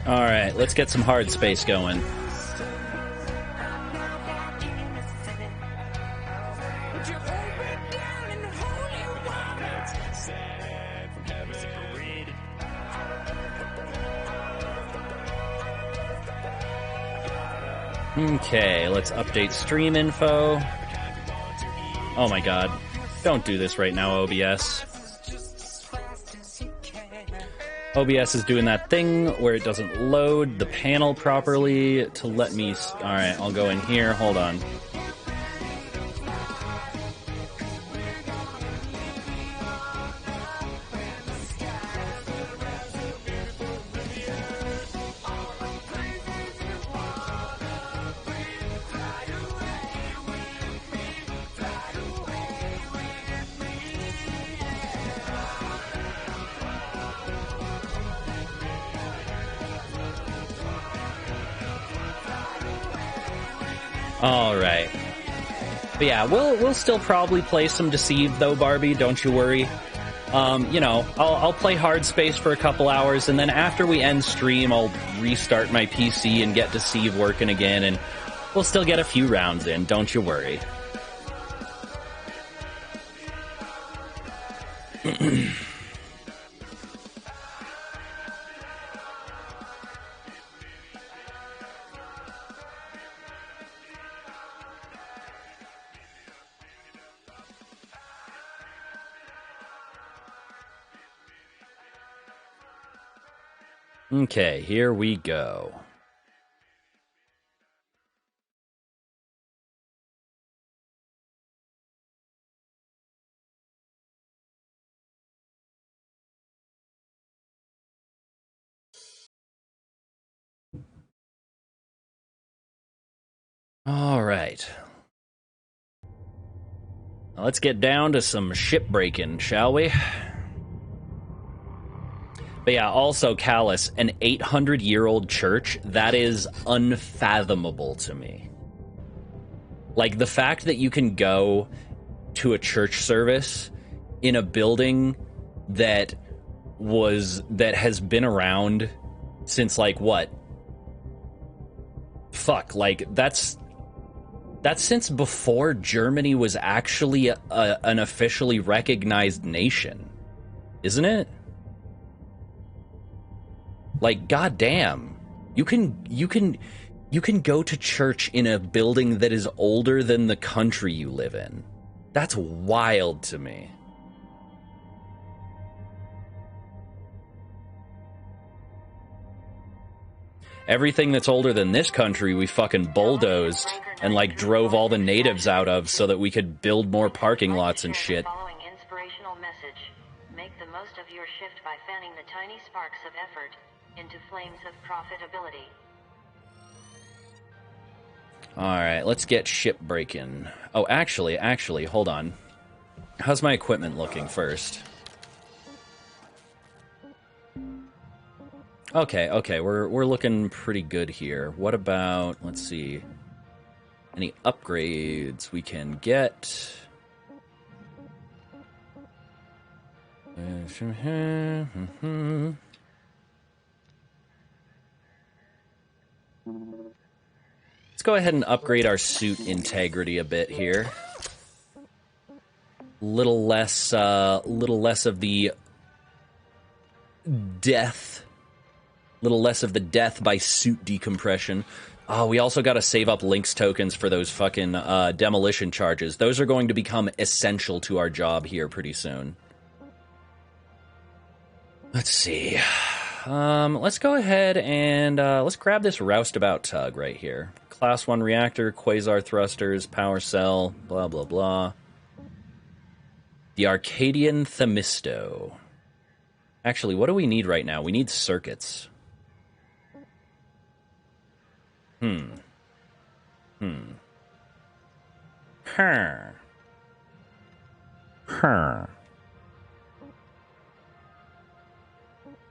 Alright, let's get some hard space going. Okay, let's update stream info. Oh my god. Don't do this right now, OBS. OBS is doing that thing where it doesn't load the panel properly to let me... Alright, I'll go in here. Hold on. Alright. But yeah, we'll still probably play some Deceive, though, Barbie, don't you worry. You know, I'll play hard space for a couple hours, and then after we end stream, I'll restart my PC and get Deceive working again, and we'll still get a few rounds in, don't you worry. Okay, here we go. All right. Now let's get down to some ship breaking, shall we? But yeah, also, Callus, an 800-year-old church, that is unfathomable to me. Like, the fact that you can go to a church service in a building that has been around since, like, what? Fuck, like, that's since before Germany was actually an officially recognized nation, isn't it? Like, goddamn, you can go to church in a building that is older than the country you live in. That's wild to me. Everything that's older than this country we fucking bulldozed and, like, drove all the natives out of so that we could build more parking lots and shit. Following inspirational message. Make the most of your shift by fanning the tiny sparks of effort into flames of profitability. Alright, let's get ship breaking. Oh, actually, hold on. How's my equipment looking first? Okay, we're looking pretty good here. What about, let's see, any upgrades we can get? Let's go ahead and upgrade our suit integrity a bit here. Little less of the death. Little less of the death by suit decompression. Oh, we also got to save up Lynx tokens for those fucking demolition charges. Those are going to become essential to our job here pretty soon. Let's see. Let's go ahead and let's grab this roustabout tug right here. Class 1 reactor, quasar thrusters, power cell, blah, blah, blah. The Arcadian Themisto. Actually, what do we need right now? We need circuits.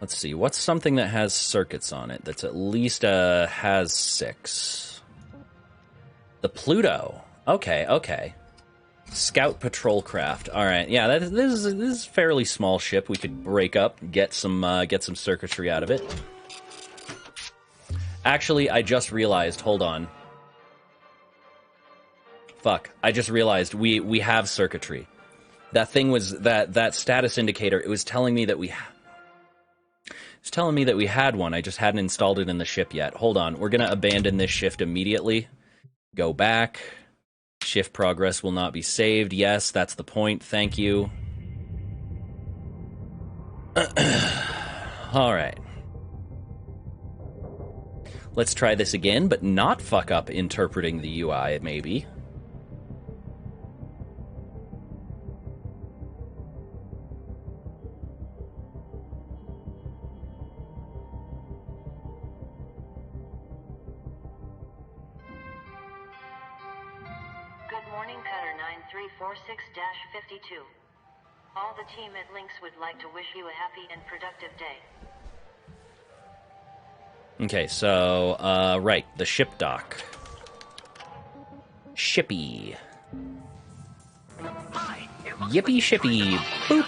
Let's see, what's something that has circuits on it that's at least has 6? The Pluto. Okay. Scout patrol craft. All right, yeah, this is a fairly small ship. We could break up, get some circuitry out of it. Actually, I just realized, hold on. Fuck, I just realized we have circuitry. That thing was, that status indicator, it was telling me that we had one. I just hadn't installed it in the ship yet. Hold on, we're gonna abandon this shift immediately. Go back. Shift progress will not be saved. Yes, that's the point. Thank you. Alright. Let's try this again, but not fuck up interpreting the UI, maybe. Good morning, Cutter 9346-52. All the team at Lynx would like to wish you a happy and productive day. Okay, so, right, the ship dock. Shippy. Yippee shippy. Boop.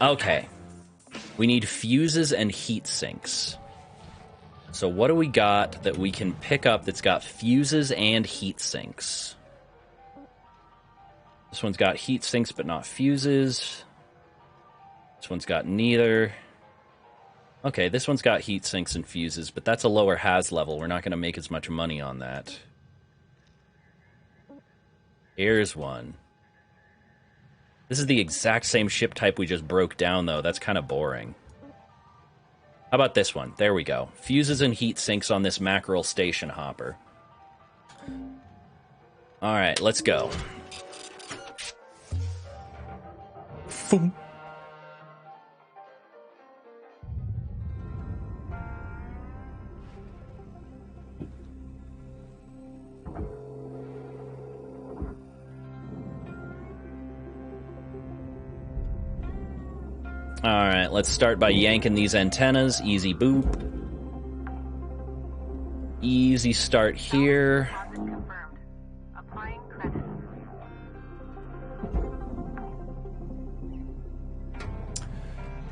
Okay. We need fuses and heat sinks. So what do we got that we can pick up that's got fuses and heat sinks? This one's got heat sinks but not fuses. This one's got neither. Okay, this one's got heat sinks and fuses, but that's a lower Has level. We're not going to make as much money on that. Here's one. This is the exact same ship type we just broke down, though. That's kind of boring. How about this one? There we go. Fuses and heat sinks on this mackerel station hopper. Alright, let's go. Boom. Alright, let's start by yanking these antennas. Easy boop. Easy start here.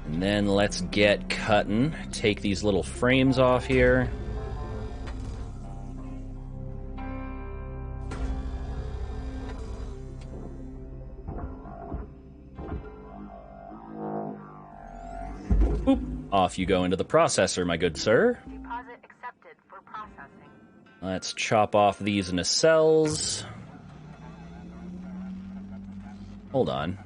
And then let's get cutting. Take these little frames off here. Boop. Off you go into the processor, my good sir. Deposit accepted for processing. Let's chop off these nacelles. Hold on.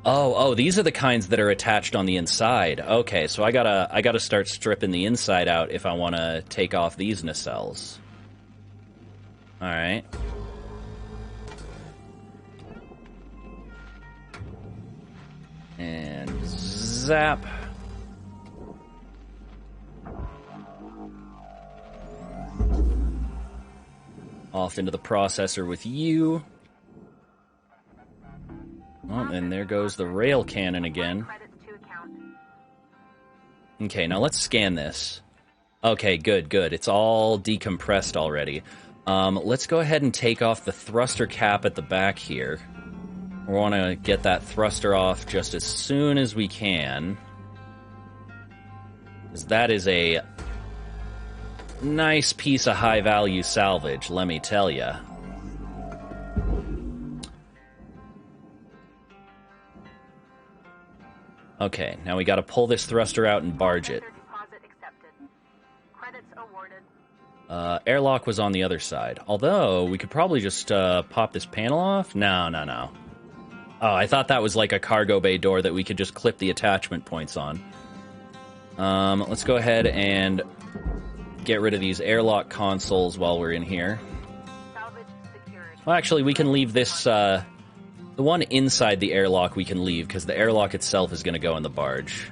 Oh, these are the kinds that are attached on the inside. Okay, so I gotta start stripping the inside out if I want to take off these nacelles. All right. And zap. Off into the processor with you. Oh, and there goes the rail cannon again. Okay, now let's scan this. Okay, good. It's all decompressed already. Let's go ahead and take off the thruster cap at the back here. We want to get that thruster off just as soon as we can. Because that is a nice piece of high-value salvage, let me tell ya. Okay, now we gotta pull this thruster out and barge it. Airlock was on the other side. Although, we could probably just pop this panel off? No. Oh, I thought that was like a cargo bay door that we could just clip the attachment points on. Let's go ahead and get rid of these airlock consoles while we're in here. Well, actually, we can leave this, the one inside the airlock we can leave, because the airlock itself is going to go in the barge.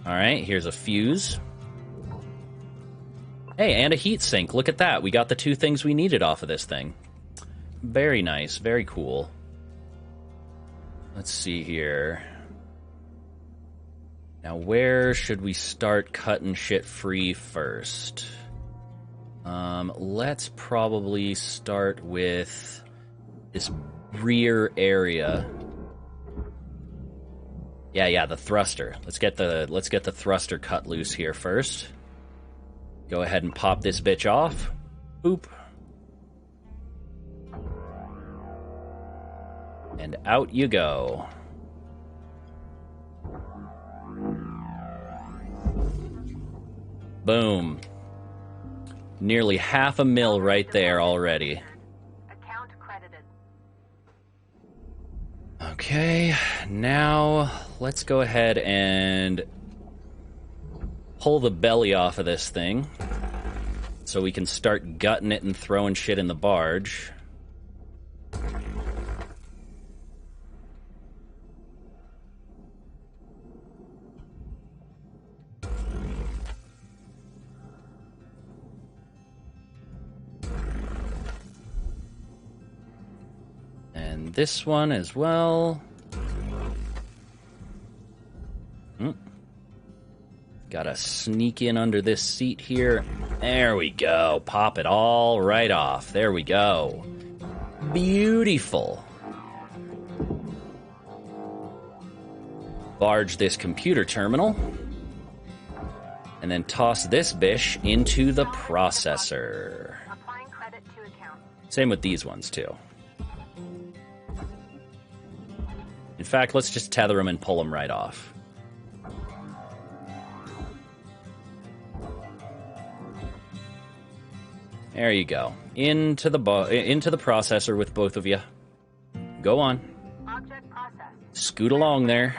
Alright, here's a fuse. Hey, and a heat sink. Look at that. We got the two things we needed off of this thing. Very nice. Very cool. Let's see here. Now, where should we start cutting shit free first? Let's probably start with this rear area. Yeah, the thruster. Let's get the thruster cut loose here first. Go ahead and pop this bitch off. Boop. And out you go. Boom. Nearly half a mil right there already. Account credited. Okay, now let's go ahead and pull the belly off of this thing so we can start gutting it and throwing shit in the barge. And this one as well. Gotta sneak in under this seat here. There we go. Pop it all right off. There we go. Beautiful. Barge this computer terminal. And then toss this bish into the processor. Applying credit to account. Same with these ones, too. In fact, let's just tether them and pull them right off. There you go. Into the processor with both of you. Go on. Object processed. Scoot along there.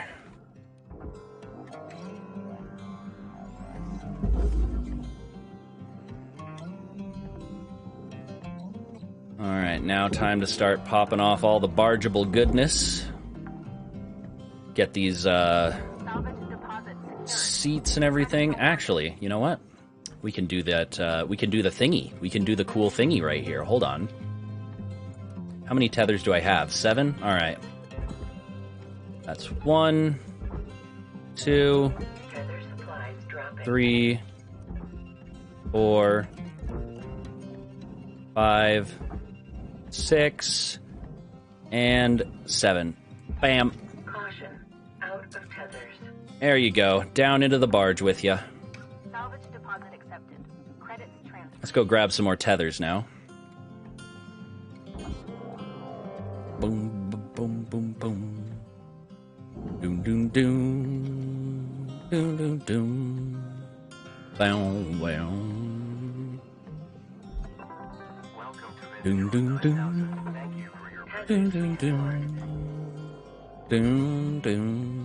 Alright, now time to start popping off all the bargeable goodness. Get these seats and everything. Actually, you know what? We can do that. We can do the thingy. We can do the cool thingy right here. Hold on. How many tethers do I have? 7? All right. That's 1, 2, 3, 4, 5, 6, and 7. Bam. Caution. Out of tethers. There you go. Down into the barge with you. Salvage deposit accepted. Credits transferred. Let's go grab some more tethers now. Boom, boom, boom, boom. Doom, doom, doom. Doom, doom, doom. Bow, wow. Doom, doom, doom. Doom, doom, doom. Doom, doom.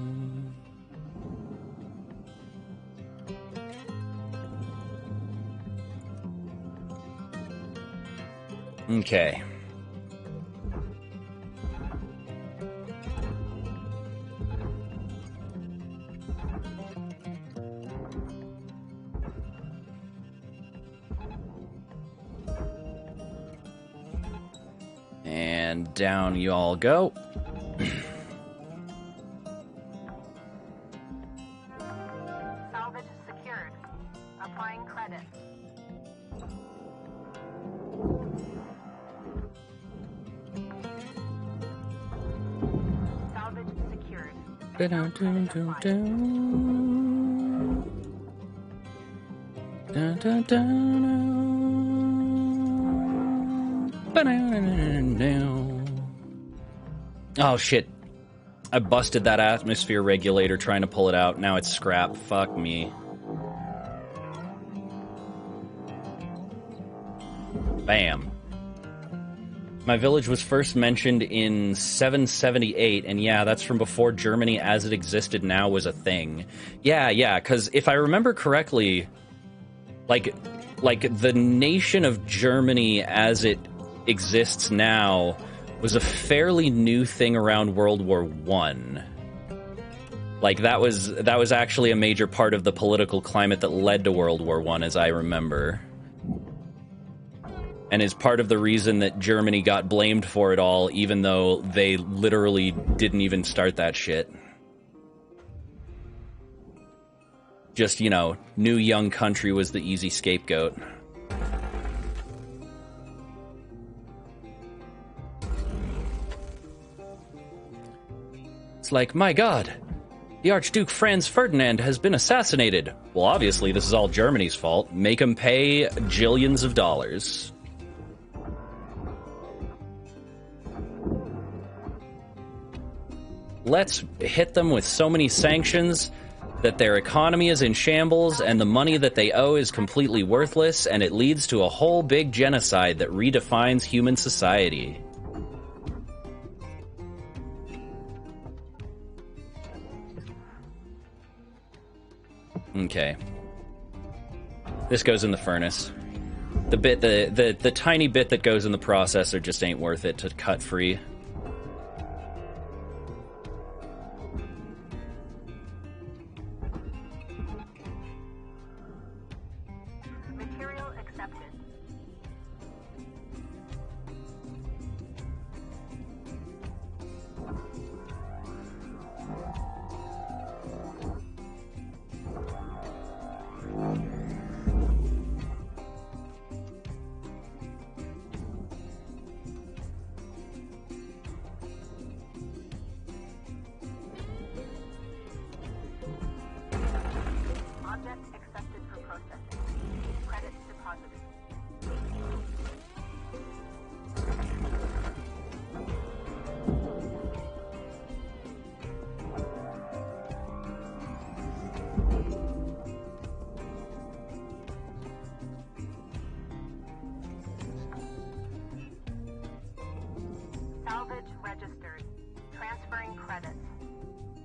Okay. And down you all go. Salvage secured. Applying credit. Salvage secured. Dun, dun, dun, dun. Dun, dun, dun. Oh shit. I busted that atmosphere regulator trying to pull it out. Now it's scrap. Fuck me. Bam. My village was first mentioned in 778, and yeah, that's from before Germany as it existed now was a thing. Yeah, because if I remember correctly, like the nation of Germany as it exists now was a fairly new thing around World War I. Like that was actually a major part of the political climate that led to World War I, as I remember. And is part of the reason that Germany got blamed for it all, even though they literally didn't even start that shit. Just, you know, new young country was the easy scapegoat. It's like, my God, The Archduke Franz Ferdinand has been assassinated. Well, obviously, this is all Germany's fault. Make him pay jillions of dollars. Let's hit them with so many sanctions that their economy is in shambles and the money that they owe is completely worthless, and it leads to a whole big genocide that redefines human society. Okay. This goes in the furnace. The tiny bit that goes in the processor just ain't worth it to cut free.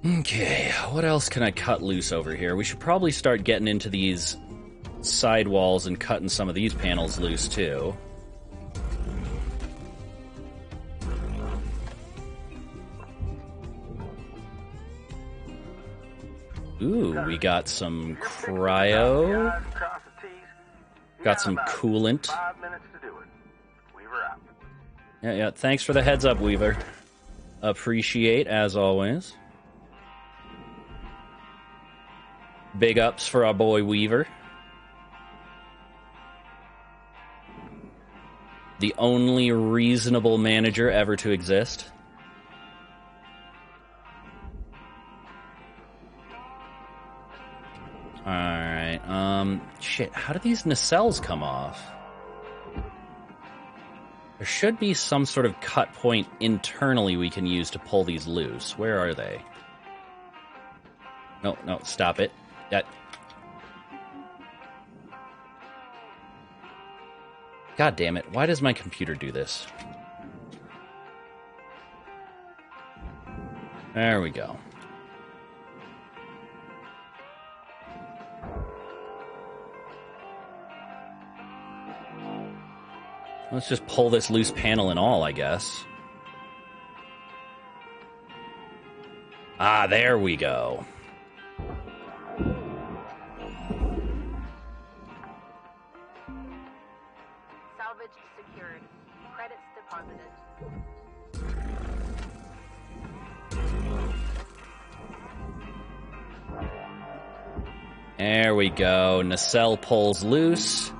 Okay, what else can I cut loose over here? We should probably start getting into these sidewalls and cutting some of these panels loose, too. Ooh, we got some cryo. Got some coolant. Yeah, thanks for the heads up, Weaver. Appreciate, as always. Big ups for our boy Weaver. The only reasonable manager ever to exist. Alright, shit, how do these nacelles come off? There should be some sort of cut point internally we can use to pull these loose. Where are they? No, stop it. God damn it, why does my computer do this? There we go. Let's just pull this loose panel and all, I guess. Ah, there we go. Salvage secured. Credits deposited. There we go. Nacelle pulls loose,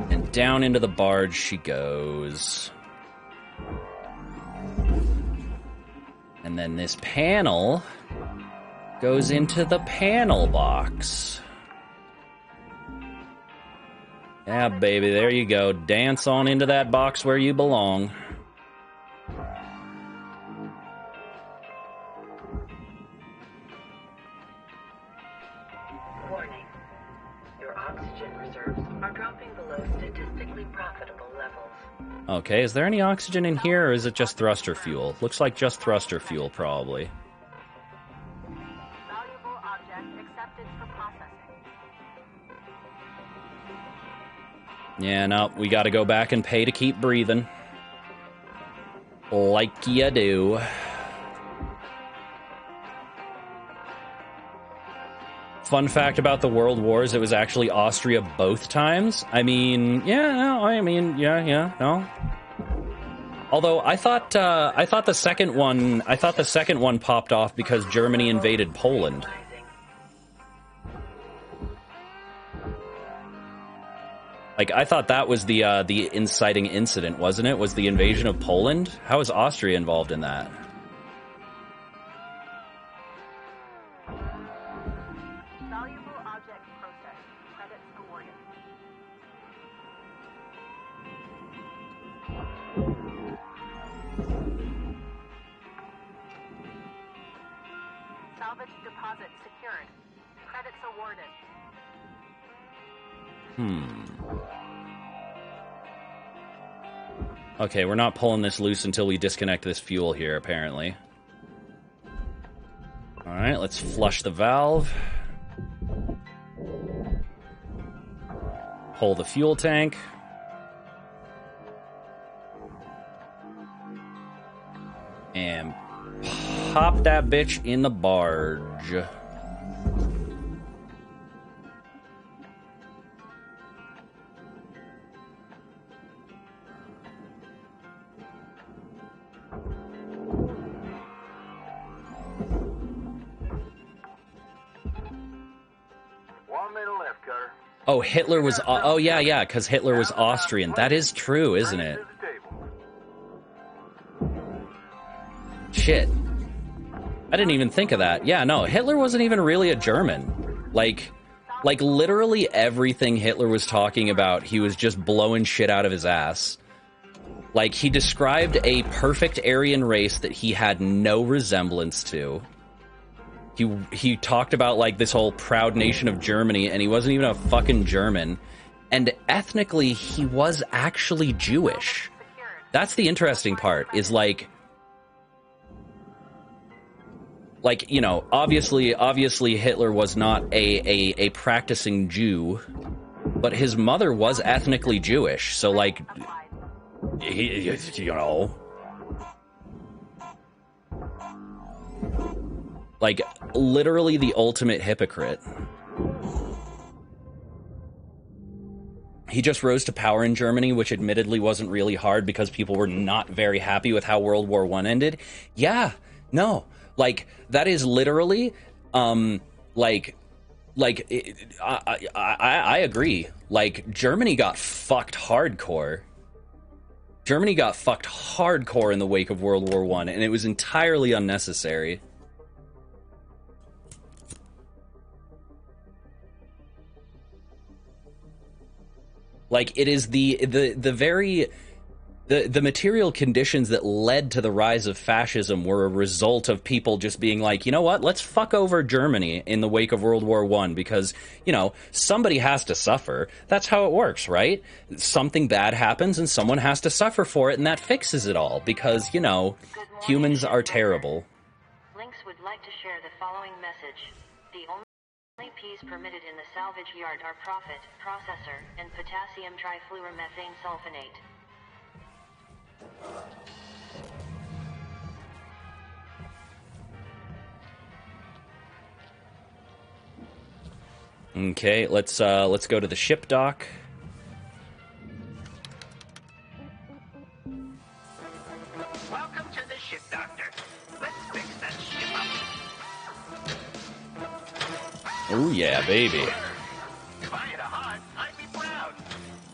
and down into the barge she goes. And then this panel goes into the panel box. Yeah, baby, there you go. Dance on into that box where you belong. Warning. Your oxygen reserves are dropping below statistically profitable levels. Okay, is there any oxygen in here, or is it just thruster fuel? Looks like just thruster fuel, probably. Valuable object accepted for processing. Yeah, no, we gotta go back and pay to keep breathing. Like ya do. Fun fact about the World Wars, it was actually Austria both times. I mean, yeah, no. Although I thought the second one popped off because Germany invaded Poland. Like, I thought that was the inciting incident, wasn't it? Was the invasion of Poland? How is Austria involved in that? Valuable object processed. Credits awarded. Salvage deposit secured. Credits awarded. Okay, we're not pulling this loose until we disconnect this fuel here, apparently. Alright, let's flush the valve. Pull the fuel tank. And pop that bitch in the barge. Oh, Hitler was... Oh, yeah, because Hitler was Austrian. That is true, isn't it? Shit. I didn't even think of that. Yeah, no, Hitler wasn't even really a German. Like literally everything Hitler was talking about, he was just blowing shit out of his ass. Like, he described a perfect Aryan race that he had no resemblance to. He talked about, like, this whole proud nation of Germany, and he wasn't even a fucking German. And ethnically, he was actually Jewish. That's the interesting part, is, like, you know, obviously Hitler was not a practicing Jew, but his mother was ethnically Jewish, so, like, you know... Like, literally the ultimate hypocrite. He just rose to power in Germany, which admittedly wasn't really hard because people were not very happy with how World War I ended. Yeah, no. Like, that is literally, I agree. Like, Germany got fucked hardcore. Germany got fucked hardcore in the wake of World War I, and it was entirely unnecessary. Like, it is the material conditions that led to the rise of fascism were a result of people just being like, you know what, let's fuck over Germany in the wake of World War I because, you know, somebody has to suffer. That's how it works, right? Something bad happens and someone has to suffer for it, and that fixes it all because, you know, humans are terrible. Lynx would like to share the following message. The only P's permitted in the salvage yard are profit, processor, and potassium trifluoromethane sulfonate. Okay, let's go to the ship dock. Welcome to the ship, Doctor. Let's fix that ship up. Oh yeah, baby. If I had a heart, I'd be proud.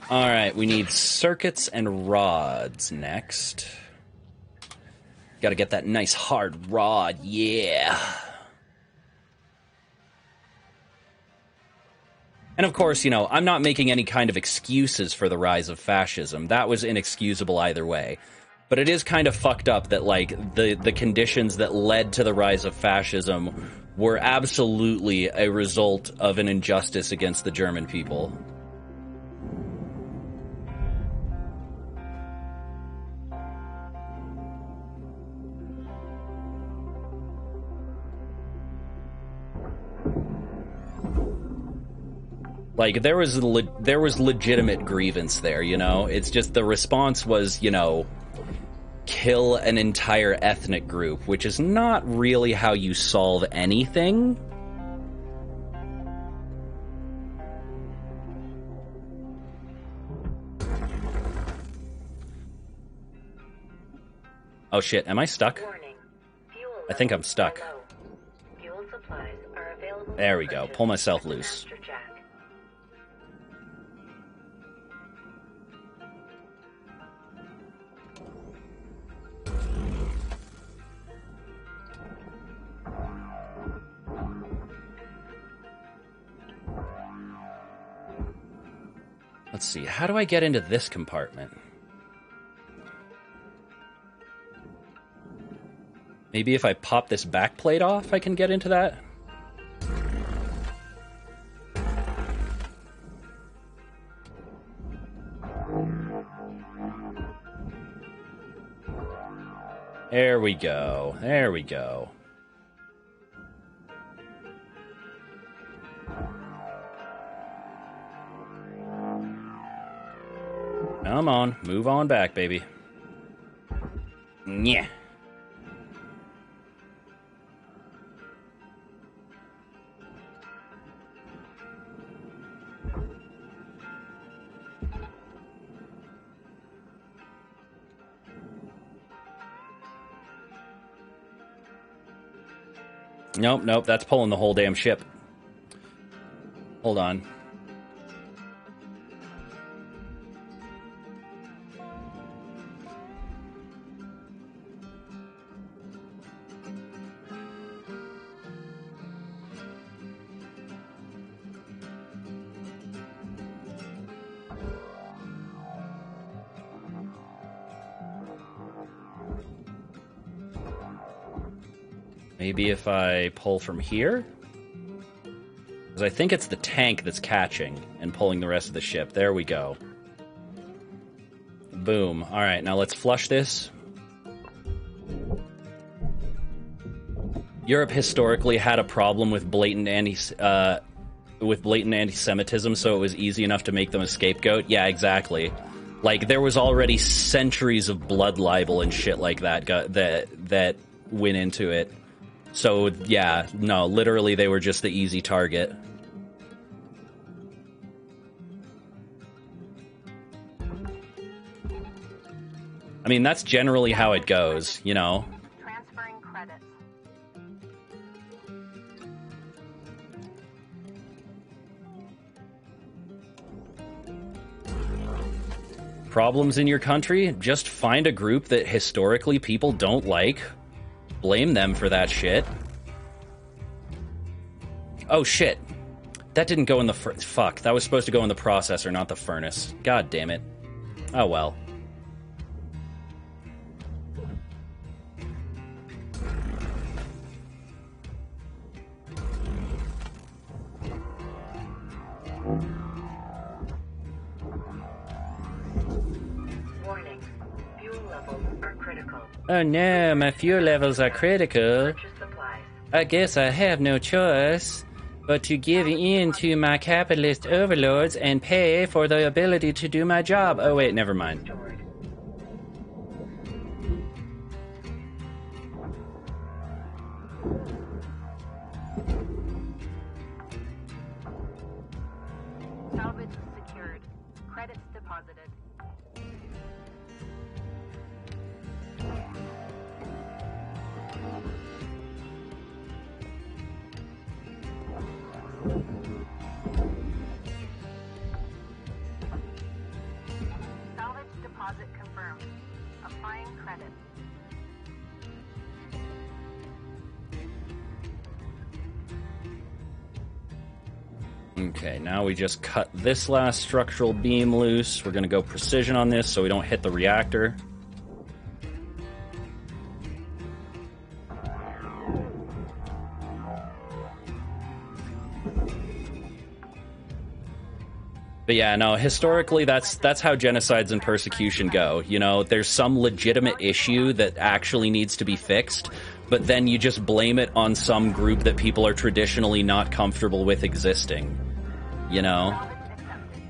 All right, we need circuits and rods next. Got to get that nice hard rod, yeah. And of course, you know, I'm not making any kind of excuses for the rise of fascism. That was inexcusable either way. But it is kind of fucked up that, like, the conditions that led to the rise of fascism were absolutely a result of an injustice against the German people. Like, there was legitimate grievance there, you know? It's just the response was, you know, kill an entire ethnic group, which is not really how you solve anything. Oh shit, am I stuck? Warning. Fuel I think I'm levels stuck. are low. Fuel supplies are available. There we for go. purchase Pull myself at the loose. Master Jack. Let's see, how do I get into this compartment? Maybe if I pop this back plate off, I can get into that? There we go. There we go. Come on, move on back, baby. Yeah. Nope, nope, that's pulling the whole damn ship. Hold on. Maybe if I pull from here? Because I think it's the tank that's catching and pulling the rest of the ship. There we go. Boom. Alright, now let's flush this. Europe historically had a problem with blatant anti-Semitism, so it was easy enough to make them a scapegoat. Yeah, exactly. Like, there was already centuries of blood libel and shit like that that went into it. So, yeah, no, literally they were just the easy target. I mean, that's generally how it goes, you know? Transferring credits. Problems in your country? Just find a group that historically people don't like. Blame them for that shit. Oh shit. That didn't go in the fuck. That was supposed to go in the processor, not the furnace. God damn it. Oh well. Warning. Fuel levels are critical. Oh no, my fuel levels are critical. Purchase supplies. I guess I have no choice but to give in to my capitalist overlords and pay for the ability to do my job. Oh wait, never mind. Stored. Salvage secured. Credits deposited. Salvage deposit confirmed. Applying credit. Okay, now we just cut this last structural beam loose. We're gonna go precision on this so we don't hit the reactor. But yeah, no, historically that's how genocides and persecution go. You know, there's some legitimate issue that actually needs to be fixed, but then you just blame it on some group that people are traditionally not comfortable with existing. You know? Salvage accepted.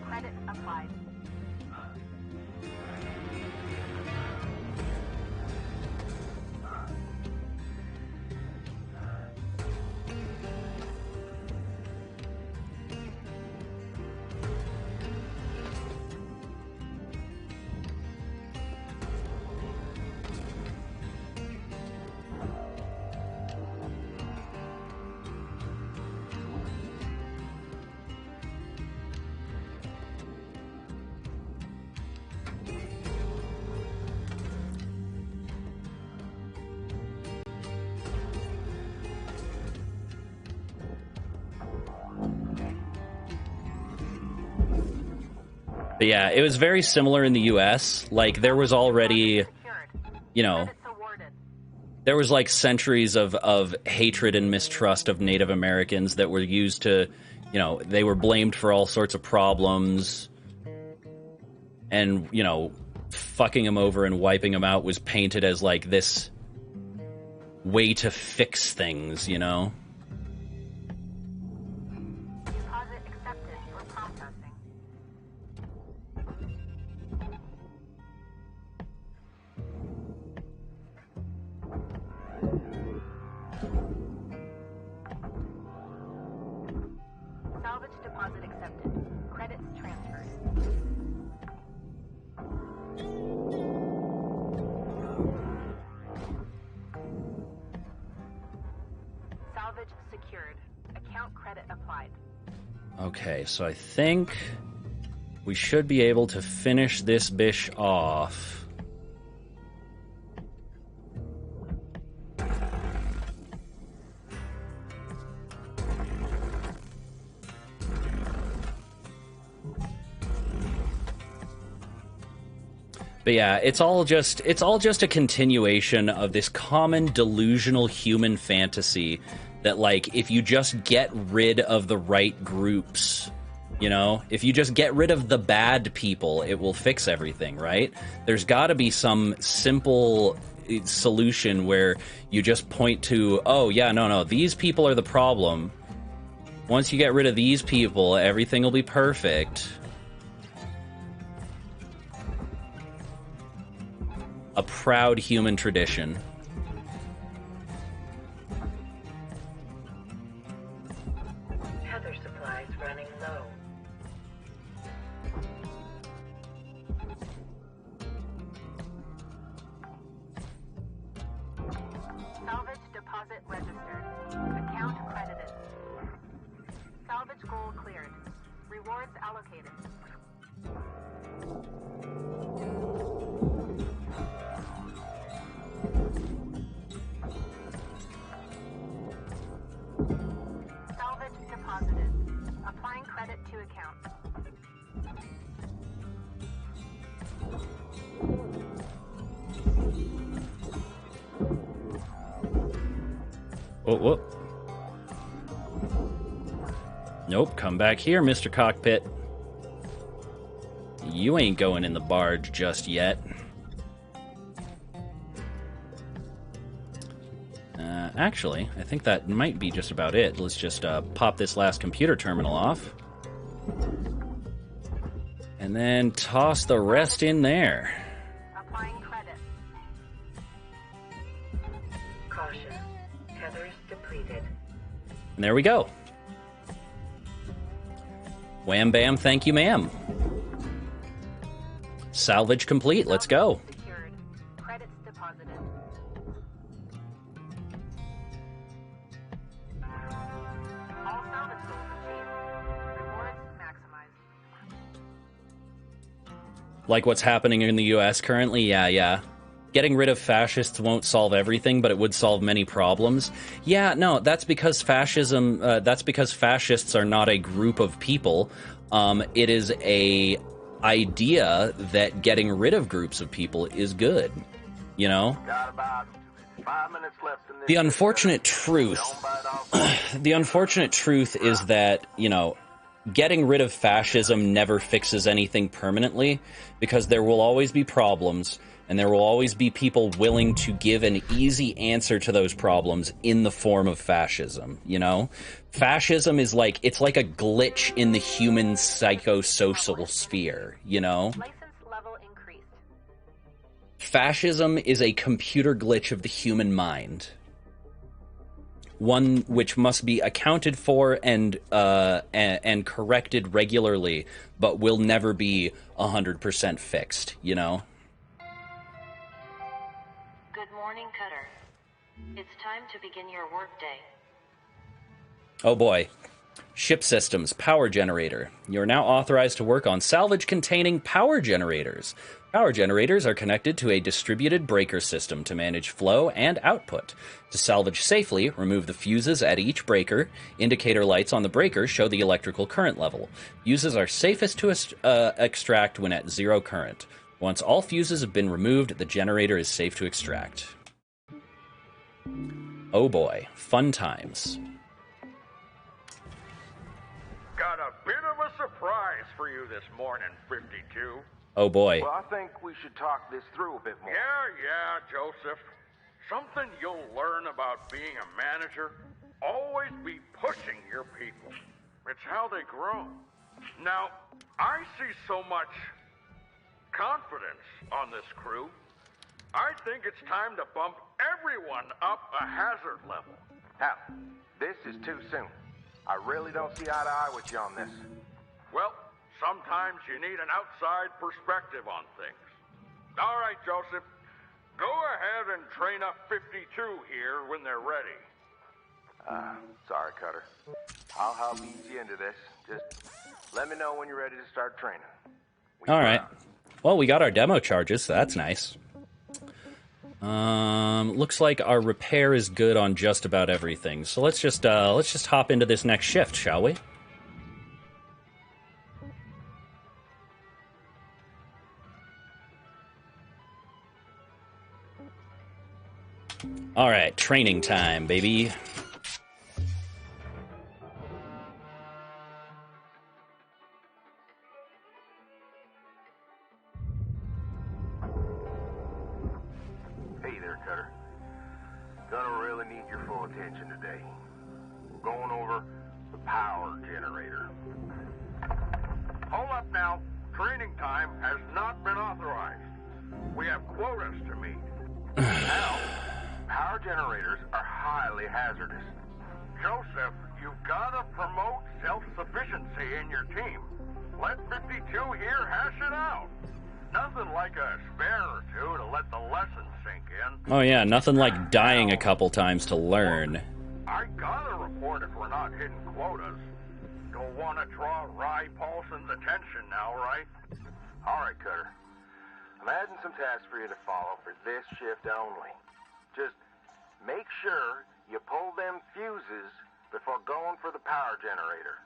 Credit applied. But yeah, it was very similar in the US. Like, there was already, you know, Credits awarded. there was like centuries of hatred and mistrust of Native Americans that were used to, you know, they were blamed for all sorts of problems. And, you know, fucking them over and wiping them out was painted as like this way to fix things, you know? Deposit accepted for processing. Salvage deposit accepted. Credits transferred. Salvage secured. Account credit applied. Okay, so I think we should be able to finish this bish off. But yeah, it's all just a continuation of this common delusional human fantasy that, like, if you just get rid of the right groups, you know, if you just get rid of the bad people, it will fix everything, right? There's got to be some simple solution where you just point to, oh yeah, no, these people are the problem. Once you get rid of these people, everything will be perfect. A proud human tradition. Tether supplies running low. Salvage deposit registered. Account credited. Salvage goal cleared. Rewards allocated. Salvage deposited. Applying credit to account. Whoa. Nope, come back here, Mr. Cockpit. You ain't going in the barge just yet. Actually, I think that might be just about it. Let's just pop this last computer terminal off. And then toss the rest in there. Applying credit. Caution. Tethers depleted. And there we go. Wham bam, thank you, ma'am. Salvage complete, let's go. Secured. Credits deposited. All salvage goals achieved. Rewards maximized. Like what's happening in the US currently? Yeah. Getting rid of fascists won't solve everything, but it would solve many problems. Yeah, no, that's because fascism, that's because fascists are not a group of people. It is a idea that getting rid of groups of people is good, you know? Got about 5 minutes left in this. The unfortunate truth, the unfortunate truth is that, you know, getting rid of fascism never fixes anything permanently, because there will always be problems, and there will always be people willing to give an easy answer to those problems in the form of fascism, you know? Fascism is like, it's like a glitch in the human psychosocial sphere, you know? License level increased. Fascism is a computer glitch of the human mind. One which must be accounted for and corrected regularly, but will never be 100% fixed, you know? Good morning, Cutter. It's time to begin your workday. Oh boy. Ship systems, power generator. You're now authorized to work on salvage containing power generators. Power generators are connected to a distributed breaker system to manage flow and output. To salvage safely, remove the fuses at each breaker. Indicator lights on the breaker show the electrical current level. Fuses are safest to extract when at zero current. Once all fuses have been removed, the generator is safe to extract. Oh boy, fun times. Got a bit of a surprise for you this morning, 52. Oh boy. Well, I think we should talk this through a bit more. Yeah, Joseph. Something you'll learn about being a manager, always be pushing your people. It's how they grow. Now, I see so much confidence on this crew. I think it's time to bump everyone up a hazard level. Hal, this is too soon. I really don't see eye to eye with you on this. Well, sometimes you need an outside perspective on things. All right, Joseph. Go ahead and train up 52 here when they're ready. Sorry, Cutter. I'll help ease you into this. Just let me know when you're ready to start training. All right. Well, we got our demo charges, so that's nice. Looks like our repair is good on just about everything. So let's just hop into this next shift, shall we? All right, training time, baby. Hey there, Cutter. Gonna really need your full attention today. We're going over the power generator. Hold up now. Training time has not been authorized. We have quotas to meet. Now, power generators are highly hazardous. Joseph, you've got to promote self-sufficiency in your team. Let 52 here hash it out. Nothing like a spare or two to let the lesson sink in. Oh yeah, nothing like dying a couple times to learn. I gotta report if we're not hitting quotas. Don't want to draw Rye Paulson's attention now, right? All right, Cutter. I'm adding some tasks for you to follow for this shift only. Just make sure you pull them fuses before going for the power generator.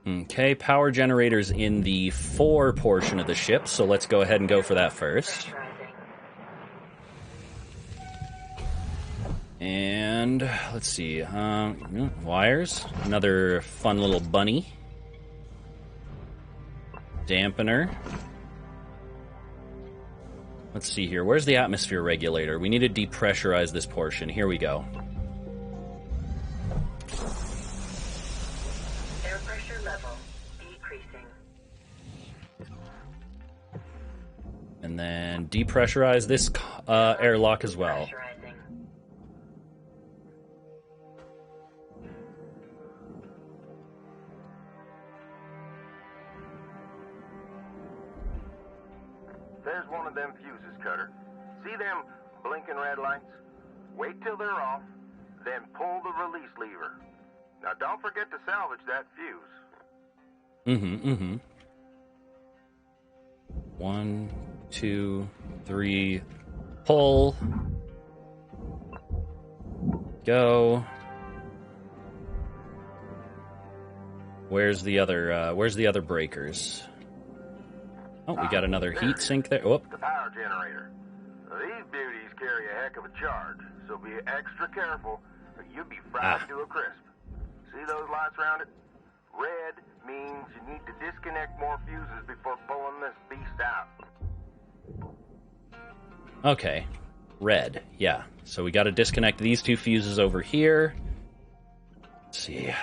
Okay, power generators in the 4 portion of the ship, so let's go ahead and go for that first. And let's see, wires, another fun little bunny. Dampener. Let's see here, where's the atmosphere regulator? We need to depressurize this portion. Here we go. Air pressure level decreasing. And then depressurize this airlock as well. Pressurizing. There's one of them fuses, Cutter. See them blinking red lights? Wait till they're off, then pull the release lever. Now don't forget to salvage that fuse. 1, 2, 3, pull. Go. Where's the other breakers? Oh, we got another heat sink there. Oh. The power generator. These beauties carry a heck of a charge, so be extra careful or you'll be fried to a crisp. See those lights around it? Red means you need to disconnect more fuses before pulling this beast out. Okay. Red. Yeah. So we got to disconnect these 2 fuses over here. Let's see.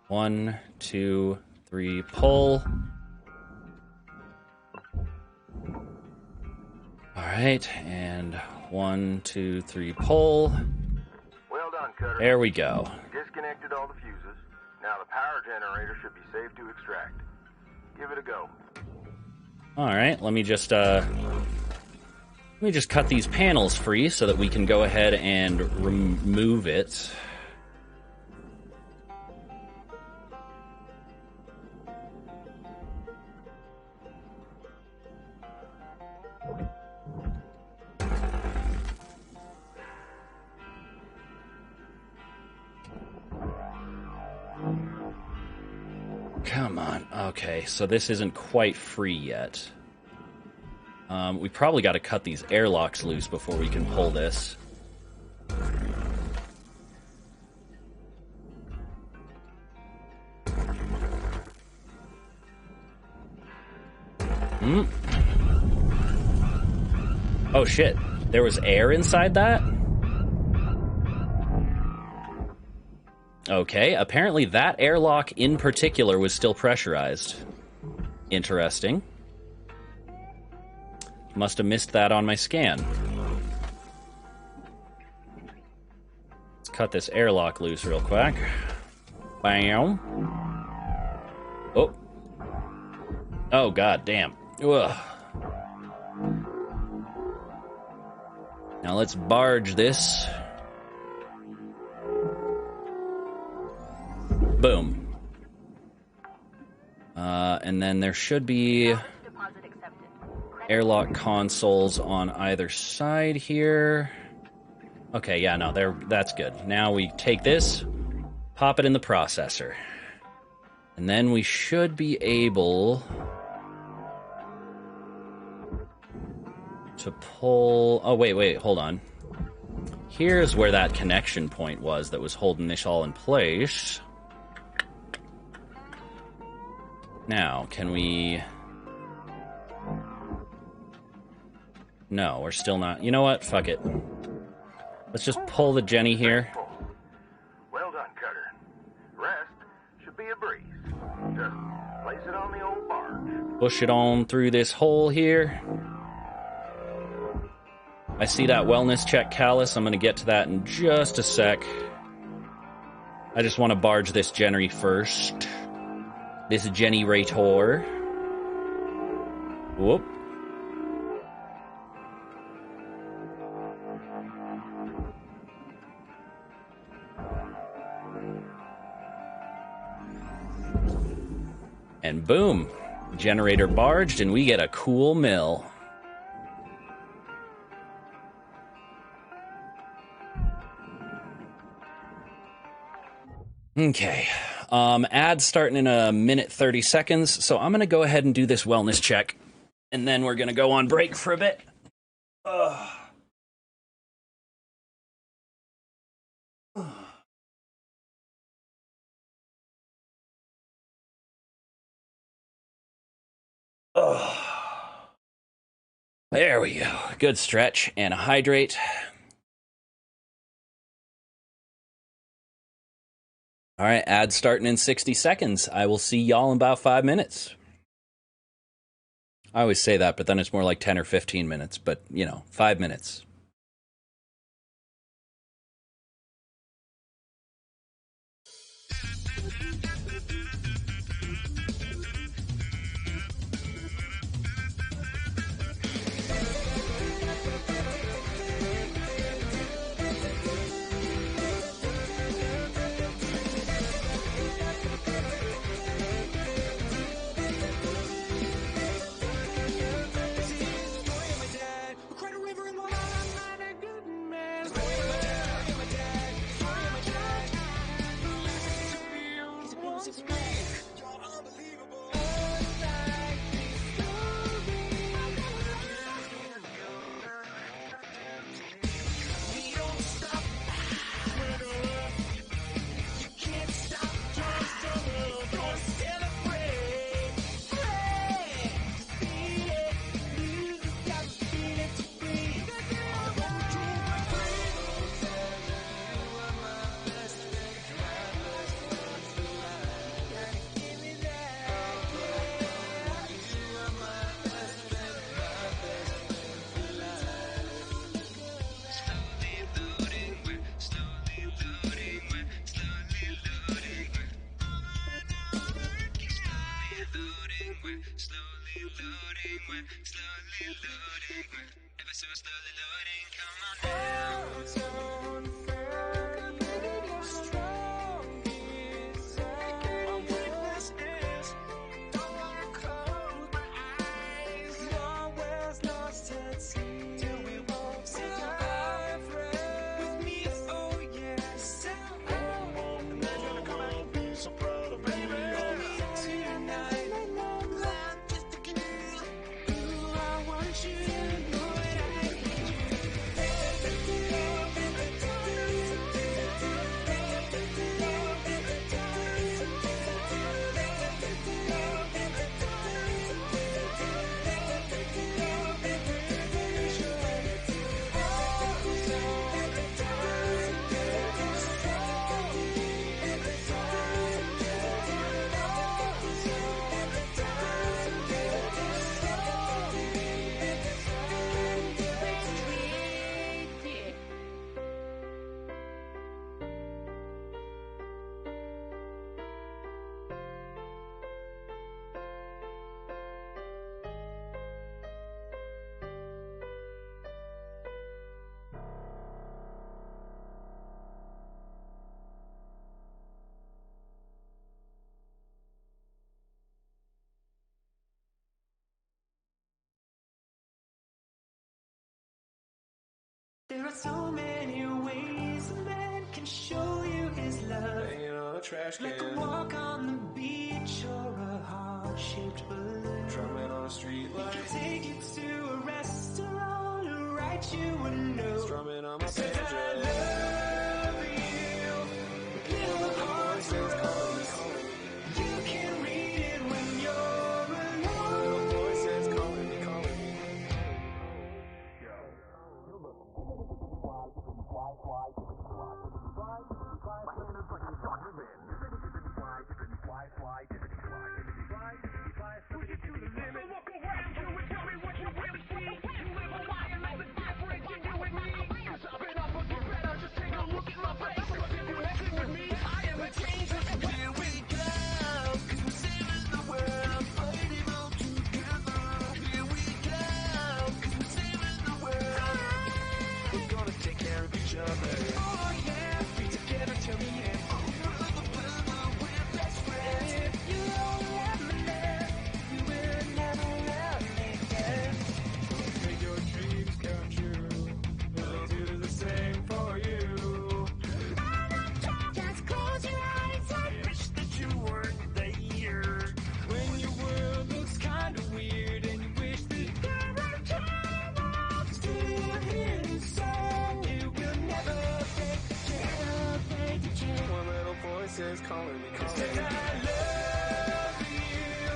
1, 2, 3, pull. All right, and 1, 2, 3, pull. Well done, Cutter. There we go. Disconnected all the fuses. Now the power generator should be safe to extract. Give it a go. All right, let me just cut these panels free so that we can go ahead and remove it. come on. Okay, so this isn't quite free yet. We probably got to cut these airlocks loose before we can pull this. Oh shit, there was air inside that? Okay, apparently that airlock in particular was still pressurized. Interesting. Must have missed that on my scan. Let's cut this airlock loose real quick. Bam. Oh. Oh, god damn. Ugh. Now let's barge this. Boom. And then there should be airlock consoles on either side here. Okay, yeah, no, that's good. Now we take this, pop it in the processor. And then we should be able to pull... Oh, wait, hold on. Here's where that connection point was that was holding this all in place. Now, can we... No, we're still not... You know what? Fuck it. Let's just pull the Jenny here. Well done, Cutter. Rest should be a breeze. Just place it on the old barge. Push it on through this hole here. I see that wellness check, Callus. I'm going to get to that in just a sec. I just want to barge this Jenny first. This Jenny Rator. Whoop. And boom. Generator barged, and we get a cool mill. Okay. Ad starting in a minute 30 seconds, so I'm going to go ahead and do this wellness check, and then we're going to go on break for a bit. Ugh. Ugh. There we go. Good stretch and a hydrate. All right, ad starting in 60 seconds. I will see y'all in about 5 minutes. I always say that, but then it's more like 10 or 15 minutes. But, 5 minutes. There are so many ways a man can show you his love. Hanging on a trash can. Like a walk on the beach or a heart-shaped balloon. Drumming on a street light. He can take you to a restaurant or write you a note. Strumming on my Says, banjo. I love you. Little hearts Voices grow. calling me. You can read it when you're alone. Little voices calling me. Oh yeah, be together till the end. If you don't let me live, you will never love me again. Make your dreams come true. We'll do the same for you. Just close your eyes and wish that you weren't there. When your world looks kinda weird and you wish that there were time, still hear the song. You will never break the chain. One little voice is calling me. Says I love you.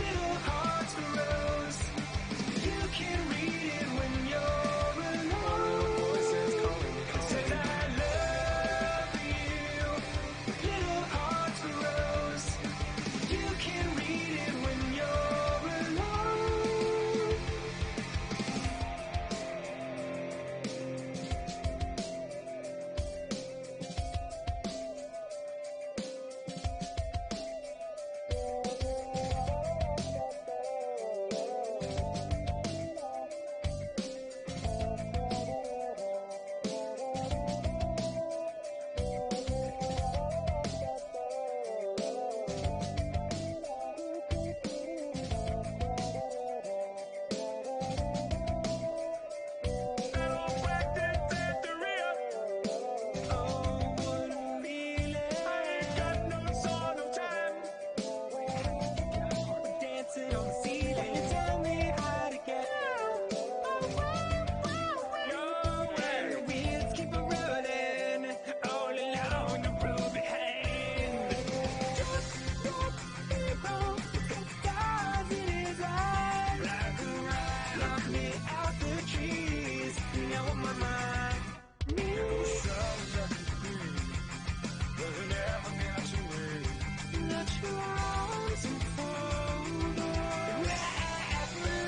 Little hearts grows. You can read it when you're alone. Voice is calling me. Says I love you. Little hearts grows. You can read it when you're alone. Oh, what a feeling. I ain't got no song, no time. We're dancing on the ceiling. You tell me how to get nowhere. The wheels keep on rolling all along the road behind. Just like people with stars in his eyes. Like a ride, knock me out the trees. Now on my mind. Let your arms unfold wrap me.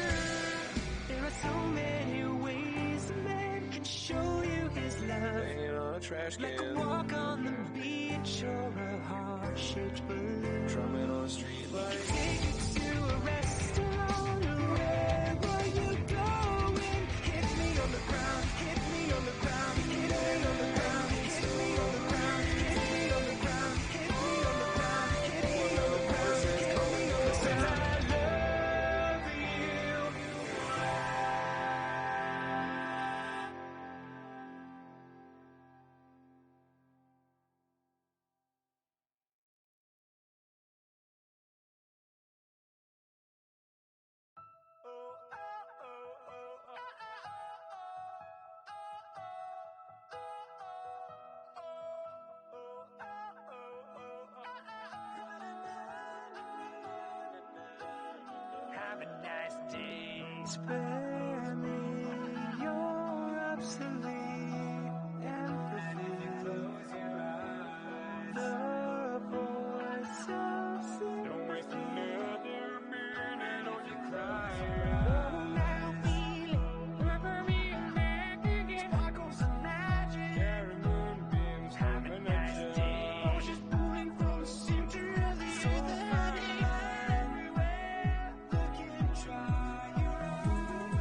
There are so many ways a man can show you his love. Hanging on a trash Like a can. walk on the beach or a heart-shaped balloon. Drumming on a street light. Take you to a restaurant or wherever you're going. Hit me on the ground, hit me on the ground, hit me on the ground, hit me on the ground, hit me on the ground, hit me on the ground, hit me on the ground, hit me on the ground. Says I love you. Have a nice day. Spare me your obsolete empathy. Close your eyes. The voice of sympathy. Don't waste another minute on your cry. Oh, now feeling. Remember me back again. Sparkles of magic. Carry moonbeams. Have a nice day. Oceans pulling from the center of the earth. Everywhere. Look and try your own.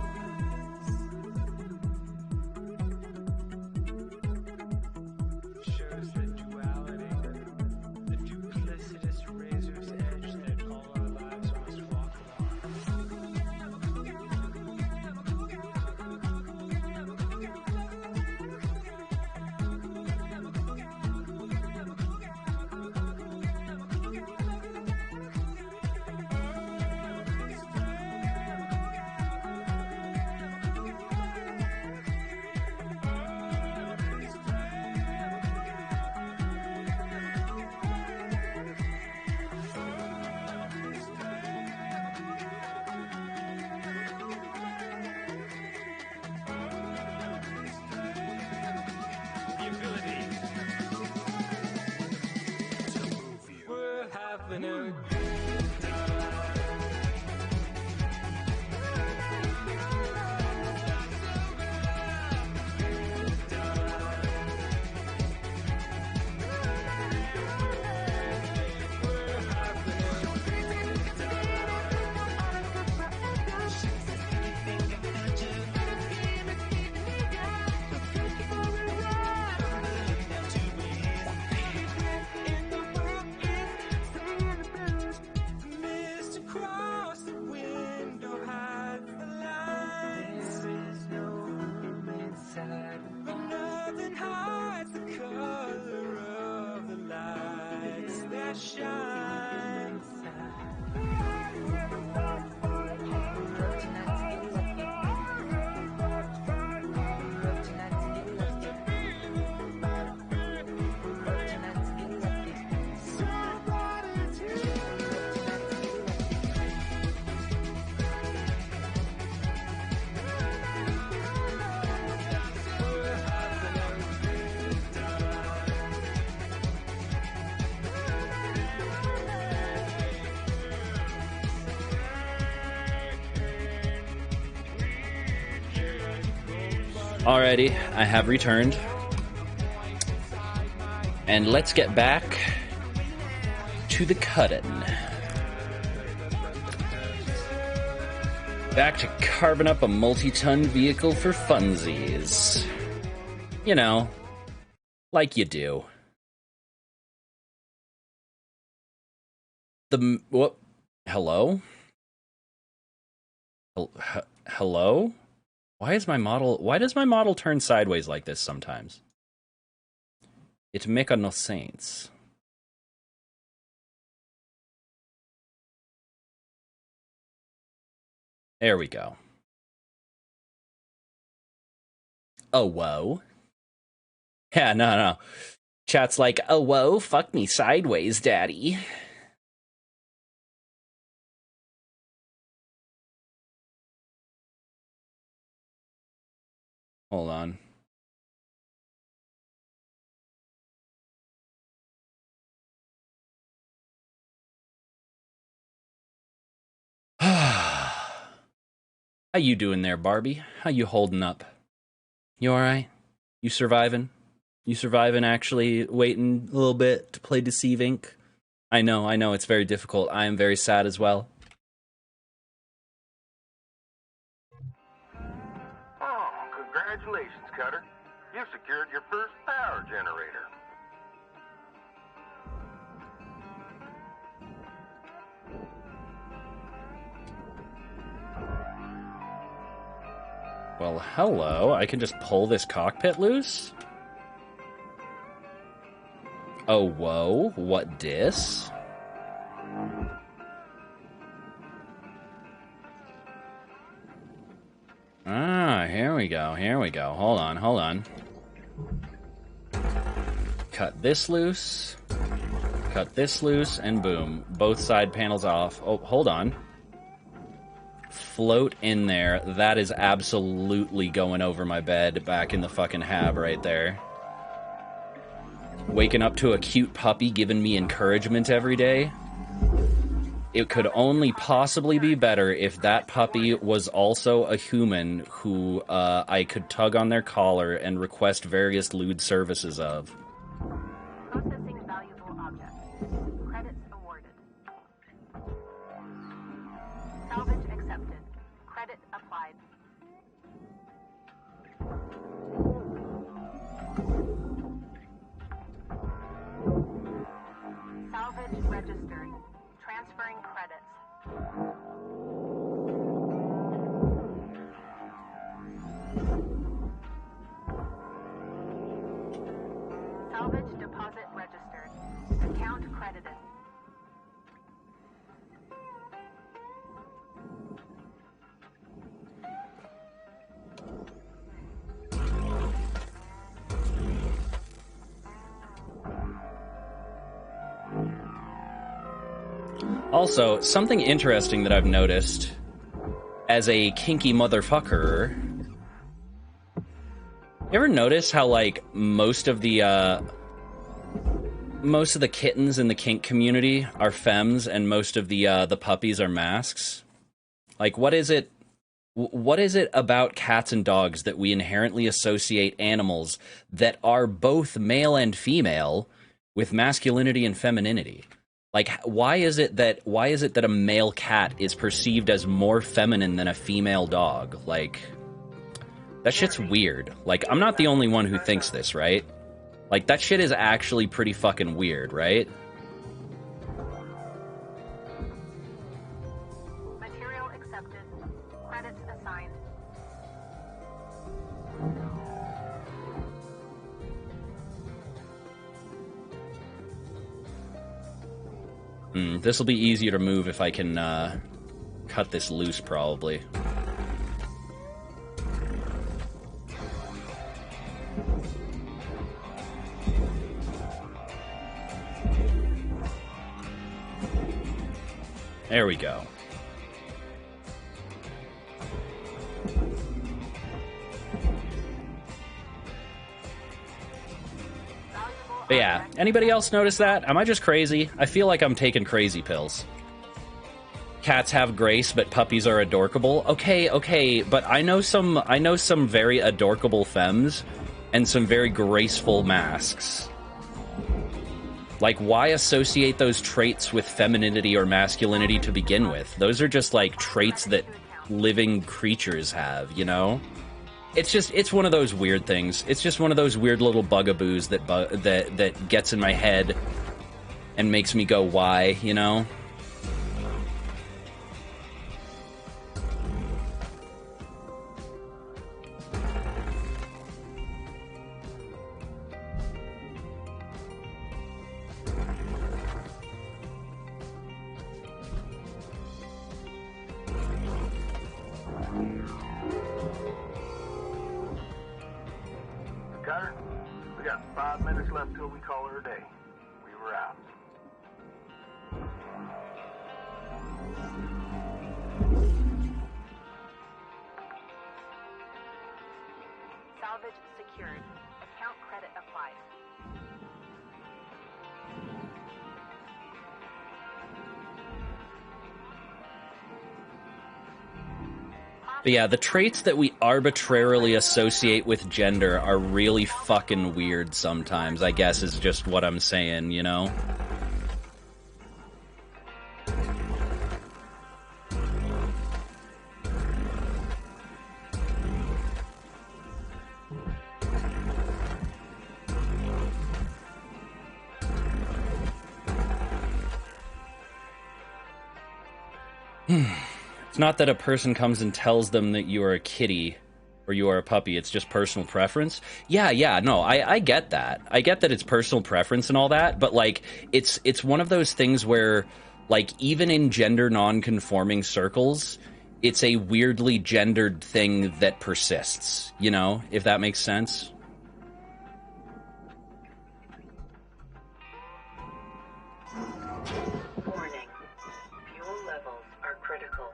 Alrighty, I have returned. And let's get back to the cutting. Back to carving up a multi-ton vehicle for funsies. You know, like you do. What? Hello? Hello? Why does my model turn sideways like this sometimes? It make no sense. There we go. Oh, whoa. Yeah, no. Chat's like, oh, whoa, fuck me sideways, daddy. Hold on. How you doing there, Barbie? How you holding up? You alright? You surviving? You surviving actually waiting a little bit to play Deceive Inc? I know, it's very difficult. I am very sad as well. Oh, congratulations, Cutter. You've secured your first power generator. Well, hello. I can just pull this cockpit loose? Oh, whoa. What dis? Ah, here we go. Hold on. Cut this loose, and boom. Both side panels off. Oh, hold on. Float in there. That is absolutely going over my bed back in the fucking hab right there. Waking up to a cute puppy giving me encouragement every day. It could only possibly be better if that puppy was also a human who I could tug on their collar and request various lewd services of. Processing valuable objects. Credits awarded. Salvage accepted. Credit applied. Salvage registered. Transferring credits. Salvage deposit registered. Account credited. Also, something interesting that I've noticed as a kinky motherfucker. You ever notice how, like, most of the kittens in the kink community are femmes and most of the puppies are masks? Like, what is it about cats and dogs that we inherently associate animals that are both male and female with masculinity and femininity? Like, why is it that a male cat is perceived as more feminine than a female dog? Like, that shit's weird. Like, I'm not the only one who thinks this, right? Like, that shit is actually pretty fucking weird, right? Material accepted. Credits assigned. This will be easier to move if I can cut this loose, probably. There we go. But yeah, anybody else notice that? Am I just crazy? I feel like I'm taking crazy pills. cats have grace, but puppies are adorkable. Okay, but I know some very adorkable femmes and some very graceful masks. Like, why associate those traits with femininity or masculinity to begin with? Those are just like traits that living creatures have, you know? It's one of those weird things. It's just one of those weird little bugaboos that gets in my head and makes me go, why, you know? Cutter, we got 5 minutes left till we call her a day. We were out. Salvage secured. Account credit applied. But yeah, the traits that we arbitrarily associate with gender are really fucking weird sometimes, I guess is just what I'm saying, you know? It's not that a person comes and tells them that you are a kitty or you are a puppy. It's just personal preference. Yeah, no, I get that. I get that it's personal preference and all that, but like it's one of those things where like even in gender non-conforming circles, it's a weirdly gendered thing that persists, you know, if that makes sense. Warning. Fuel levels are critical.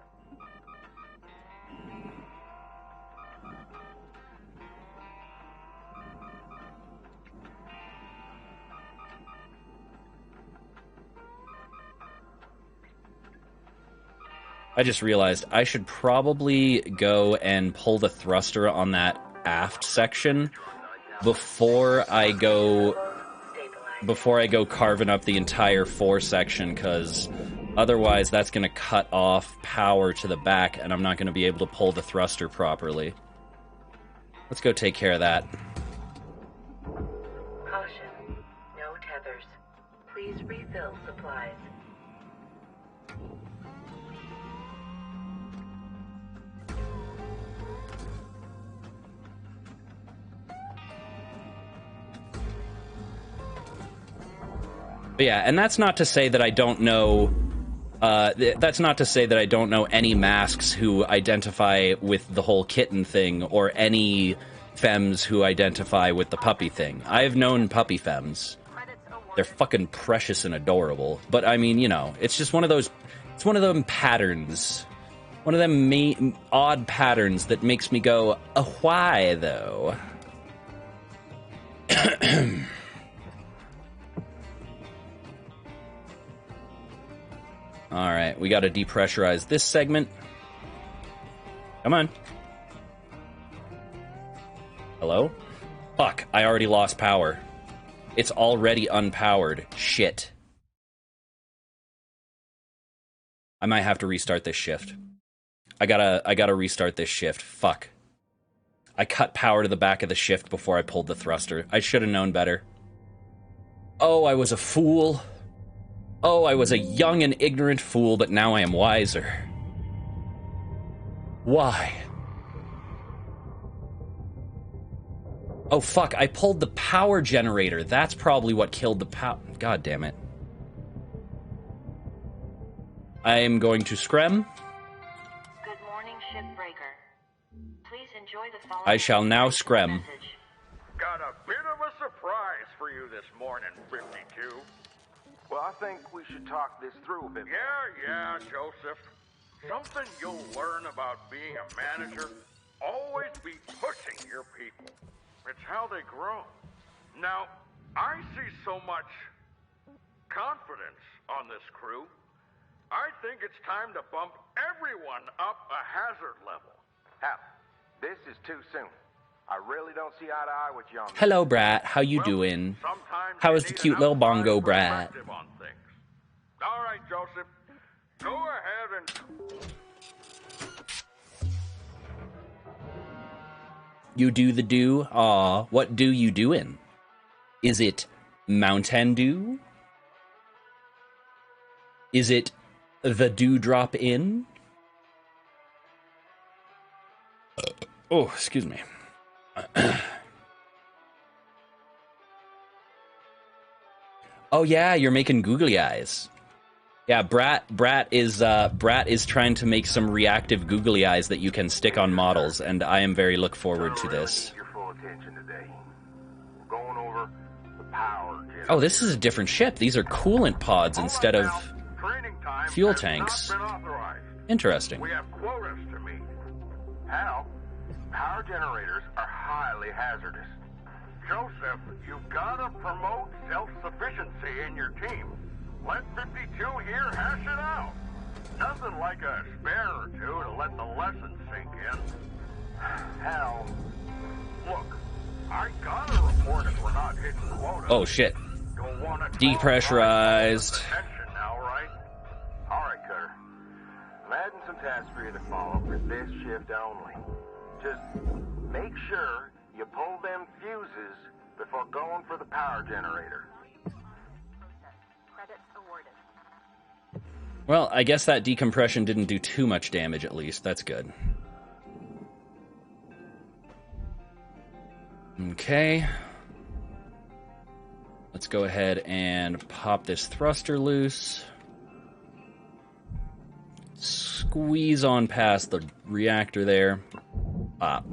I just realized I should probably go and pull the thruster on that aft section before I go carving up the entire fore section, because otherwise that's going to cut off power to the back and I'm not going to be able to pull the thruster properly. Let's go take care of that. Caution. No tethers. Please refill supplies. But yeah, and that's not to say that I don't know. That's not to say that I don't know any masks who identify with the whole kitten thing, or any femmes who identify with the puppy thing. I've known puppy femmes. They're fucking precious and adorable. But I mean, you know, it's just one of those. It's one of them patterns. One of them odd patterns that makes me go, why though? Alright, we gotta depressurize this segment. Come on. Hello? Fuck, I already lost power. It's already unpowered. Shit. I might have to restart this shift. I gotta restart this shift. Fuck. I cut power to the back of the shift before I pulled the thruster. I should have known better. Oh, I was a fool. Oh, I was a young and ignorant fool, but now I am wiser. Why? Oh, fuck, I pulled the power generator. That's probably what killed the power. God damn it. I am going to screm. Good morning, shipbreaker. Please enjoy the following. I shall now screm. message. Got a bit of a surprise for you this morning, 52. Well, I think we should talk this through a bit. Yeah, Joseph. Something you'll learn about being a manager, always be pushing your people. It's how they grow. Now, I see so much confidence on this crew. I think it's time to bump everyone up a hazard level. Hal, this is too soon. I really don't see eye to eye with you on this. Hello, Brat. How you doing? How is the cute little bongo Brat? On things. All right, Joseph. Go ahead and... You do the do? Aw, what do you doing? Is it Mountain Dew? Is it the Dewdrop Inn? Oh, excuse me. Oh yeah, you're making googly eyes. Yeah, Brat is trying to make some reactive googly eyes that you can stick on models, and I am very look forward to this. Your full attention today. We're going over the power generator. Oh, this is a different ship. These are coolant pods instead of Training time fuel has tanks. not been authorized. Interesting. We have quotas to meet. Hal, power generators are highly hazardous. Joseph, you've got to promote self-sufficiency in your team. Let 52 here hash it out. Nothing like a spare or two to let the lesson sink in. Hal, Look, I gotta report if we're not hitting quota. Oh shit. You'll want to Depressurized. attention now, right? all right, Cutter. I'm adding some tasks for you to follow for this shift only. Just make sure you pull them fuses before going for the power generator. Credits awarded. Well, I guess that decompression didn't do too much damage, at least. That's good. Okay. Let's go ahead and pop this thruster loose. Squeeze on past the reactor there. Pop.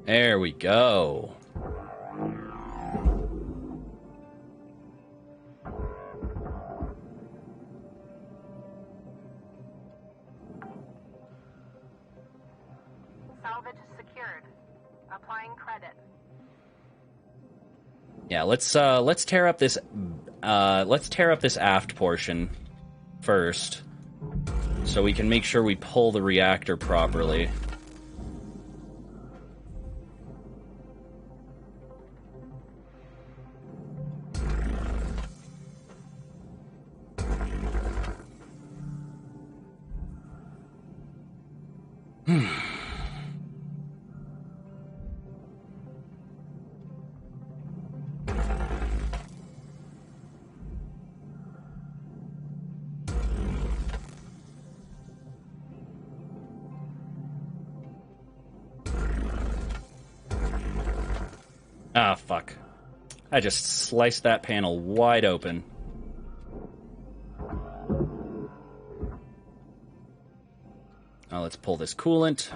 There we go. Salvage secured. Applying credit. Yeah, let's tear up this aft portion first, so we can make sure we pull the reactor properly. Ah, fuck. I just sliced that panel wide open. Now let's pull this coolant.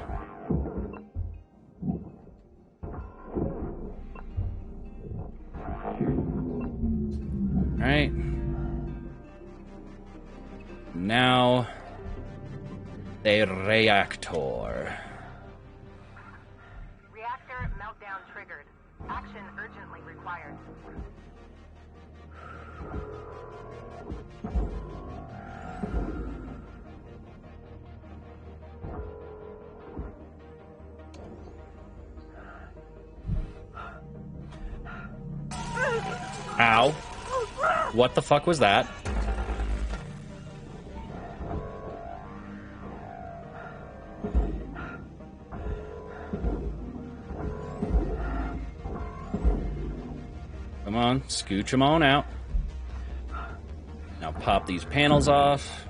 Alright. Now, the reactor. Reactor meltdown triggered. Action urgently required. Ow. What the fuck was that? Come on, scooch them on out. Now pop these panels off.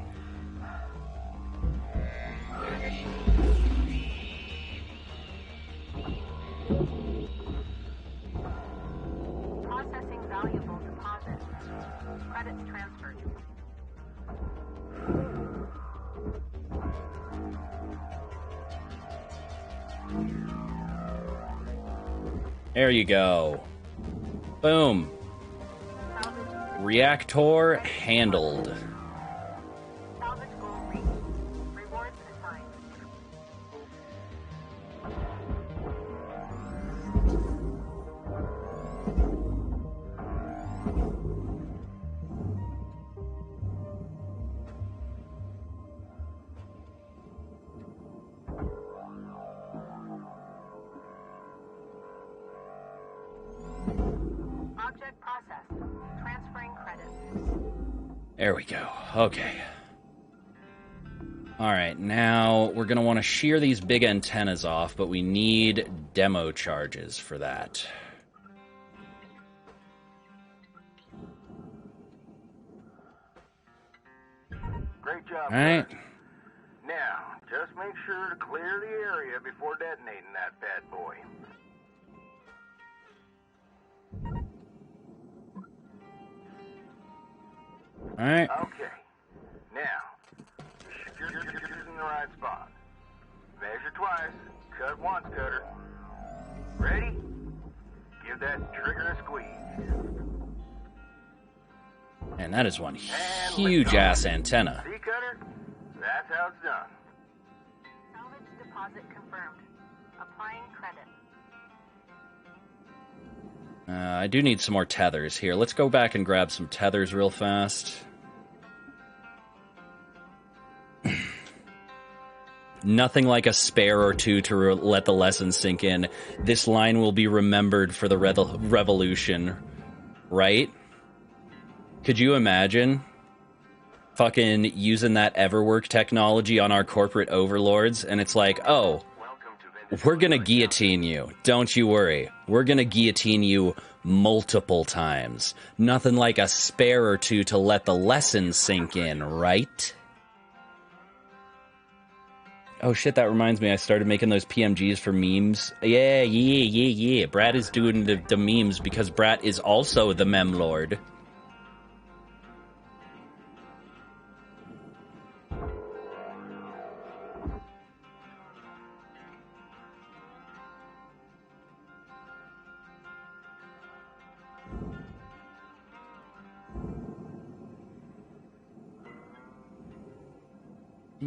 Processing valuable deposit. Credits transferred. There you go. Boom. Reactor handled. Salvage goal reached. Rewards assigned. Object processed. Transferring credits. There we go. Okay. Alright, now we're going to want to shear these big antennas off, but we need demo charges for that. Great job. Alright. Kurt. Now, just make sure to clear the area before detonating that bad boy. Alright. Okay. Now, you're in the right spot. Measure twice, cut once, Cutter. Ready? Give that trigger a squeeze. And that is one huge ass antenna. See, Cutter? That's how it's done. Salvage deposit confirmed. Applying credit. I do need some more tethers here. Let's go back and grab some tethers real fast. Nothing like a spare or two to let the lesson sink in. This line will be remembered for the revolution, right? Could you imagine fucking using that Everwork technology on our corporate overlords? And it's like, oh, we're gonna guillotine you. Don't you worry. We're gonna guillotine you multiple times. Nothing like a spare or two to let the lesson sink in, right? Oh shit, that reminds me, I started making those PMGs for memes. Yeah. Brat is doing the memes because Brat is also the mem lord.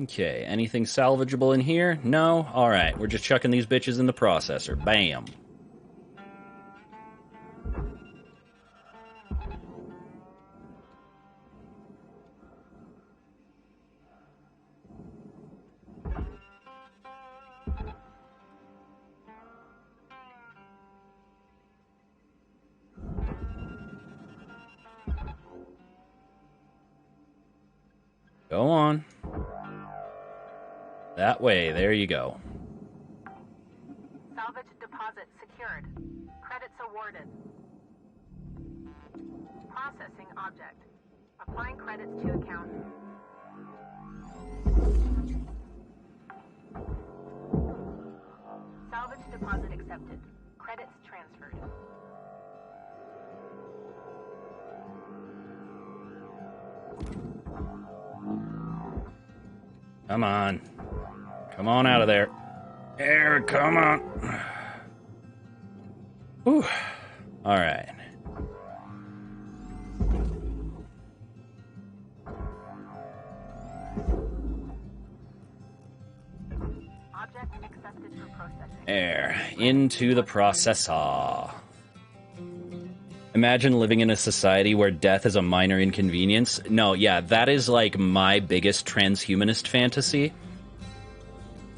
Okay, anything salvageable in here? No? Alright, we're just chucking these bitches in the processor. Bam. Go on. That way, there you go. Salvage deposit secured. Credits awarded. Processing object. Applying credits to account. Salvage deposit accepted. Credits transferred. Come on. Come on out of there. There, come on. Whew. All right. Object accepted for processing. There, into the processor. Imagine living in a society where death is a minor inconvenience. No, yeah, that is like my biggest transhumanist fantasy.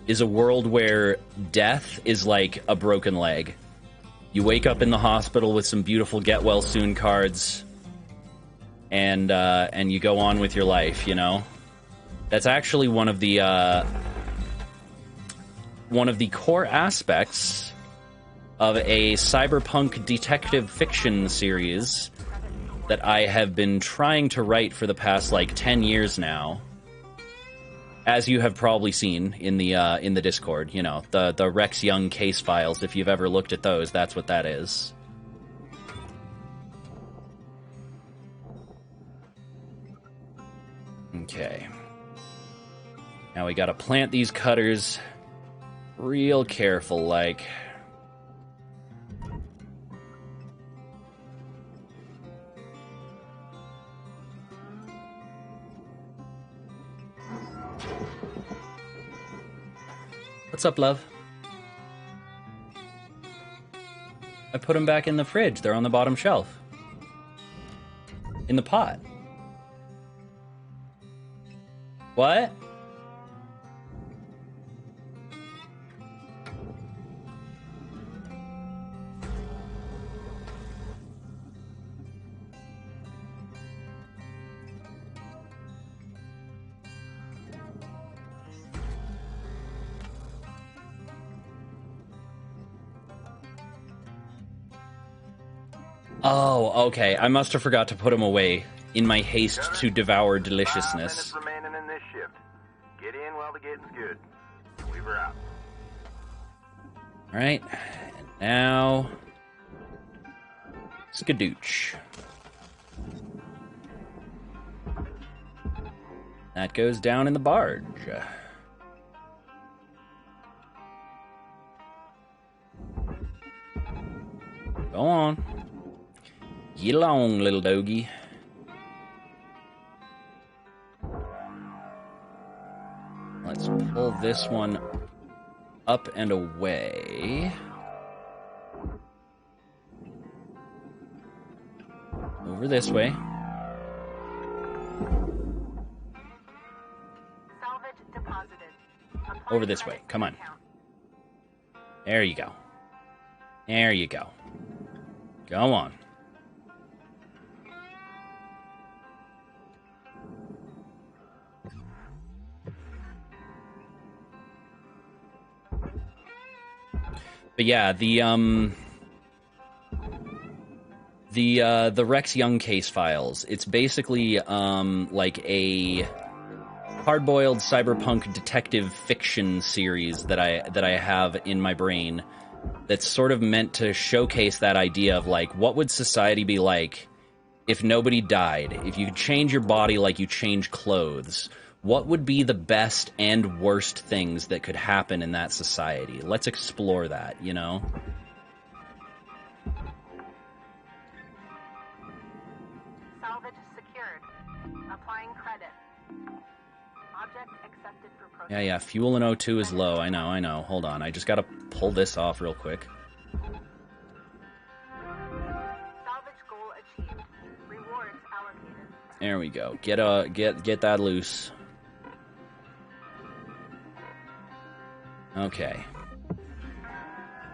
Is a world where death is like a broken leg. You wake up in the hospital with some beautiful get well soon cards, and you go on with your life, you know? That's actually one of the core aspects of a cyberpunk detective fiction series that I have been trying to write for the past like 10 years now. As you have probably seen in the Discord, you know, the Rex Young case files. If you've ever looked at those, that's what that is. Okay. Now we gotta plant these cutters real careful, like. What's up, love? I put them back in the fridge. They're on the bottom shelf. In the pot. What? Oh, okay. I must have forgot to put them away in my haste to devour 5 deliciousness. minutes remaining in this shift. Get in while the getting's good. Weaver out. Alright. And now... Skadooch. That goes down in the barge. Go on. Get along, little doggy. Let's pull this one up and away. Over this way. Salvage deposited. Applying Over this way. credit Come on. account. There you go. There you go. Go on. But yeah, the Rex Young case files. It's basically like a hard-boiled cyberpunk detective fiction series that I have in my brain that's sort of meant to showcase that idea of like what would society be like if nobody died, if you could change your body like you change clothes. What would be the best and worst things that could happen in that society? Let's explore that, you know? Salvage secured. Applying credit. Object accepted for processing. Yeah, fuel in O2 is low. I know. Hold on. I just gotta pull this off real quick. Salvage goal achieved. Rewards allocated. There we go. Get that loose. Okay.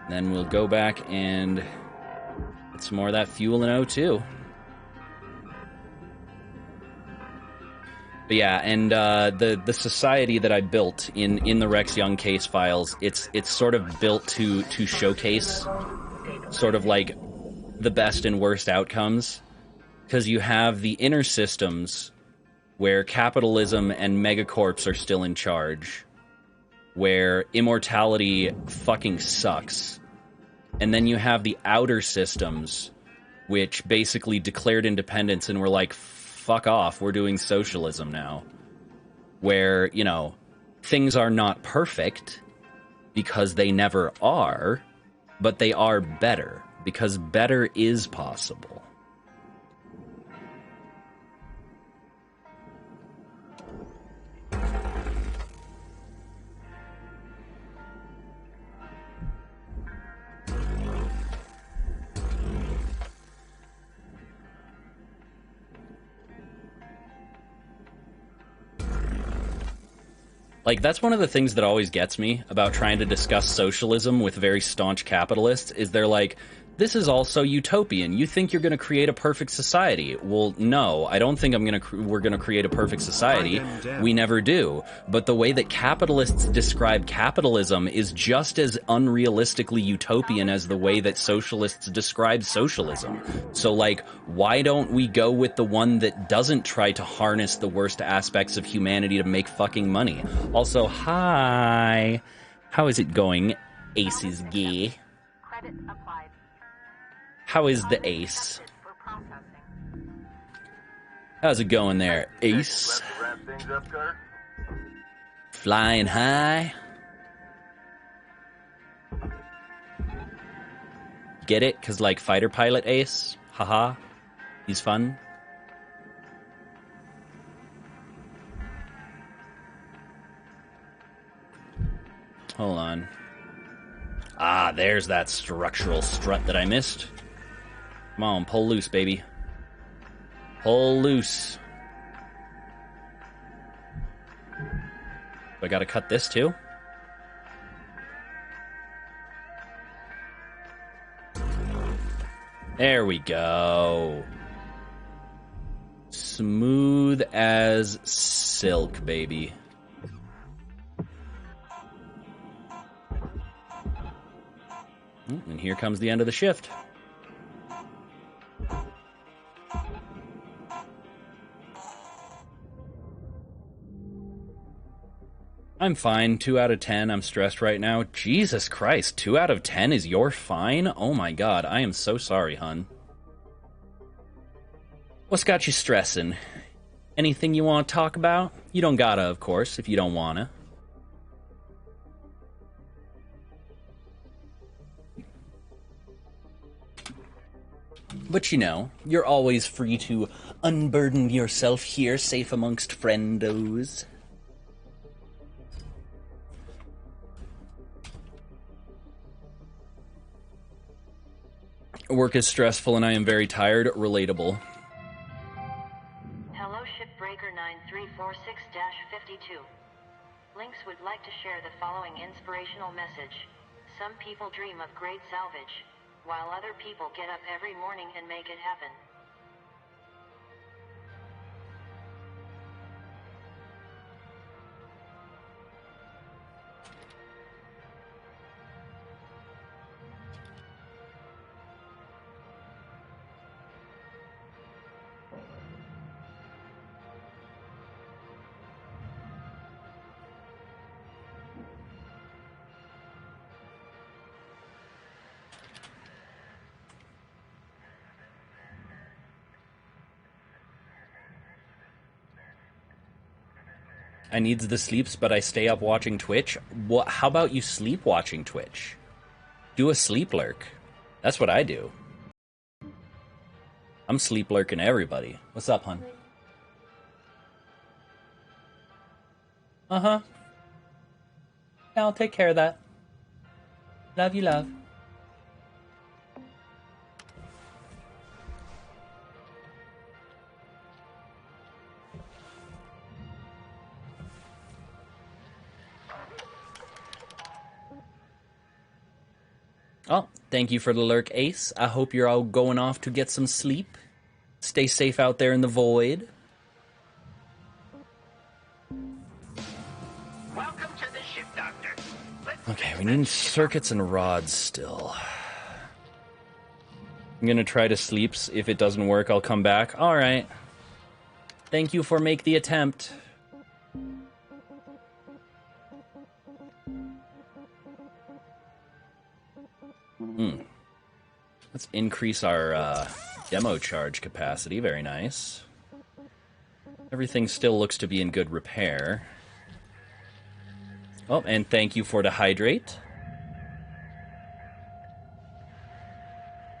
Then we'll go back and get some more of that fuel in O2. But yeah, and the society that I built in the Rex Young case files, it's sort of built to showcase sort of like the best and worst outcomes, because you have the inner systems where capitalism and megacorps are still in charge, where immortality fucking sucks. And then you have the outer systems, which basically declared independence and were like, fuck off, we're doing socialism now. Where, you know, things are not perfect, because they never are, but they are better, because better is possible. Like, that's one of the things that always gets me about trying to discuss socialism with very staunch capitalists, is they're like, this is also utopian. You think you're going to create a perfect society. Well, no, I don't think we're going to create a perfect society. We never do. But the way that capitalists describe capitalism is just as unrealistically utopian as the way that socialists describe socialism. So, like, why don't we go with the one that doesn't try to harness the worst aspects of humanity to make fucking money? Also, hi. How is it going, Ace's gay? Credit applied. How is the Ace? Accepted for processing. How's it going there, Ace? Left to wrap things up, Carter? Flying high? Get it? 'Cause like fighter pilot Ace? Haha. He's fun. Hold on. Ah, there's that structural strut that I missed. Come on, pull loose, baby. Pull loose. I gotta cut this too? There we go. Smooth as silk, baby. And here comes the end of the shift. I'm fine. 2 out of 10. I'm stressed right now. Jesus Christ. 2 out of 10 is your fine? Oh my god. I am so sorry, hun. What's got you stressing? Anything you want to talk about? You don't gotta, of course, if you don't wanna. But you know, you're always free to unburden yourself here, safe amongst friendos. Work is stressful and I am very tired. Relatable. Hello, Shipbreaker 9346-52. Lynx would like to share the following inspirational message. Some people dream of great salvage, while other people get up every morning and make it happen. I needs the sleeps, but I stay up watching Twitch. What? How about you sleep watching Twitch? Do a sleep lurk. That's what I do. I'm sleep lurking everybody. What's up, hun? Uh-huh. Yeah, I'll take care of that. Love you, love. Oh, thank you for the lurk, Ace. I hope you're all going off to get some sleep. Stay safe out there in the void. Welcome to the ship, Doctor. Okay, we need circuits and rods still. I'm gonna try to sleep. If it doesn't work, I'll come back. Alright. Thank you for make the attempt. Let's increase our demo charge capacity. Very nice. Everything still looks to be in good repair. Oh, and thank you for the hydrate.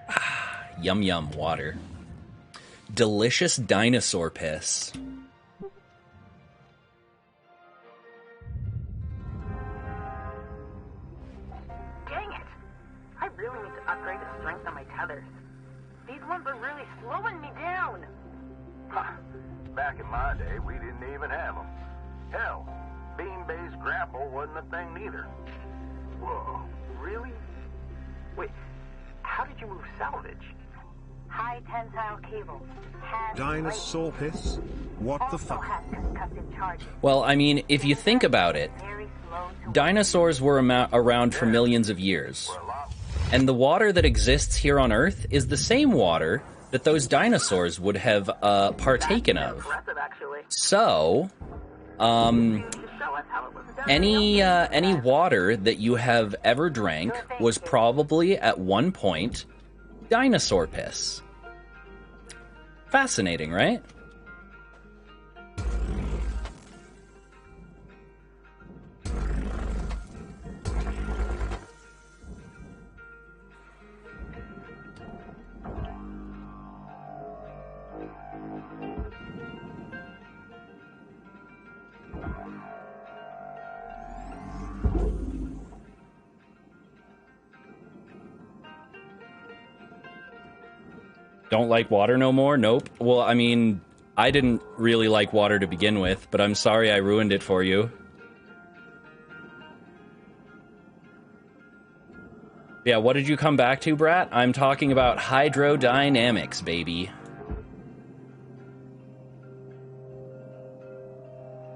Ah, yum yum water. Delicious dinosaur piss. Dang it! I really need to upgrade the strength on my tethers. These ones are really slowing me down. Ha! Back in my day, we didn't even have them. Hell, beam-based grapple wasn't a thing neither. Whoa, really? Wait, how did you move salvage? High tensile cables. Dinosaur piss? What the Also fuck? has concussive charges. Well, I mean, if you think about it, Very slow to dinosaurs were around for millions of years. And the water that exists here on Earth is the same water that those dinosaurs would have partaken of. impressive, actually. So, Show us how it was done. any water that you have ever drank was probably at one point dinosaur piss. Fascinating, right? Don't like water no more? Nope. Well, I mean, I didn't really like water to begin with, but I'm sorry I ruined it for you. Yeah, what did you come back to, Brat? I'm talking about hydrodynamics, baby.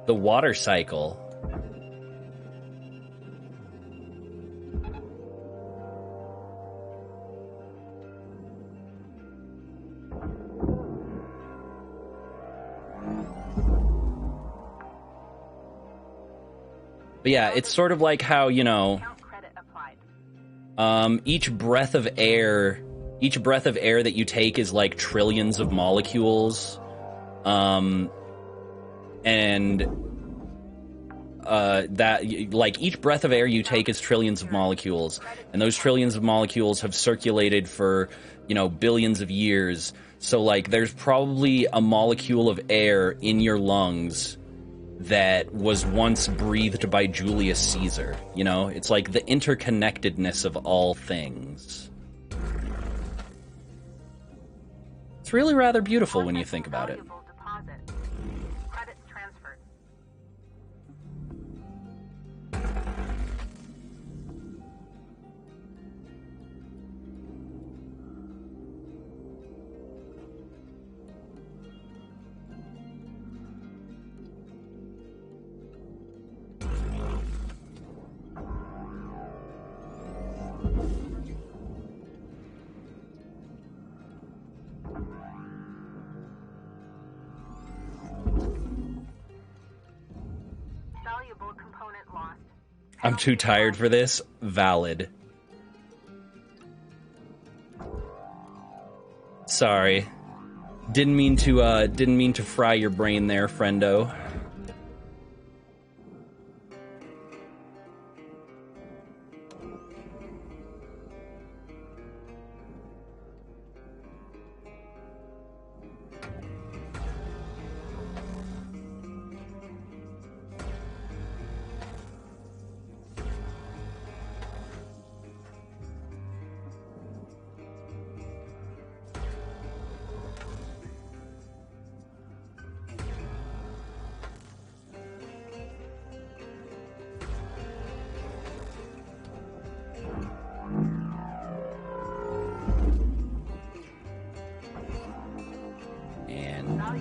The water cycle. But yeah, it's sort of like how, you know, each breath of air that you take is like trillions of molecules. That, like, each breath of air you take is trillions of molecules, and those trillions of molecules have circulated for, you know, billions of years. So, like, there's probably a molecule of air in your lungs that was once breathed by Julius Caesar. You know, it's like the interconnectedness of all things. It's really rather beautiful when you think about it. I'm too tired for this. Valid. Sorry. Didn't mean to fry your brain there, friendo.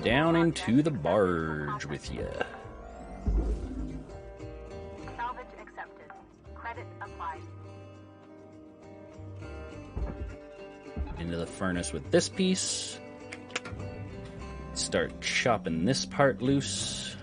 Down into the barge with you. Salvage accepted. Credit applied. Into the furnace with this piece. Start chopping this part loose.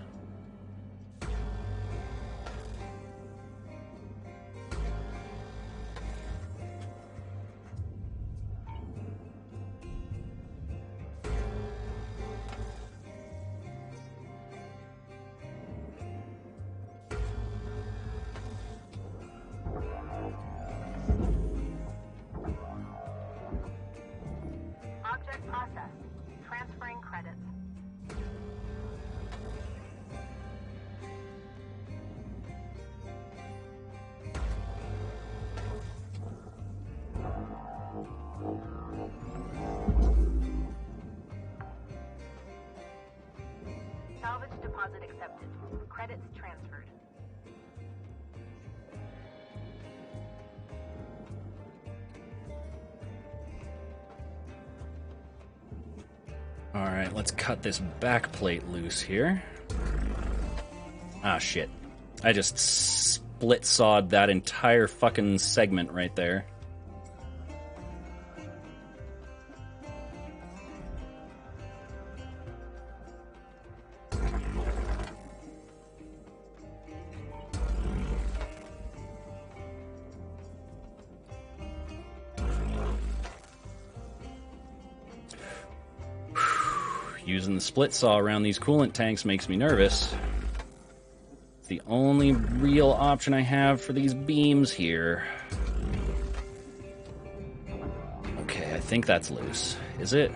Alright, let's cut this back plate loose here. Ah, shit. I just split sawed that entire fucking segment right there. Using the split saw around these coolant tanks makes me nervous. It's the only real option I have for these beams here. Okay, I think that's loose. Is it?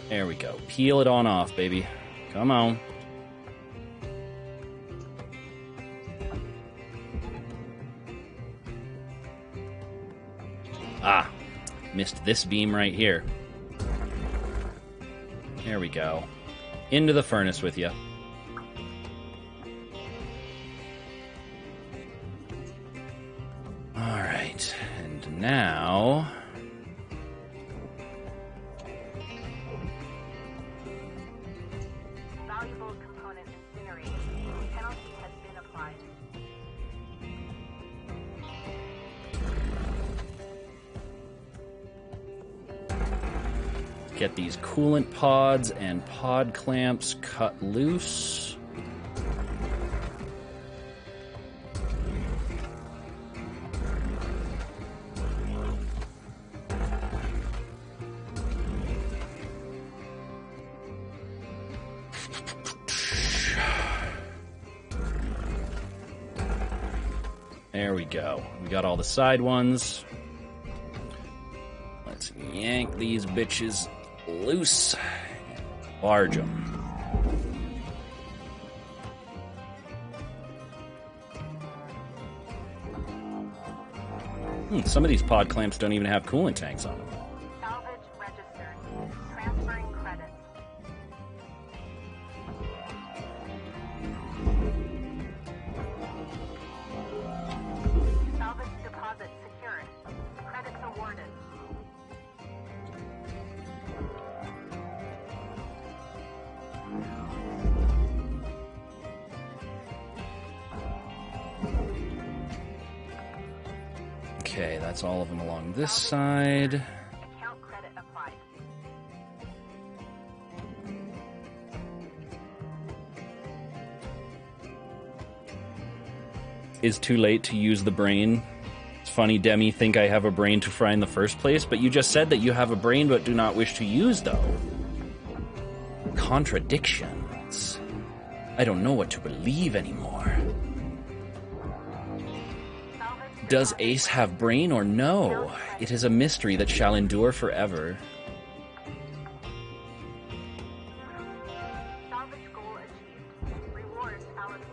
There we go. Peel it on off, baby. Come on. Missed this beam right here. There we go. Into the furnace with you. Alright, and now... Valuable component incinerated. Penalty has been applied. Get these coolant pods and pod clamps cut loose. There we go. We got all the side ones. Let's yank these bitches loose. Barge them. Some of these pod clamps don't even have coolant tanks on them. Salvage registered. Transferring credits. Salvage deposit secured. Credits awarded. Okay, that's all of them along this side. Account credit applied. Is too late to use the brain. It's funny, Demi, think I have a brain to fry in the first place, but you just said that you have a brain but do not wish to use, though. Contradictions. I don't know what to believe anymore. Does Ace have brain or no? It is a mystery that shall endure forever. Salvage goal achieved. Rewards allocated.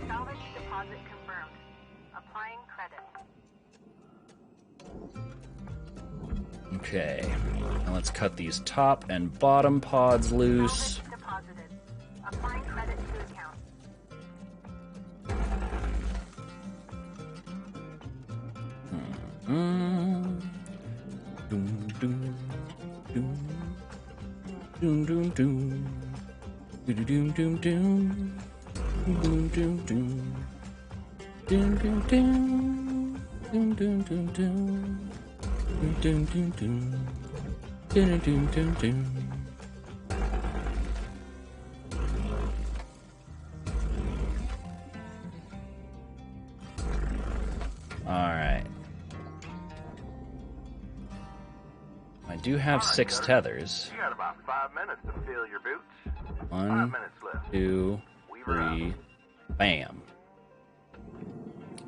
Salvage deposit confirmed. Applying credit. Okay, now let's cut these top and bottom pods loose. Salvage deposited. Applying credit to account. Doom, doom, doom. Doom, doom, doom. Doom, doom, doom, doom. Doom, doom, doom. Doom, doom, doom. Doom, doom, doom, doom. Doom, doom, doom, doom. Doom, doom, doom, doom. Alright. I do have 6 tethers. You got about 5 minutes to fill your boots. 5 1, minutes left. 2, Weaver out. 3, bam.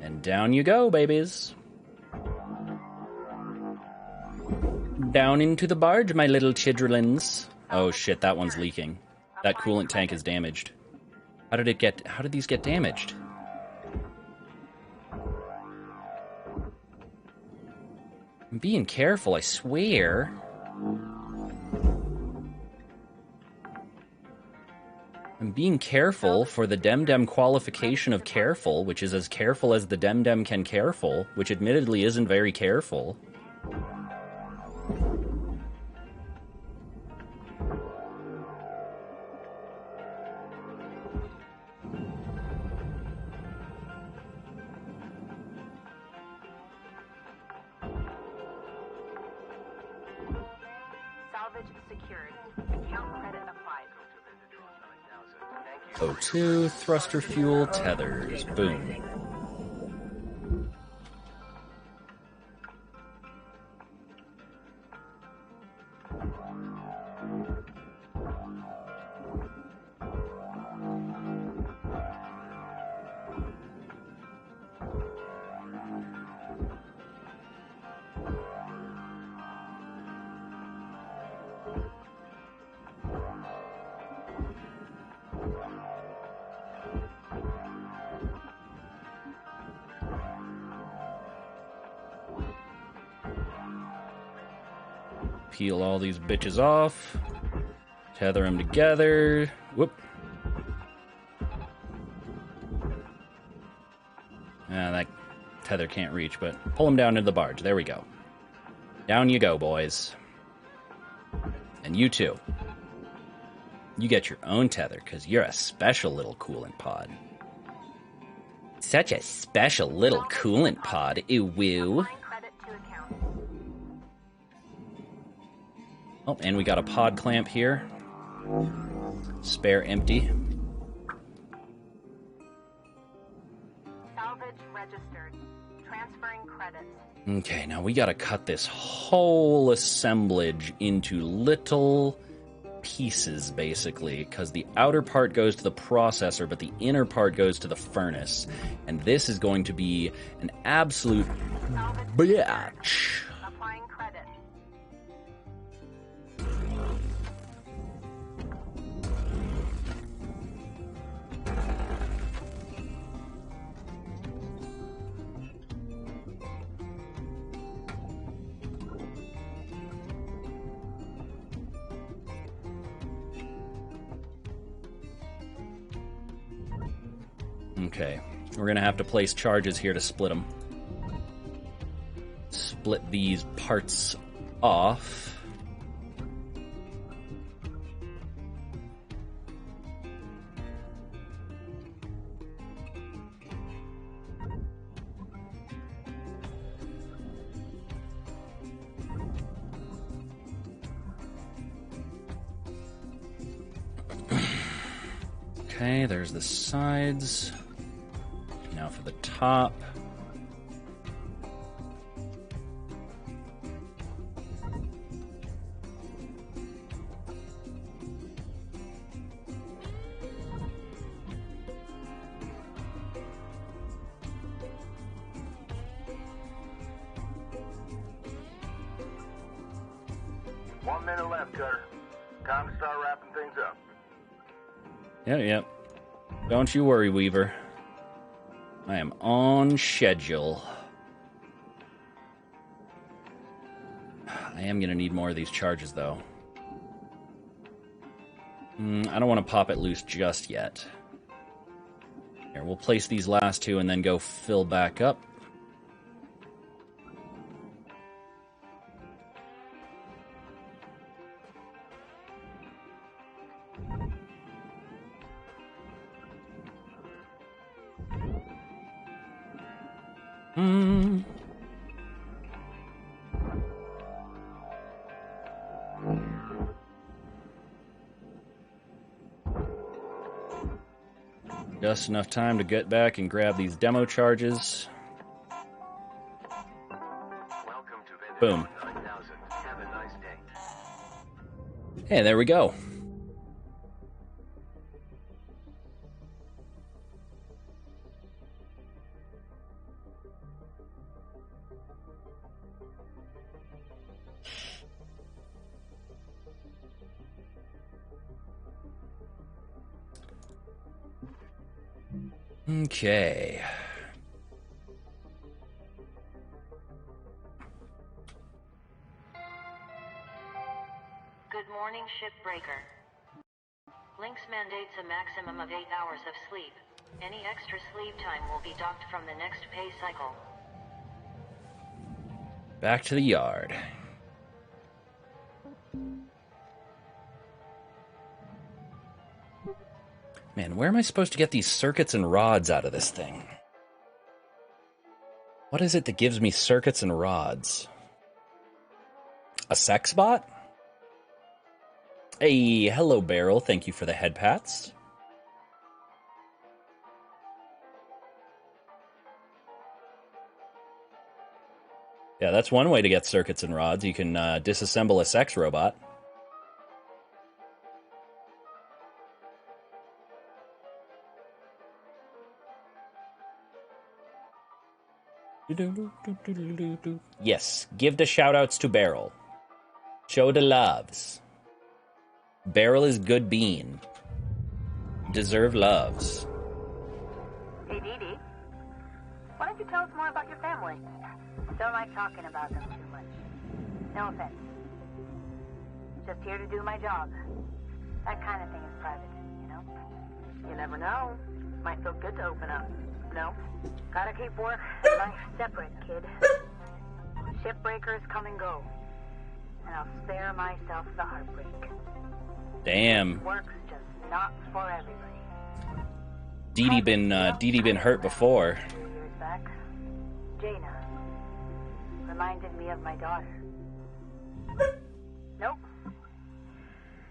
And down you go, babies. Down into the barge, my little chidrelins. Oh shit, that one's leaking. That coolant tank is damaged. How did these get damaged? I'm being careful, I swear. I'm being careful for the Dem qualification of careful, which is as careful as the Dem can careful, which admittedly isn't very careful. Salvage secured. Account credit applied. O2, thruster fuel, tethers. Boom. Peel all these bitches off. Tether them together. Whoop. That tether can't reach, but pull them down into the barge. There we go. Down you go, boys. And you too. You get your own tether, because you're a special little coolant pod. Such a special little coolant pod, ooh. Oh, and we got a pod clamp here. Spare empty. Salvage registered. Transferring credits. Okay, now we gotta cut this whole assemblage into little pieces, basically, because the outer part goes to the processor, but the inner part goes to the furnace. And this is going to be an absolute bitch. Applying credit. Okay, we're gonna have to place charges here to split them. Split these parts off. Okay, there's the sides. Now for the top. One minute left, Cutter. Time to start wrapping things up. Yep. Don't you worry, Weaver. I am on schedule. I am going to need more of these charges, though. I don't want to pop it loose just yet. Here, we'll place these last two and then go fill back up. Just enough time to get back and grab these demo charges. Boom. Have a nice day. Hey, there we go. Okay. Good morning, shipbreaker. Lynx mandates a maximum of 8 hours of sleep. Any extra sleep time will be docked from the next pay cycle. Back to the yard. Man, where am I supposed to get these circuits and rods out of this thing? What is it that gives me circuits and rods? A sex bot? Hey, hello, Beryl. Thank you for the head pats. Yeah, that's one way to get circuits and rods. You can disassemble a sex robot. Yes, give the shout-outs to Beryl. Show the loves. Beryl is good bean. Deserve loves. Hey, Dee Dee. Why don't you tell us more about your family? Don't like talking about them too much. No offense. Just here to do my job. That kind of thing is private, you know? You never know. Might feel good to open up. No? Gotta keep work and life separate, kid. Shipbreakers come and go. And I'll spare myself the heartbreak. Damn. Work's just not for everybody. Dee Dee been hurt before. A few years back, Jaina reminded me of my daughter. Nope.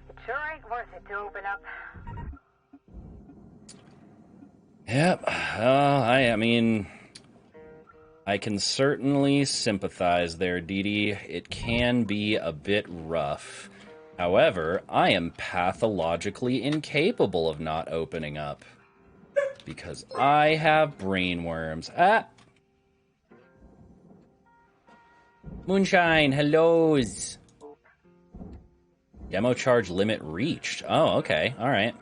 It sure ain't worth it to open up. Yep. I mean, I can certainly sympathize there, Dee Dee. It can be a bit rough. However, I am pathologically incapable of not opening up. Because I have brainworms. Ah! Moonshine, hellos! Demo charge limit reached. Oh, okay. Alright.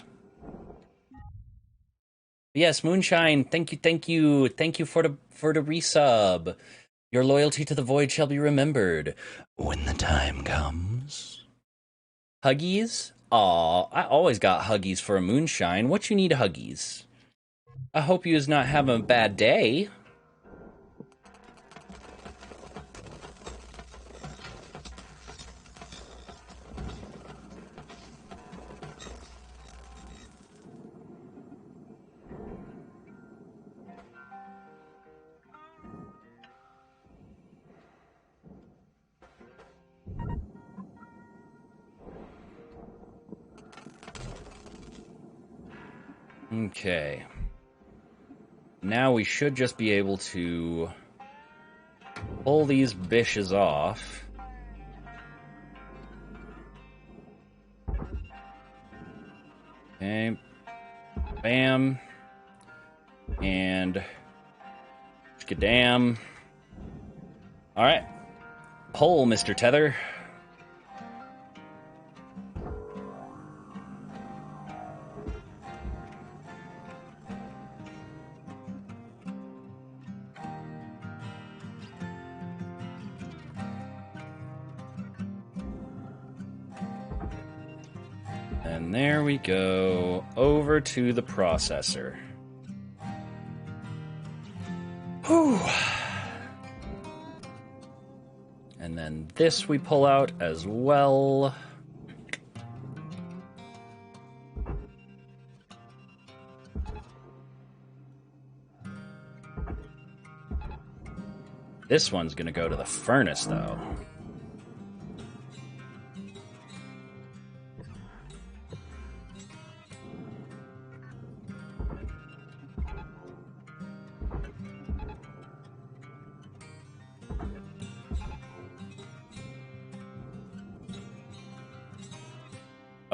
Yes, Moonshine, thank you for the resub. Your loyalty to the Void shall be remembered when the time comes. Huggies? Aw, I always got Huggies for a Moonshine. What you need Huggies? I hope you is not having a bad day. Okay. Now we should just be able to pull these bishes off. Okay. Bam. And skadam. Alright. Pull, Mr. Tether. And there we go, over to the processor. Whew. And then this we pull out as well. This one's gonna go to the furnace, though.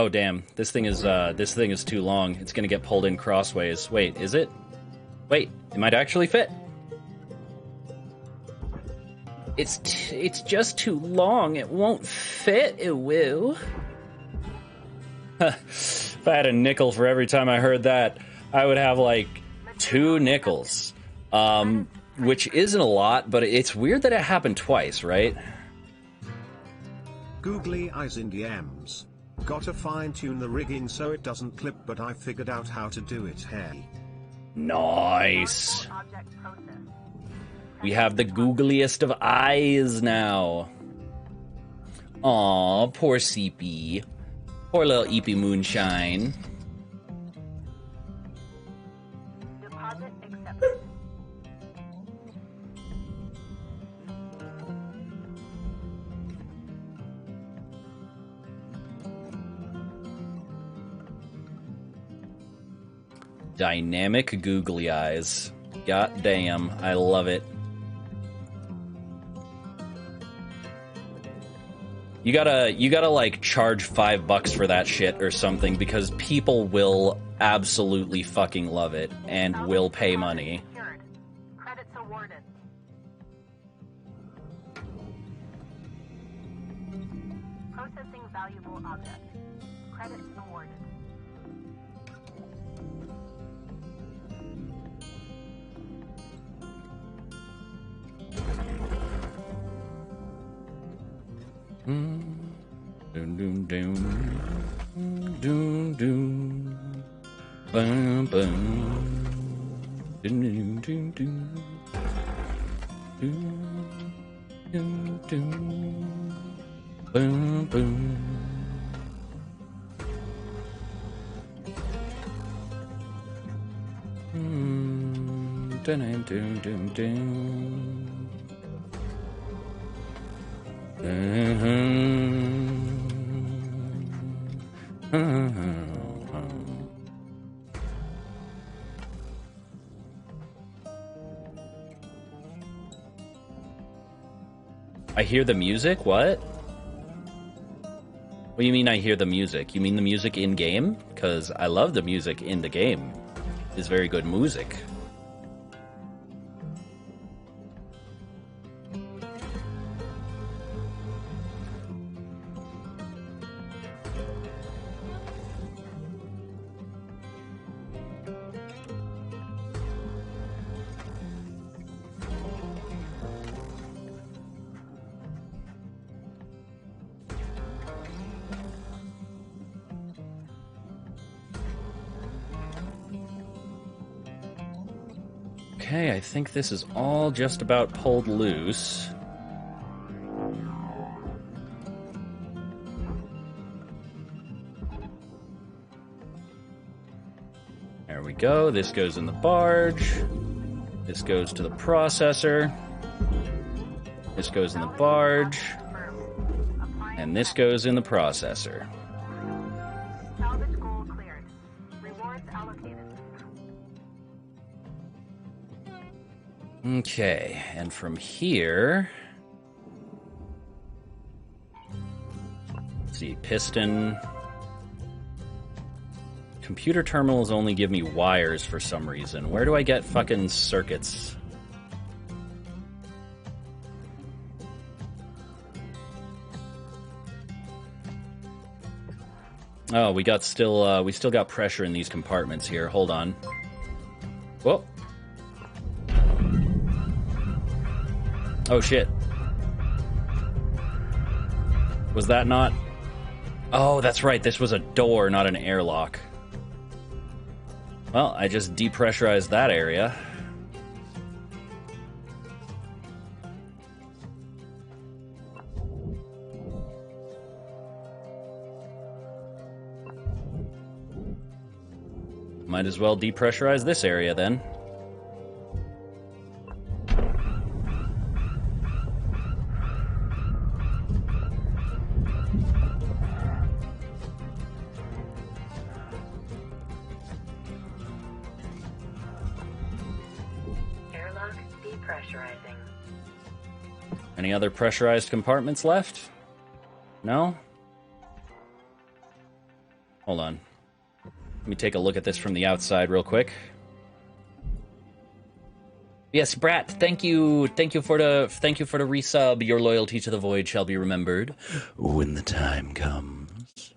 Oh damn, this thing is too long. It's gonna get pulled in crossways. Wait, is it? Wait, it might actually fit. It's just too long. It won't fit. It will. If I had a nickel for every time I heard that, I would have like 2 nickels. Which isn't a lot, but it's weird that it happened twice, right? Googly eyes in DMs. Gotta fine-tune the rigging so it doesn't clip, but I figured out how to do it, hey. Nice. We have the googliest of eyes now. Aw, poor CP. Poor little Eepy Moonshine. Deposit accepted. Dynamic googly eyes. God damn, I love it. You gotta like charge $5 for that shit or something, because people will absolutely fucking love it and will pay money. Credits awarded. Processing valuable object. Credits awarded. Doom doom doom doom doom. Boom boom. Doom doom doom doom. Doom doom doom. Boom boom. Dun dun dun dun. I hear the music? What? What do you mean I hear the music? You mean the music in-game? Because I love the music in the game. It's very good music. Okay, I think this is all just about pulled loose. There we go. This goes in the barge. This goes to the processor. This goes in the barge. And this goes in the processor. Salvage goal cleared. Rewards allocated. Okay, and from here... Let's see, piston... Computer terminals only give me wires for some reason. Where do I get fucking circuits? Oh, we still got pressure in these compartments here. Hold on. Whoa. Oh shit. Was that not? Oh, that's right. This was a door, not an airlock. Well, I just depressurized that area. Might as well depressurize this area then. Airlock depressurizing. Any other pressurized compartments left? No? Hold on. Let me take a look at this from the outside real quick. Yes, Brat, thank you for the resub. Your loyalty to the void shall be remembered when the time comes.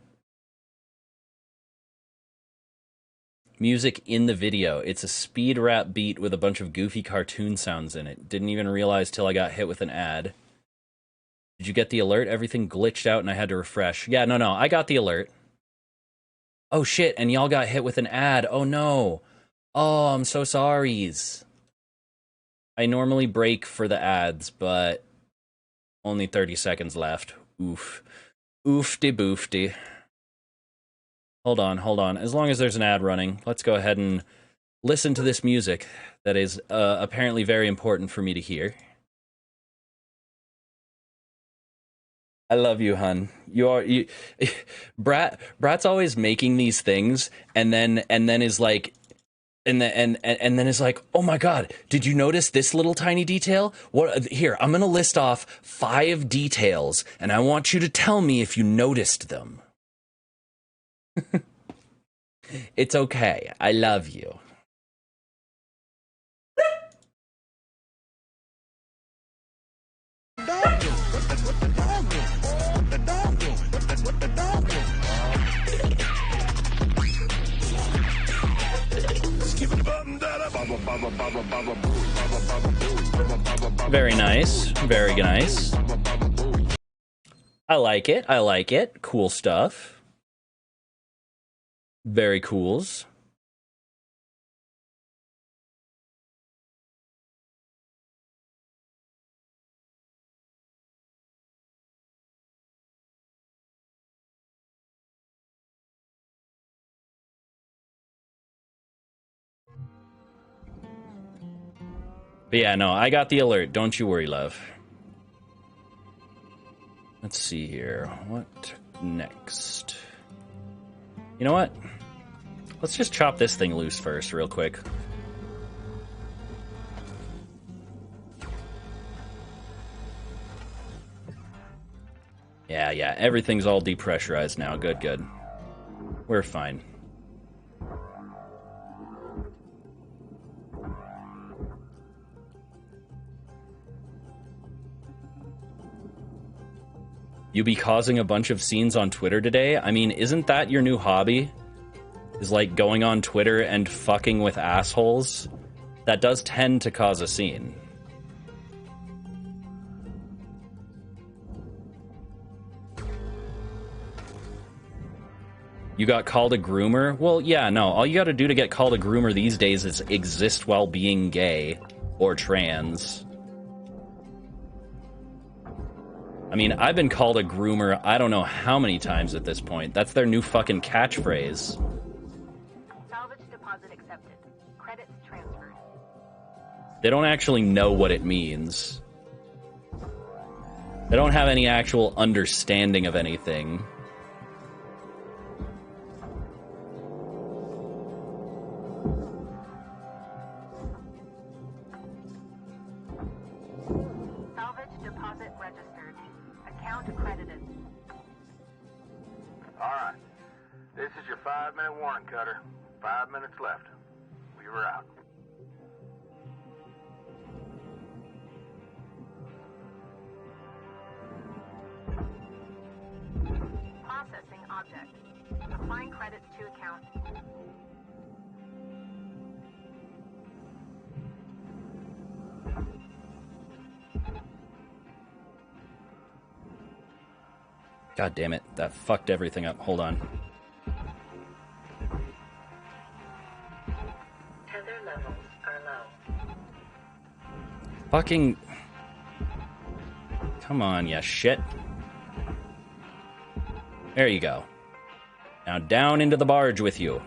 Music in the video. It's a speed rap beat with a bunch of goofy cartoon sounds in it. Didn't even realize till I got hit with an ad. Did you get the alert? Everything glitched out and I had to refresh. Yeah, no, I got the alert. Oh shit, and y'all got hit with an ad. Oh no. Oh, I'm so sorries. I normally break for the ads, but only 30 seconds left. Oof. Oofty boofty. Hold on. As long as there's an ad running, let's go ahead and listen to this music that is apparently very important for me to hear. I love you, hun. Brat's always making these things and then is like and then is like, "Oh my god, did you notice this little tiny detail? What here, I'm going to list off 5 details and I want you to tell me if you noticed them." It's okay. I love you. Very nice. Very nice. I like it. I like it. Cool stuff. Very cools. But yeah, no, I got the alert. Don't you worry, love. Let's see here. What next? You know what? Let's just chop this thing loose first, real quick. Yeah, everything's all depressurized now. Good. We're fine. You be causing a bunch of scenes on Twitter today? I mean, isn't that your new hobby? Is like going on Twitter and fucking with assholes? That does tend to cause a scene. You got called a groomer? Well, yeah, no. All you gotta do to get called a groomer these days is exist while being gay or trans. I mean, I've been called a groomer I don't know how many times at this point. That's their new fucking catchphrase. Salvage deposit accepted. Credits transferred. They don't actually know what it means. They don't have any actual understanding of anything. Salvage deposit registered. Account accredited. Alright. This is your 5-minute warning, Cutter. 5 minutes left. We were out. Processing object. Applying credits to account. God damn it. That fucked everything up. Hold on. Tether levels are low. Fucking... Come on, you shit. There you go. Now down into the barge with you.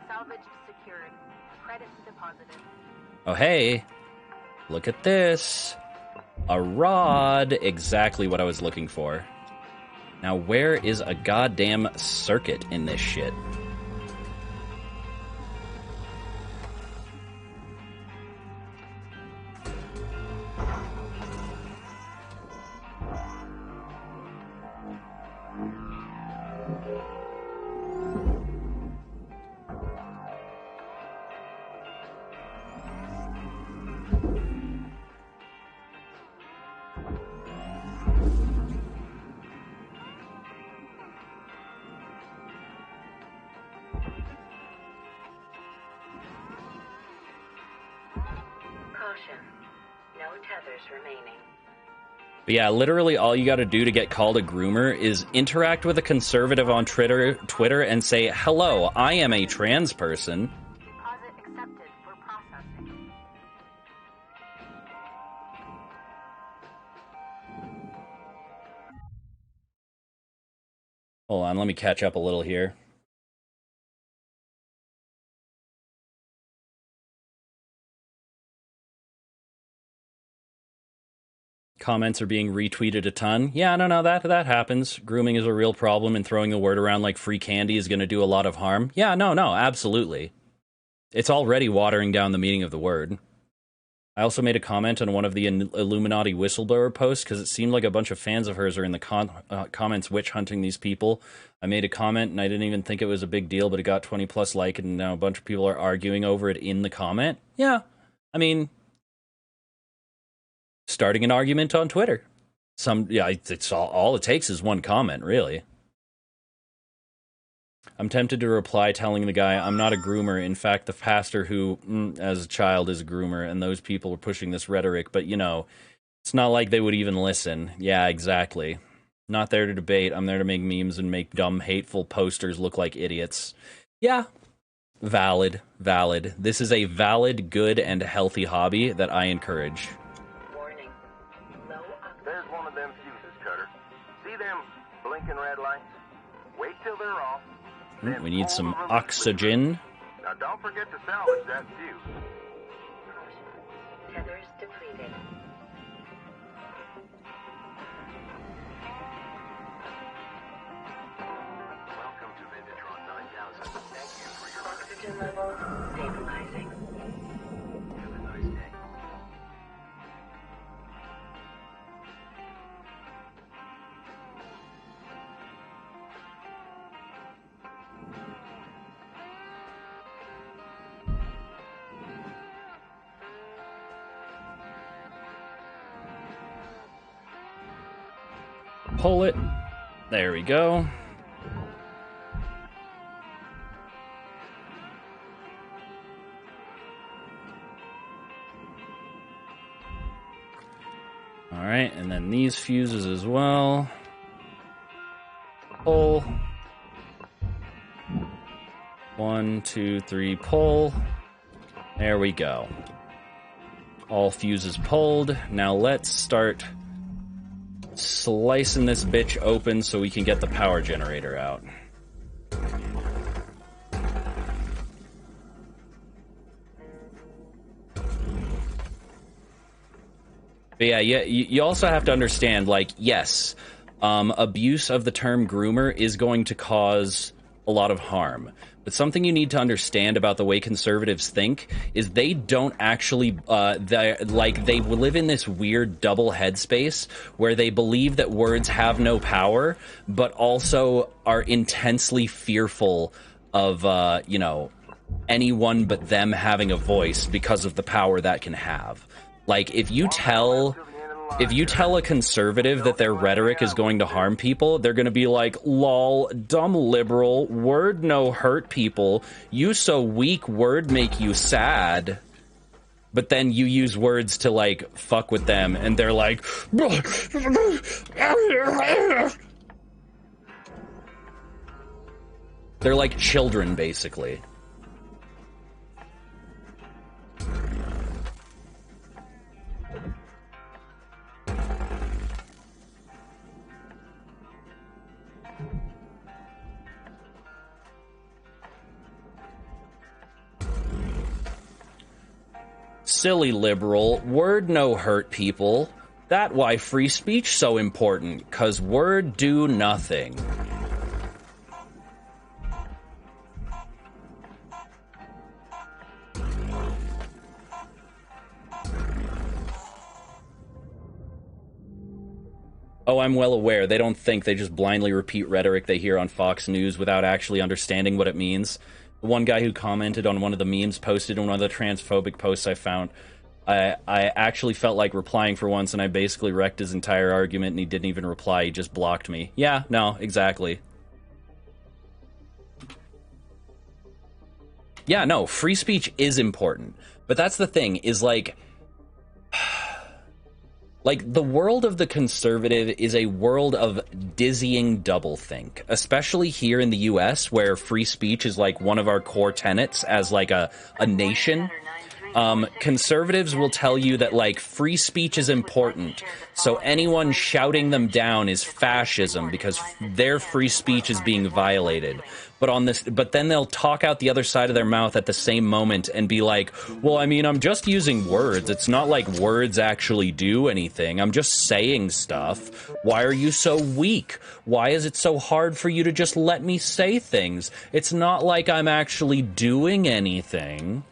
Salvage secured. Credits deposited. Oh, hey. Look at this. A rod. Exactly what I was looking for. Now, where is a goddamn circuit in this shit? Caution. No tethers remaining. But yeah, literally all you gotta do to get called a groomer is interact with a conservative on Twitter and say, hello, I am a trans person. Deposit accepted for processing. Hold on, let me catch up a little here. Comments are being retweeted a ton. Yeah, no, that happens. Grooming is a real problem, and throwing the word around like free candy is going to do a lot of harm. Yeah, no, absolutely. It's already watering down the meaning of the word. I also made a comment on one of the Illuminati whistleblower posts because it seemed like a bunch of fans of hers are in the comments witch hunting these people. I made a comment and I didn't even think it was a big deal, but it got 20 plus likes, and now a bunch of people are arguing over it in the comment. Yeah, I mean, starting an argument on Twitter. It's all it takes is one comment, really. I'm tempted to reply telling the guy, I'm not a groomer. In fact, the pastor who, as a child, is a groomer, and those people are pushing this rhetoric, but, you know, it's not like they would even listen. Yeah, exactly. Not there to debate. I'm there to make memes and make dumb, hateful posters look like idiots. Yeah. Valid. This is a valid, good, and healthy hobby that I encourage. Warning. Low oxygen. There's one of them fuses, Cutter. See them blinking red lights? Wait till they're off. then We need pull some the release oxygen. lever. Now don't forget to salvage that fuse. Tethers depleted. Welcome to Vindatron 9000. Thank you for your Oxygen level stabilizing. Have a nice day. Pull it. There we go. All right, and then these fuses as well. Pull. 1, 2, 3, pull. There we go. All fuses pulled. Now let's start slicing this bitch open so we can get the power generator out. But yeah, you also have to understand, like, yes, abuse of the term groomer is going to cause a lot of harm. But something you need to understand about the way conservatives think is they don't actually, they live in this weird double headspace where they believe that words have no power, but also are intensely fearful of, you know, anyone but them having a voice because of the power that can have. Like, if you tell a conservative that their rhetoric is going to harm people, they're going to be like, lol, dumb liberal, word no hurt people, you so weak, word make you sad. But then you use words to, like, fuck with them, and they're like... They're like children, basically. Silly liberal, word no hurt people. That why free speech so important, 'cause word do nothing. Oh, I'm well aware. They don't think, they just blindly repeat rhetoric they hear on Fox News without actually understanding what it means. The one guy who commented on one of the memes posted in one of the transphobic posts I found, I actually felt like replying for once, and I basically wrecked his entire argument, and he didn't even reply, he just blocked me. Yeah, no, exactly. Yeah, no, free speech is important. But that's the thing, is like... Like, the world of the conservative is a world of dizzying doublethink, especially here in the US, where free speech is, like, one of our core tenets as, like, a nation. Conservatives will tell you that, like, free speech is important, so anyone shouting them down is fascism because their free speech is being violated. But then they'll talk out the other side of their mouth at the same moment and be like, well, I mean, I'm just using words. It's not like words actually do anything. I'm just saying stuff. Why are you so weak? Why is it so hard for you to just let me say things? It's not like I'm actually doing anything.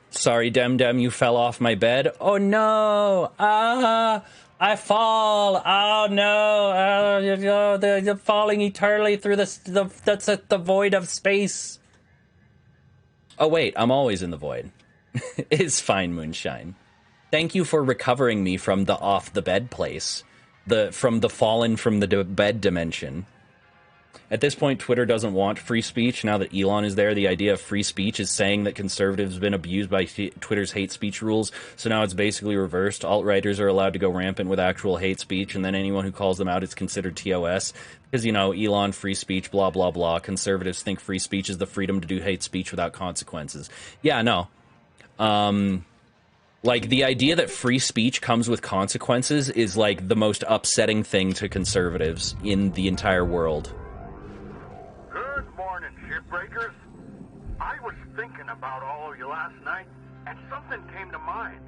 Sorry, Dem, you fell off my bed. Oh no! I fall. Oh no! You're falling eternally through the void of space. Oh wait, I'm always in the void. It's fine, Moonshine. Thank you for recovering me from the off the bed place, from the fallen from the bed dimension. At this point, Twitter doesn't want free speech. Now that Elon is there, the idea of free speech is saying that conservatives have been abused by Twitter's hate speech rules. So now it's basically reversed. Alt-righters are allowed to go rampant with actual hate speech, and then anyone who calls them out is considered TOS. Because, you know, Elon, free speech, blah, blah, blah. Conservatives think free speech is the freedom to do hate speech without consequences. Yeah, no. Like, the idea that free speech comes with consequences is, like, the most upsetting thing to conservatives in the entire world. Good morning, shipbreakers. I was thinking about all of you last night, and something came to mind.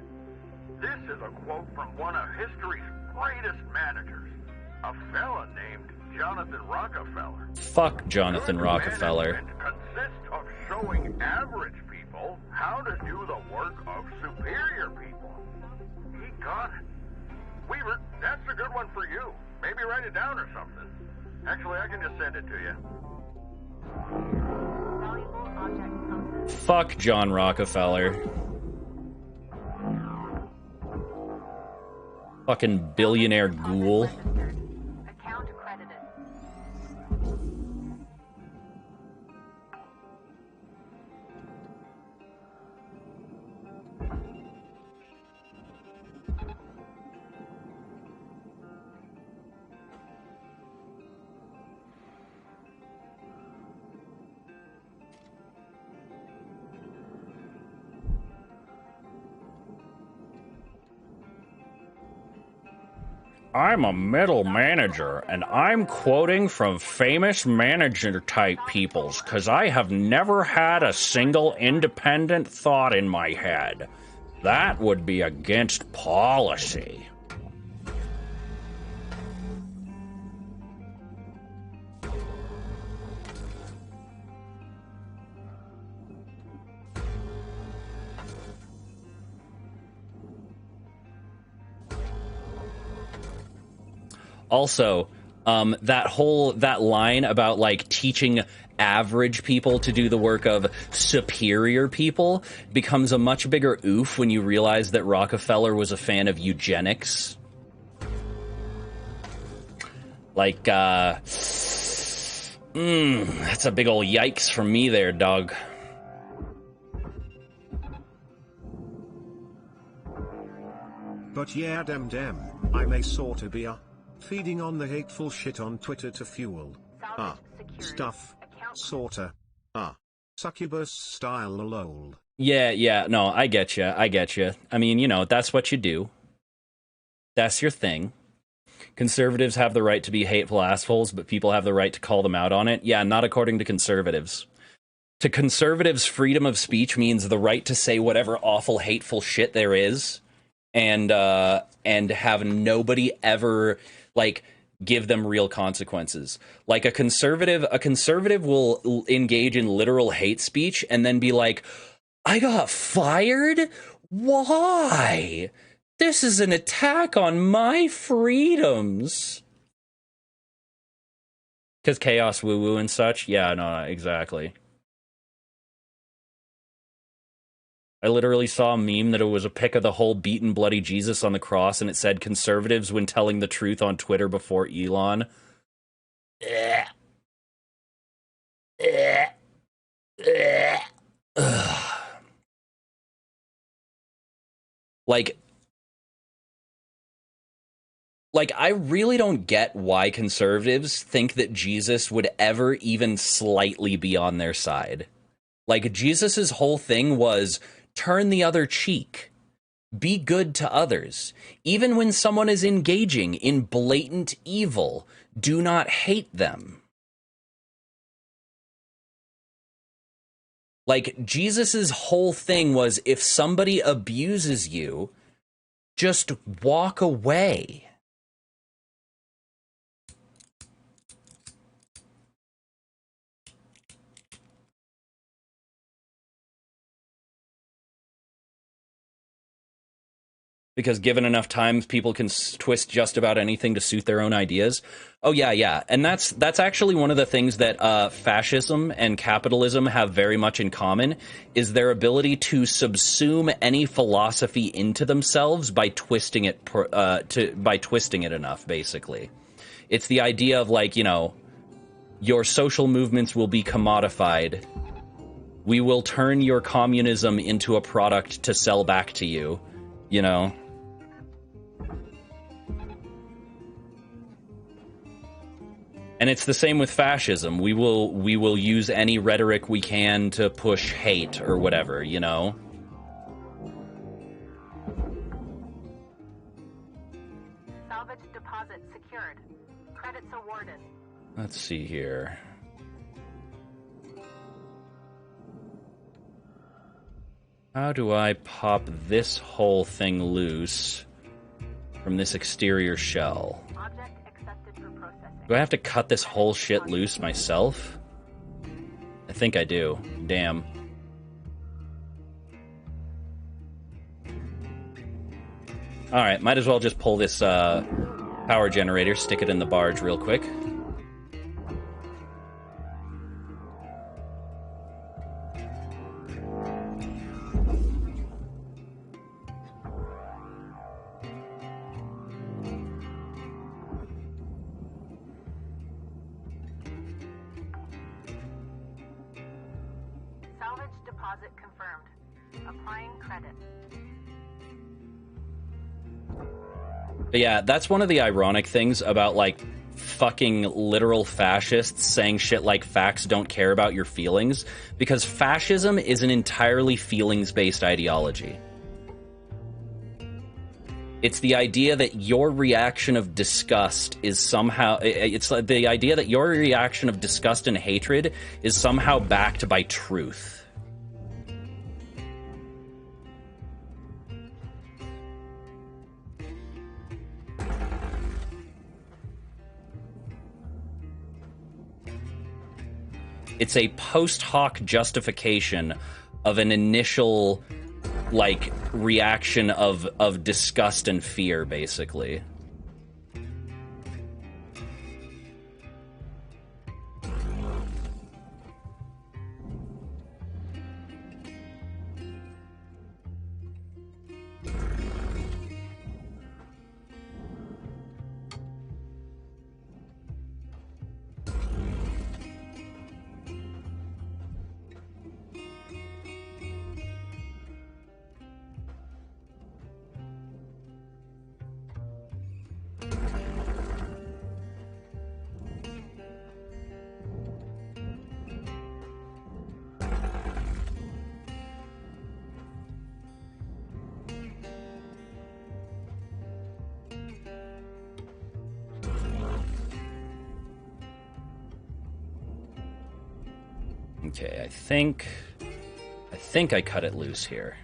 This is a quote from one of history's greatest managers, a fella named Jonathan Rockefeller. Fuck Jonathan Rockefeller. Management consists of showing average people how to do the work of superior people. He got it. Weaver, that's a good one for you. Maybe write it down or something. Actually, I can just send it to you. Fuck John Rockefeller. Fucking billionaire ghoul. Account credited. I'm a middle manager, and I'm quoting from famous manager-type peoples, because I have never had a single independent thought in my head. That would be against policy. Also, that line about, like, teaching average people to do the work of superior people becomes a much bigger oof when you realize that Rockefeller was a fan of eugenics. Like, that's a big ol' yikes from me there, dog. But yeah, dem, I may sorta be feeding on the hateful shit on Twitter to fuel stuff, sorta succubus style lol. Yeah, no, I get you. I mean, you know, that's what you do. That's your thing. Conservatives have the right to be hateful assholes, but people have the right to call them out on it. Yeah, not according to conservatives. To conservatives, freedom of speech means the right to say whatever awful, hateful shit there is, and have nobody ever, like, give them real consequences. Like, a conservative will engage in literal hate speech and then be like, I got fired? Why? This is an attack on my freedoms. Because chaos woo-woo and such? Yeah, no, exactly. I literally saw a meme that it was a pic of the whole beaten bloody Jesus on the cross, and it said conservatives when telling the truth on Twitter before Elon. Like, I really don't get why conservatives think that Jesus would ever even slightly be on their side. Like, Jesus's whole thing was turn the other cheek. Be good to others. Even when someone is engaging in blatant evil, do not hate them. Like, Jesus's whole thing was if somebody abuses you, just walk away. Because given enough times, people can twist just about anything to suit their own ideas. Oh, yeah. And that's actually one of the things that fascism and capitalism have very much in common, is their ability to subsume any philosophy into themselves by twisting it enough, basically. It's the idea of, like, you know, your social movements will be commodified. We will turn your communism into a product to sell back to you, you know? And it's the same with fascism. We will use any rhetoric we can to push hate or whatever, you know? Salvage deposit secured. Credits awarded. Let's see here. How do I pop this whole thing loose from this exterior shell? Object accepted for processing. Do I have to cut this whole shit loose myself? I think I do. Damn. Alright, might as well just pull this power generator, stick it in the barge real quick. Salvage deposit confirmed. Applying credit. But yeah, that's one of the ironic things about, like, fucking literal fascists saying shit like facts don't care about your feelings, because fascism is an entirely feelings-based ideology. It's the idea that your reaction of disgust is somehow... It's the idea that your reaction of disgust and hatred is somehow backed by truth. It's a post hoc justification of an initial, like, reaction of disgust and fear, basically. Okay, I think I cut it loose here.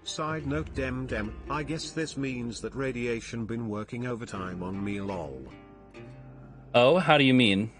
Side note dem, I guess this means that radiation been working overtime on me lol. Oh, how do you mean?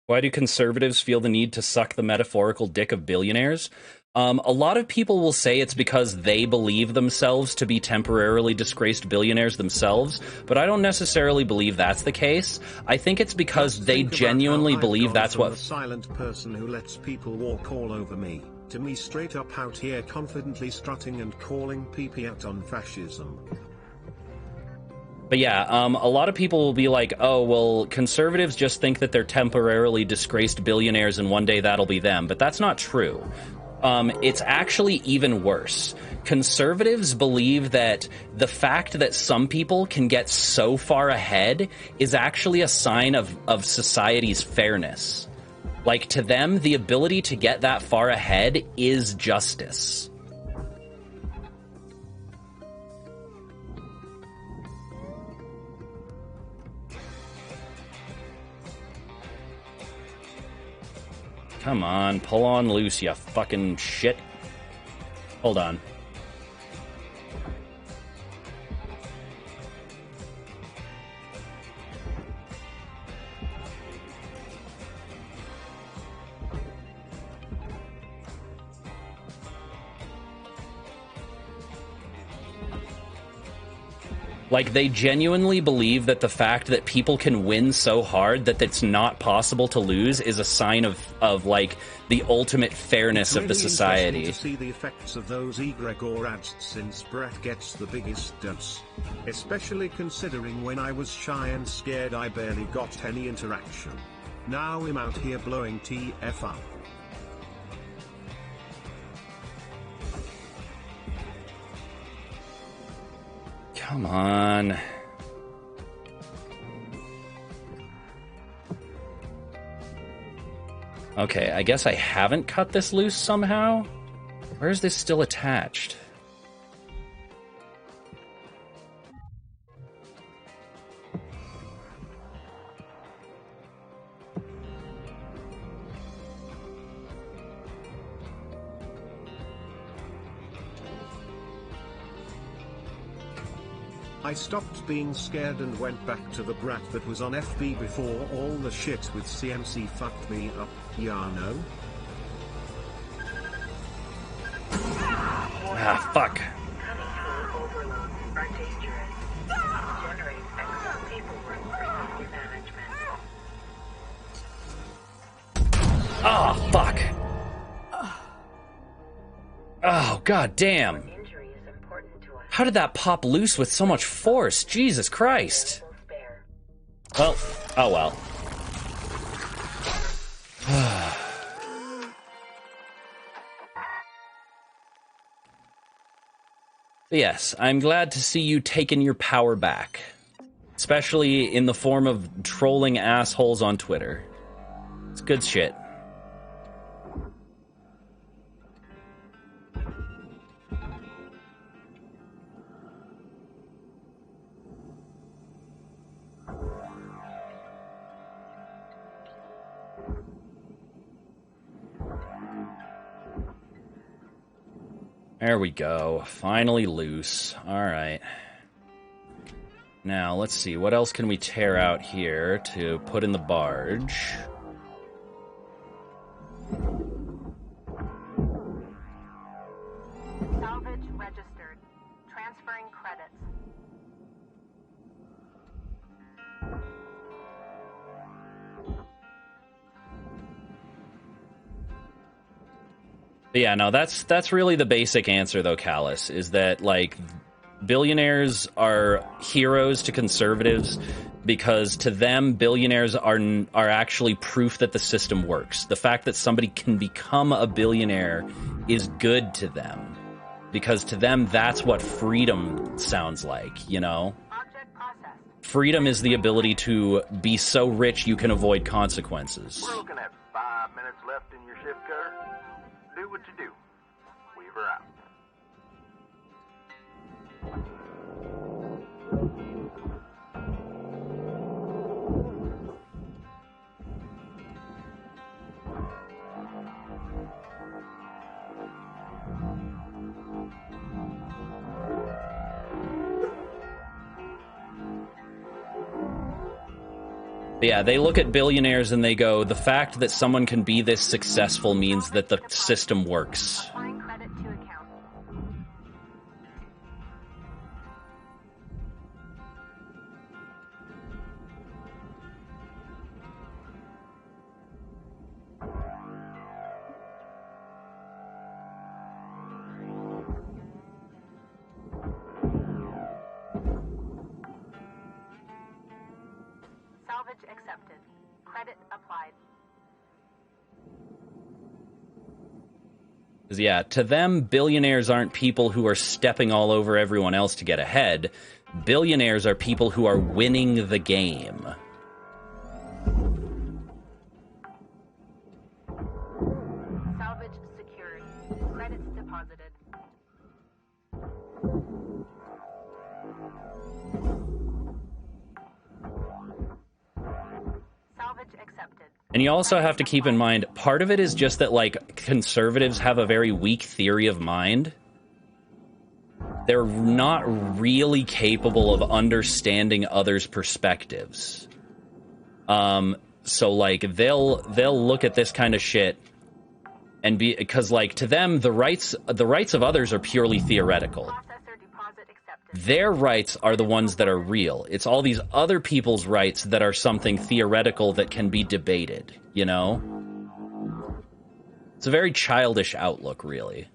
Why do conservatives feel the need to suck the metaphorical dick of billionaires? A lot of people will say it's because they believe themselves to be temporarily disgraced billionaires themselves, but I don't necessarily believe that's the case. I think it's because they genuinely believe that's what... The silent person who lets people walk all over me, to me straight up out here confidently strutting and calling PP out on fascism. But yeah, a lot of people will be like, oh, well, conservatives just think that they're temporarily disgraced billionaires and one day that'll be them. But that's not true. It's actually even worse. Conservatives believe that the fact that some people can get so far ahead is actually a sign of society's fairness. Like, to them, the ability to get that far ahead is justice. Come on, pull on loose, you fucking shit. Hold on. Like, they genuinely believe that the fact that people can win so hard that it's not possible to lose is a sign of like, the ultimate fairness of the society. It's really interesting to see the effects of those egregore ads since Brett gets the biggest dose. Especially considering when I was shy and scared I barely got any interaction. Now I'm out here blowing TF up. Come on. Okay, I guess I haven't cut this loose somehow. Where is this still attached? I stopped being scared and went back to the brat that was on FB before all the shit with CMC fucked me up, ya know? Ah, fuck. Chemical overloads are dangerous. Generate excess paperwork for safety management. Oh, fuck. Oh, god damn. How did that pop loose with so much force? Jesus Christ. Well, oh well. Yes, I'm glad to see you taking your power back. Especially in the form of trolling assholes on Twitter. It's good shit. There we go. Finally loose. Alright. Now, let's see. What else can we tear out here to put in the barge? Salvage registered. Transferring credits. But yeah, no, that's really the basic answer, though, Callus, is that, like, billionaires are heroes to conservatives because to them, billionaires are actually proof that the system works. The fact that somebody can become a billionaire is good to them because to them, that's what freedom sounds like, you know? Freedom is the ability to be so rich you can avoid consequences. We're looking at 5 minutes left in your shift cutter. Do what you do. Weaver out. But yeah, they look at billionaires and they go, the fact that someone can be this successful means that the system works. Applying credit to account. Salvage accepted. Credit applied. Because yeah, to them, billionaires aren't people who are stepping all over everyone else to get ahead. Billionaires are people who are winning the game. Salvage secured. Credits deposited. Salvage accepted. And you also have to keep in mind, part of it is just that, like, conservatives have a very weak theory of mind. They're not really capable of understanding others' perspectives. So, like, they'll look at this kind of shit and be, because, like, to them, the rights of others are purely theoretical. their rights are the ones that are real. It's all these other people's rights that are something theoretical that can be debated, you know? It's a very childish outlook, really.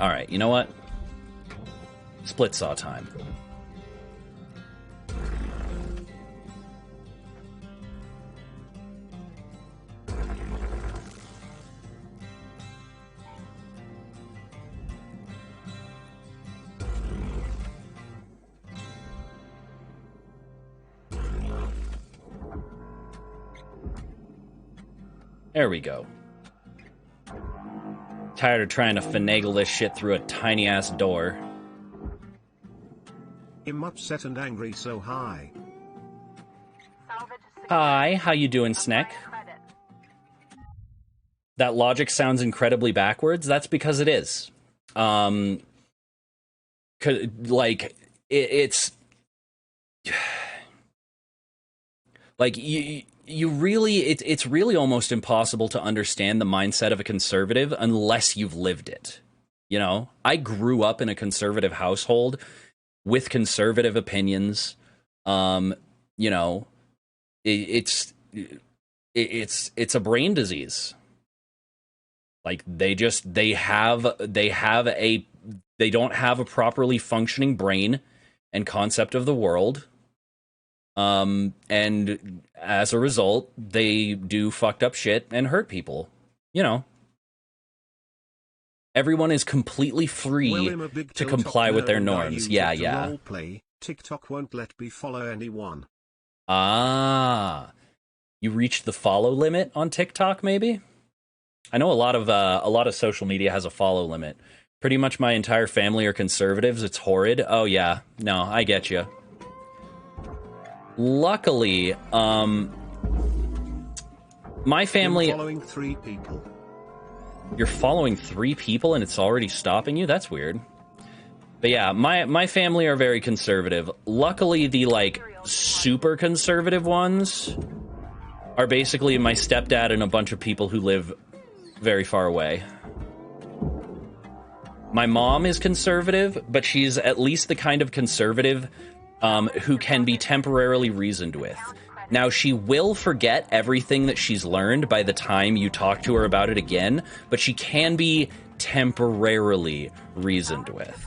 All right, you know what? Split saw time. There we go. Tired of trying to finagle this shit through a tiny-ass door. I'm upset and angry so high. Hi, how you doing, Snack? That logic sounds incredibly backwards. That's because it is. Like, it's... Like, you really... It's really almost impossible to understand the mindset of a conservative unless you've lived it. You know? I grew up in a conservative household with conservative opinions. You know, it's a brain disease. Like, they don't have a properly functioning brain and concept of the world. And as a result, they do fucked up shit and hurt people. You know. Everyone is completely free to comply with their norms. Yeah. Roleplay. TikTok won't let me follow anyone. Ah. You reached the follow limit on TikTok, maybe? I know a lot of social media has a follow limit. Pretty much my entire family are conservatives. It's horrid. Oh yeah. No, I get you. Luckily, my family... I'm following 3 people. You're following 3 people and it's already stopping you? That's weird. But yeah, my family are very conservative. Luckily, the, like, super conservative ones are basically my stepdad and a bunch of people who live very far away. My mom is conservative, but she's at least the kind of conservative who can be temporarily reasoned with. Now, she will forget everything that she's learned by the time you talk to her about it again, but she can be temporarily reasoned with.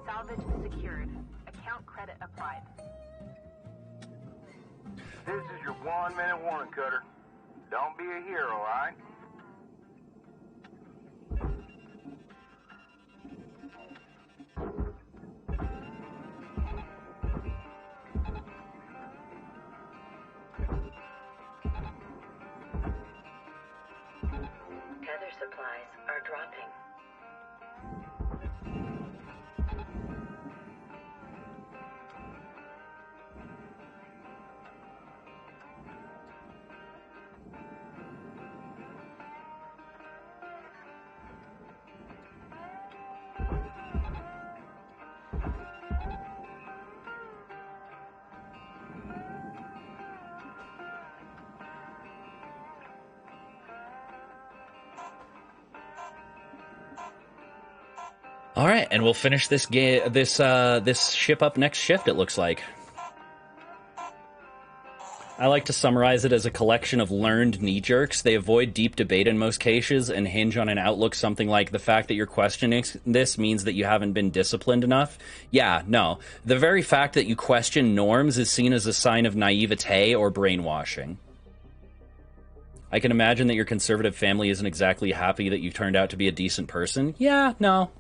Salvage secured. Account credit applied. This is your 1-minute warning, Cutter. Don't be a hero, alright? Tether supplies are dropping. All right, and we'll finish this this ship up next shift, it looks like. I like to summarize it as a collection of learned knee-jerks. They avoid deep debate in most cases and hinge on an outlook something like the fact that you're questioning this means that you haven't been disciplined enough. Yeah, no. The very fact that you question norms is seen as a sign of naivete or brainwashing. I can imagine that your conservative family isn't exactly happy that you turned out to be a decent person. Yeah, no.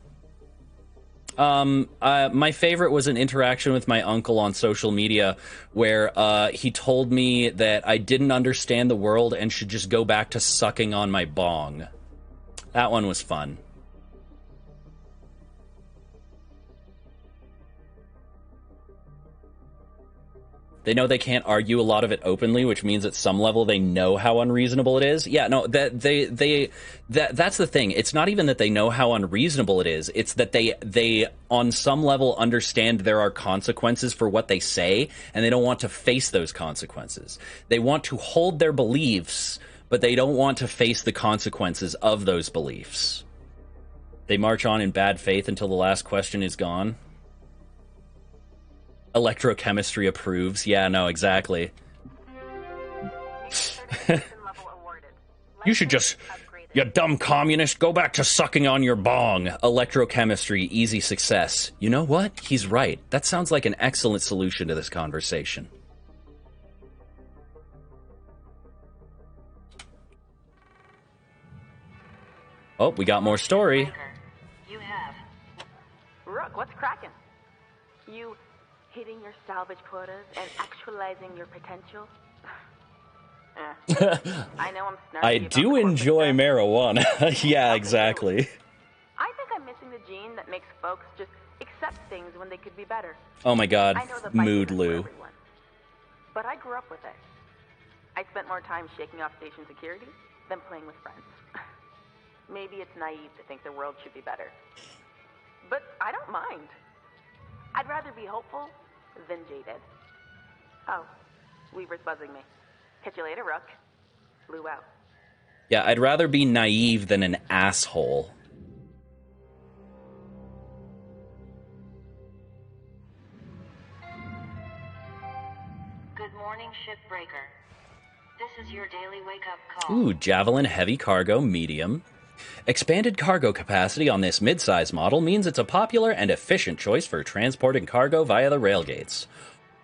My favorite was an interaction with my uncle on social media where he told me that I didn't understand the world and should just go back to sucking on my bong. That one was fun. They know they can't argue a lot of it openly, which means at some level they know how unreasonable it is. Yeah, no, that's the thing. It's not even that they know how unreasonable it is. It's that they on some level understand there are consequences for what they say, and they don't want to face those consequences. They want to hold their beliefs, but they don't want to face the consequences of those beliefs. They march on in bad faith until the last question is gone. Electrochemistry approves. Yeah, no, exactly. You should just, you dumb communist, go back to sucking on your bong. Electrochemistry, easy success. You know what? He's right. That sounds like an excellent solution to this conversation. Oh, we got more story. You have. Rook, what's cracking? You hitting your salvage quotas and actualizing your potential? I know I'm snarky. I do enjoy marijuana. Yeah, exactly. I think I'm missing the gene that makes folks just accept things when they could be better. Oh my god, I know the mood fight isn't for Lou. everyone, but I grew up with it. I spent more time shaking off station security than playing with friends. Maybe it's naive to think the world should be better, but I don't mind. I'd rather be hopeful than jaded. Oh, Weaver's buzzing me. Catch you later, Rook. Lou out. Yeah, I'd rather be naive than an asshole. Good morning, shipbreaker. This is your daily wake-up call. Ooh, Javelin heavy cargo medium. Expanded cargo capacity on this mid-size model means it's a popular and efficient choice for transporting cargo via the railgates.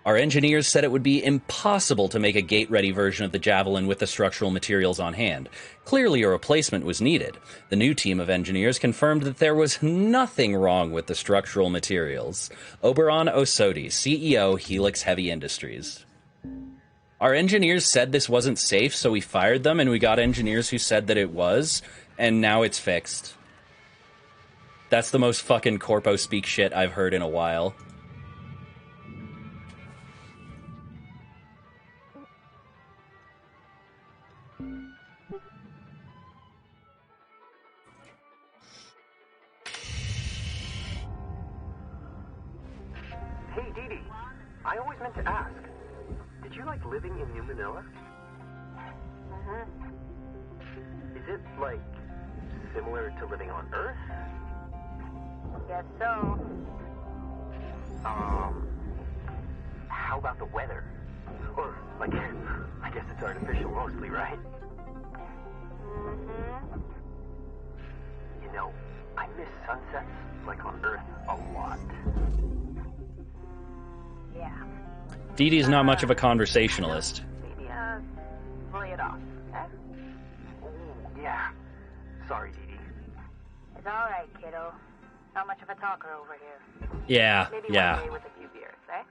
Our engineers said it would be impossible to make a gate-ready version of the Javelin with the structural materials on hand. Clearly a replacement was needed. The new team of engineers confirmed that there was nothing wrong with the structural materials. Oberon Osodi, CEO, Helix Heavy Industries. Our engineers said this wasn't safe, so we fired them, and we got engineers who said that it was, and now it's fixed. That's the most fucking corpo speak shit I've heard in a while. Hey, Dee Dee, I always meant to ask. Did you like living in New Manila? Is it, like, similar to living on Earth? Guess so. How about the weather? Or, like, I guess it's artificial mostly, right? You know, I miss sunsets, like on Earth, a lot. Yeah. Dee Dee's not much of a conversationalist. Maybe, lay it off, eh? Oh, yeah. Sorry, Dee Dee. It's all right, kiddo. Not much of a talker over here. Yeah, Maybe yeah. one day with a few beers, eh?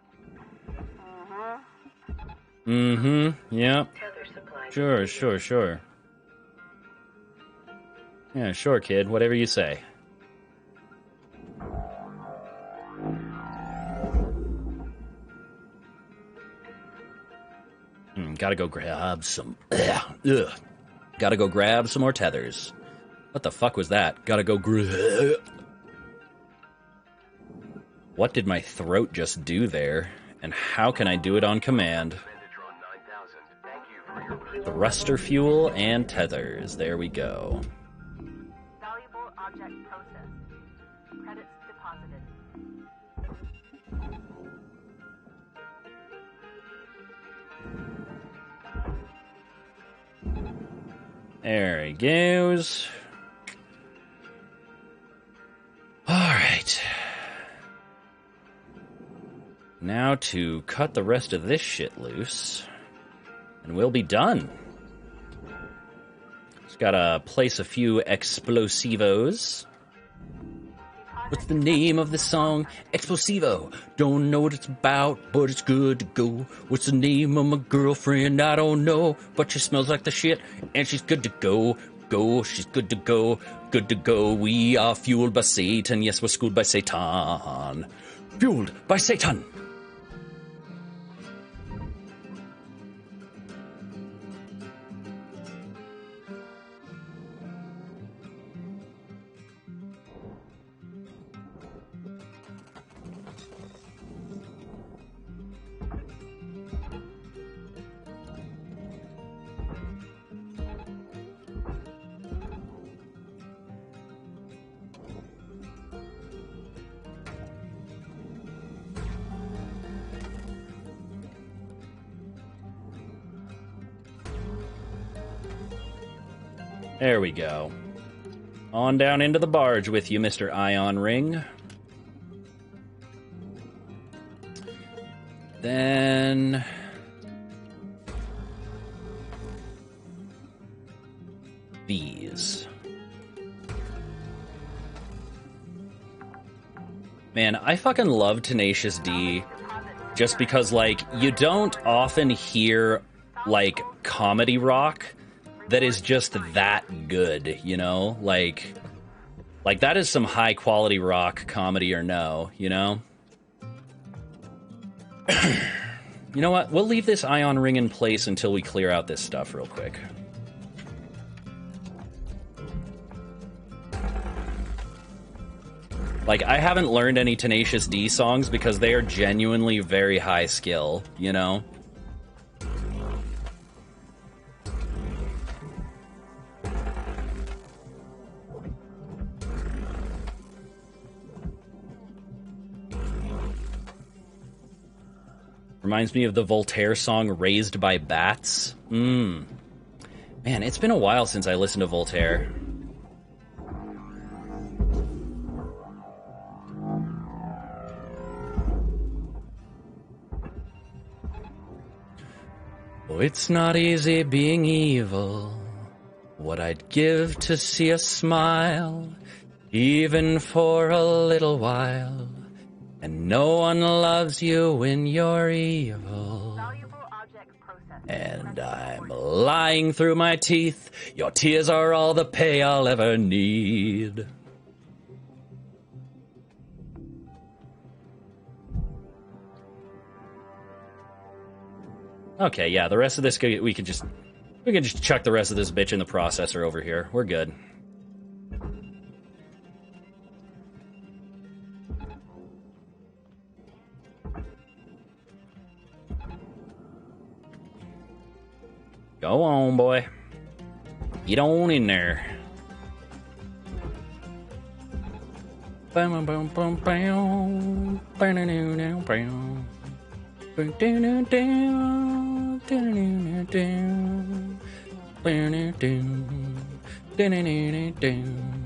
Yep. Tether supply. Sure. Yeah, sure, kid. Whatever you say. Gotta go grab some... Gotta go grab some more tethers. What the fuck was that? Gotta go grab... What did my throat just do there? And how can I do it on command? Thruster fuel and tethers. There we go. Valuable object processed. Credits deposited. There he goes. Alright. Now to cut the rest of this shit loose. And we'll be done. Just gotta place a few explosivos. What's the name of the song? Explosivo. Don't know what it's about, but it's good to go. What's the name of my girlfriend? I don't know, but she smells like the shit, and she's good to go. She's good to go. Good to go. We are fueled by Satan. Yes, we're schooled by Satan. Fueled by Satan. There we go. On down into the barge with you, Mr. Ion Ring. Then... these. Man, I fucking love Tenacious D just because, like, you don't often hear, like, comedy rock that is just that good, you know? Like that is some high-quality rock, comedy or no, you know? You know what? We'll leave this Ion Ring in place until we clear out this stuff real quick. Like, I haven't learned any Tenacious D songs because they are genuinely very high skill, you know? Reminds me of the Voltaire song Raised by Bats. Man, it's been a while since I listened to Voltaire. Oh, it's not easy being evil. What I'd give to see a smile, even for a little while. And no one loves you when you're evil. And I'm lying through my teeth. Your tears are all the pay I'll ever need. Okay, yeah, the rest of this we can just chuck the rest of this bitch in the processor over here. We're good. Go on, boy. Get on in there. Bam, bam, bam, bam, bam, bam.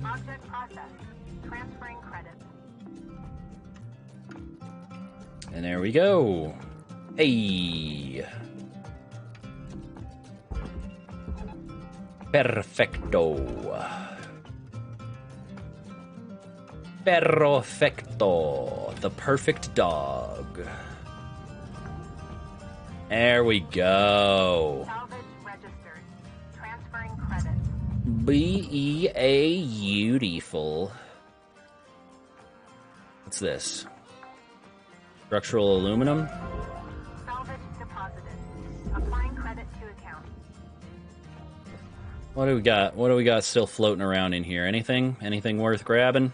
Object processed. Transferring credits. And there we go. Hey. Perfecto. Perfecto. The perfect dog. There we go. Salvage registered. Transferring credits. Beautiful. What's this? Structural aluminum? Salvage deposited. Applying credit to account. What do we got? What do we got still floating around in here? Anything? Anything worth grabbing?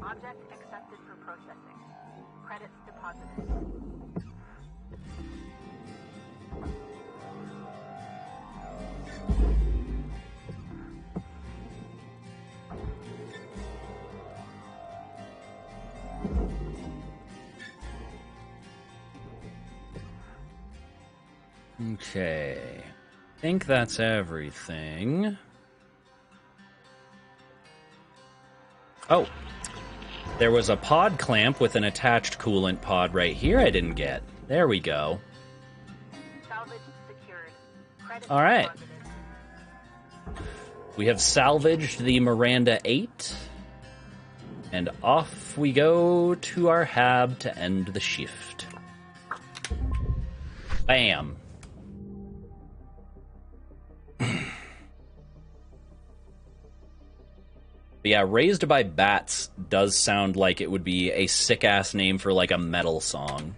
Object accepted for processing. Credits deposited. Okay. I think that's everything. Oh. There was a pod clamp with an attached coolant pod right here I didn't get. There we go. Salvage secured. Credits All right. deposited. We have salvaged the Miranda 8. And off we go to our hab to end the shift. Bam. But yeah, Raised by Bats does sound like it would be a sick-ass name for, like, a metal song.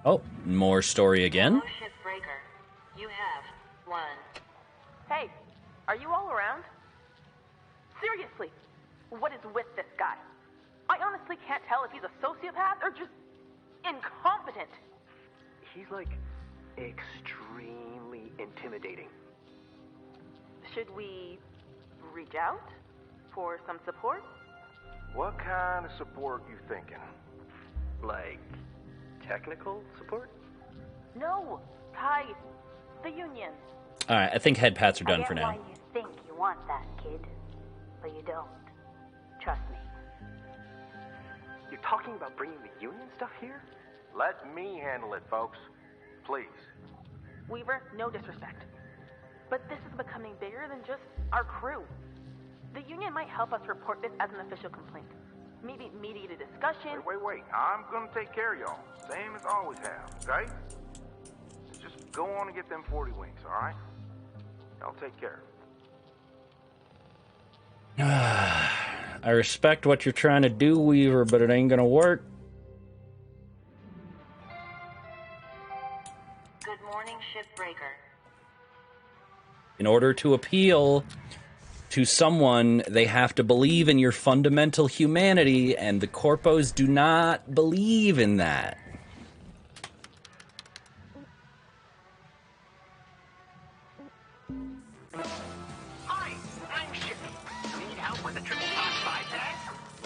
Oh, more story again? Hello, Shipbreaker. You have one. Hey, are you all around? Seriously, what is with this guy? I honestly can't tell if he's a sociopath or just incompetent. He's like extremely intimidating. Should we reach out for some support? What kind of support you thinking? Like technical support? No, Kai, the union. All right, I think head pats are done for now. I get why you think you want that, kid, but you don't. Trust me. You're talking about bringing the union stuff here? Let me handle it, folks. Please. Weaver, no disrespect, but this is becoming bigger than just our crew. The union might help us report this as an official complaint. Maybe mediate a discussion. Wait. I'm gonna take care of y'all. Same as always have, okay? Just go on and get them 40 wings, alright? Y'all take care. I respect what you're trying to do, Weaver, but it ain't gonna work. Good morning, Shipbreaker. In order to appeal to someone, they have to believe in your fundamental humanity, and the corpos do not believe in that. Hi, I'm Shippy. Need help with a triple top 5 tag?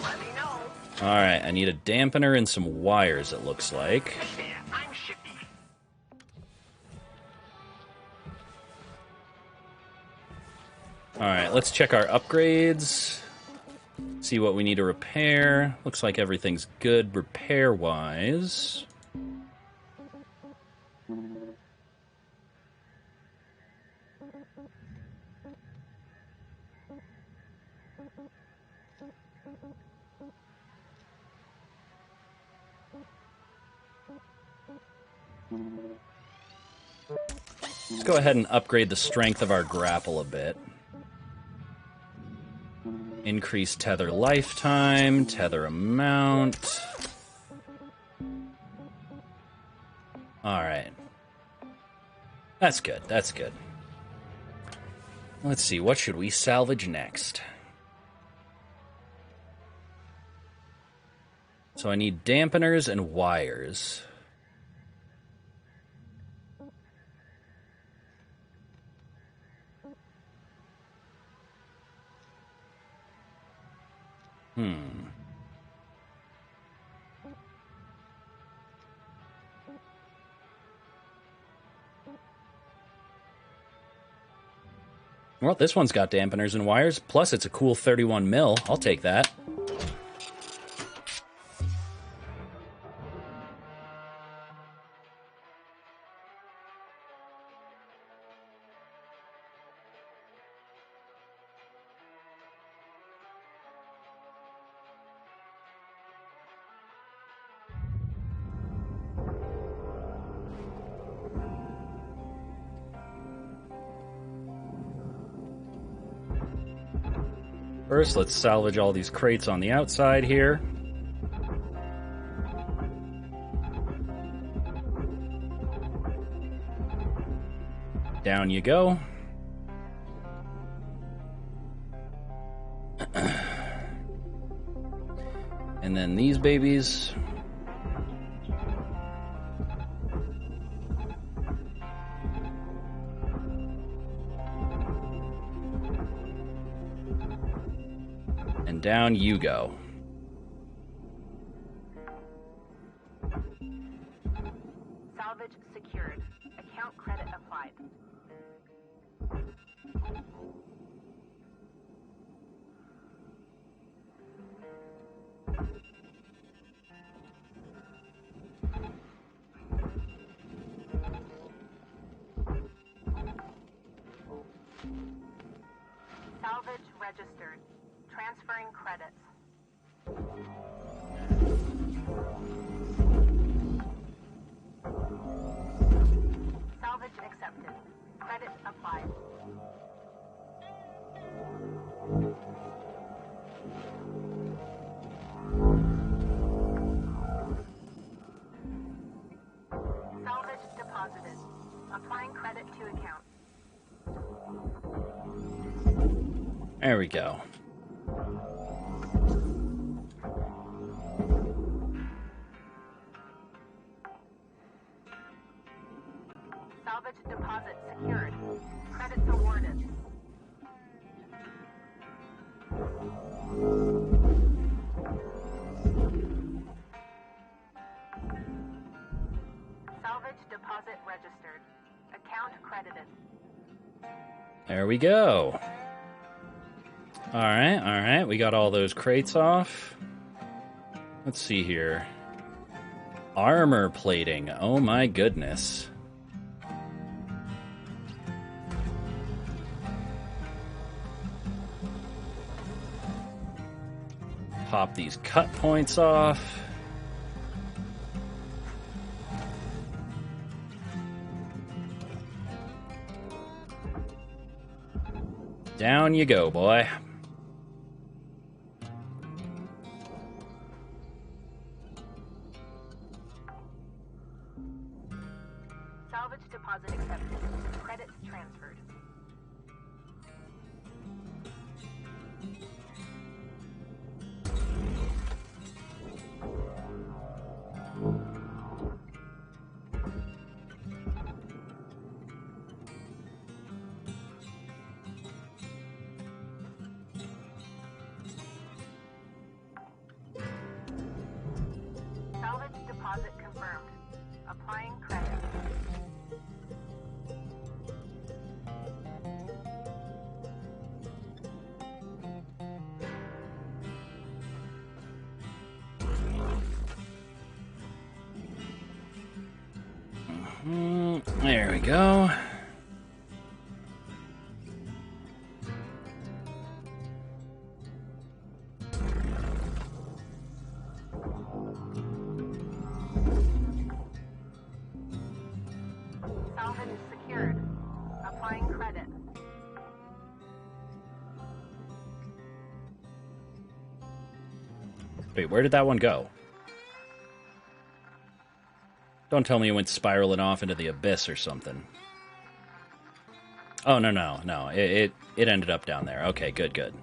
Let me know. Alright, I need a dampener and some wires, it looks like. Hey there, I'm Shippy. Alright, let's check our upgrades. See what we need to repair. Looks like everything's good repair-wise. Let's go ahead and upgrade the strength of our grapple a bit. Increase tether lifetime, tether amount. Alright. That's good, that's good. Let's see, what should we salvage next? So I need dampeners and wires. Well, this one's got dampeners and wires, plus it's a cool 31 mil. I'll take that. First, let's salvage all these crates on the outside here. Down you go. And then these babies. And down you go. Salvage secured. Account credit applied. Salvage registered. Transferring credits. Salvage accepted. Credit applied. There we go. Salvage deposit secured. Credits awarded. Salvage deposit registered. Account credited. There we go. All right. We got all those crates off. Let's see here. Armor plating. Oh my goodness. Pop these cut points off. Down you go, boy. Salvage deposit accepted. Credits transferred. Salvage deposit confirmed. Applying credit. There we go. Salvage secured. Applying credit. Wait, where did that one go? Don't tell me it went spiraling off into the abyss or something. Oh, no. It ended up down there. Okay, good.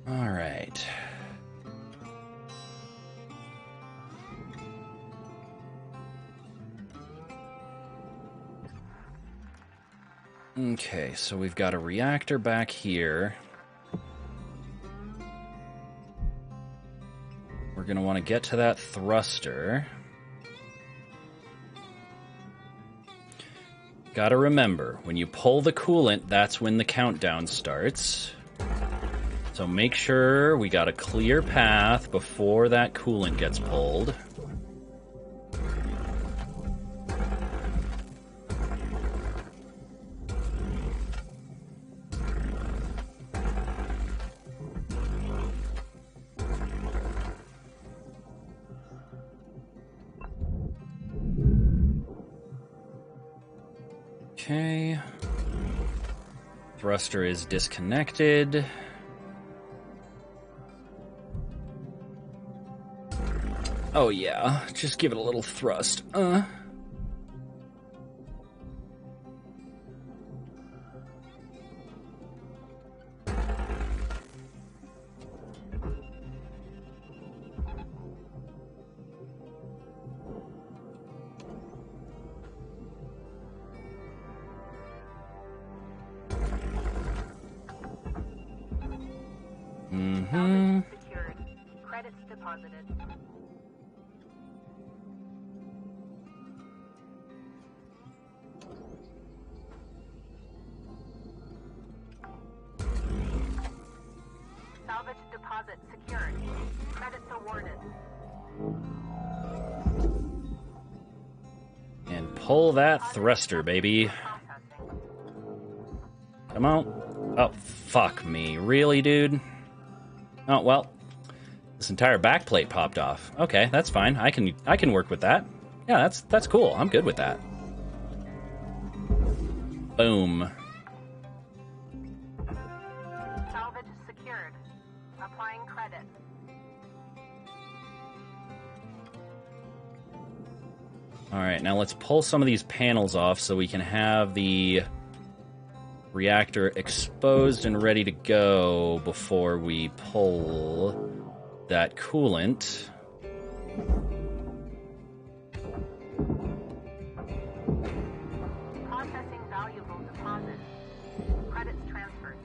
All right. Okay, so we've got a reactor back here. We're going to want to get to that thruster. Gotta remember, when you pull the coolant, that's when the countdown starts. So make sure we got a clear path before that coolant gets pulled. Okay. Thruster is disconnected. Oh yeah, just give it a little thrust. Salvage secured. Credits deposited. Salvage deposit secured. Credits awarded. And pull that thruster, baby. Come on. Oh, fuck me. Really, dude? Oh, well. This entire backplate popped off. Okay, that's fine. I can work with that. Yeah, that's cool. I'm good with that. Boom. Salvage secured. Applying credit. All right, now let's pull some of these panels off so we can have the Reactor exposed and ready to go before we pull that coolant. Processing valuable deposits. Credits transferred.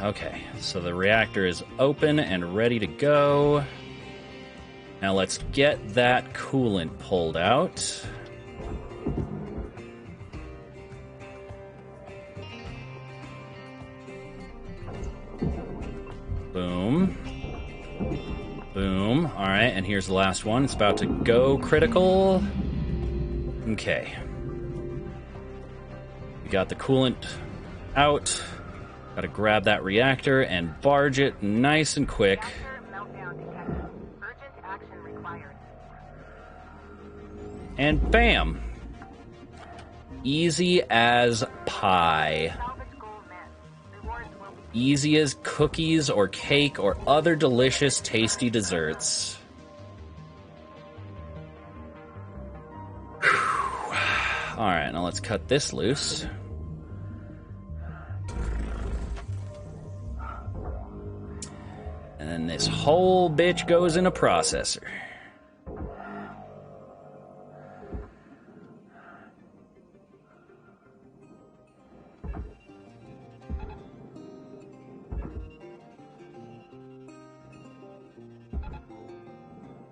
Okay. So the reactor is open and ready to go. Now let's get that coolant pulled out. Boom. Boom. All right, and here's the last one. It's about to go critical. Okay. We got the coolant out. Got to grab that reactor and barge it nice and quick. Urgent action required. And bam! Easy as pie. Easy as cookies or cake or other delicious, tasty desserts. Alright, now let's cut this loose. And then this whole bitch goes in a processor.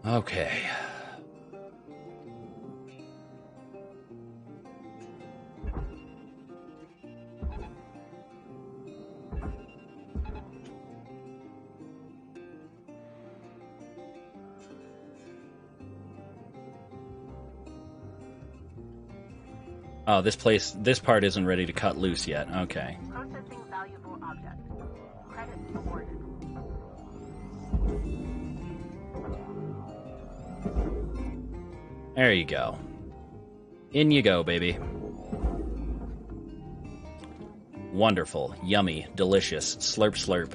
Okay. Oh, this part isn't ready to cut loose yet. Okay. Processing valuable object. Credits awarded. There you go. In you go, baby. Wonderful, yummy, delicious. Slurp, slurp.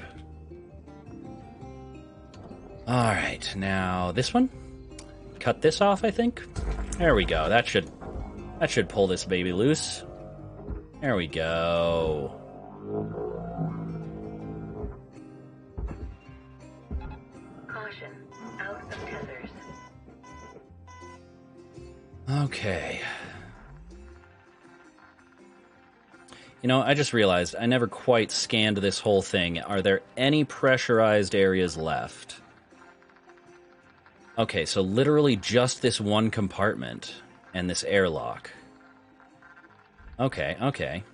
All right, now this one. Cut this off, I think. There we go. That should pull this baby loose. There we go. Caution, out of tethers. Okay. You know, I just realized I never quite scanned this whole thing. Are there any pressurized areas left? Okay, so literally just this one compartment and this airlock. Okay. Cutter.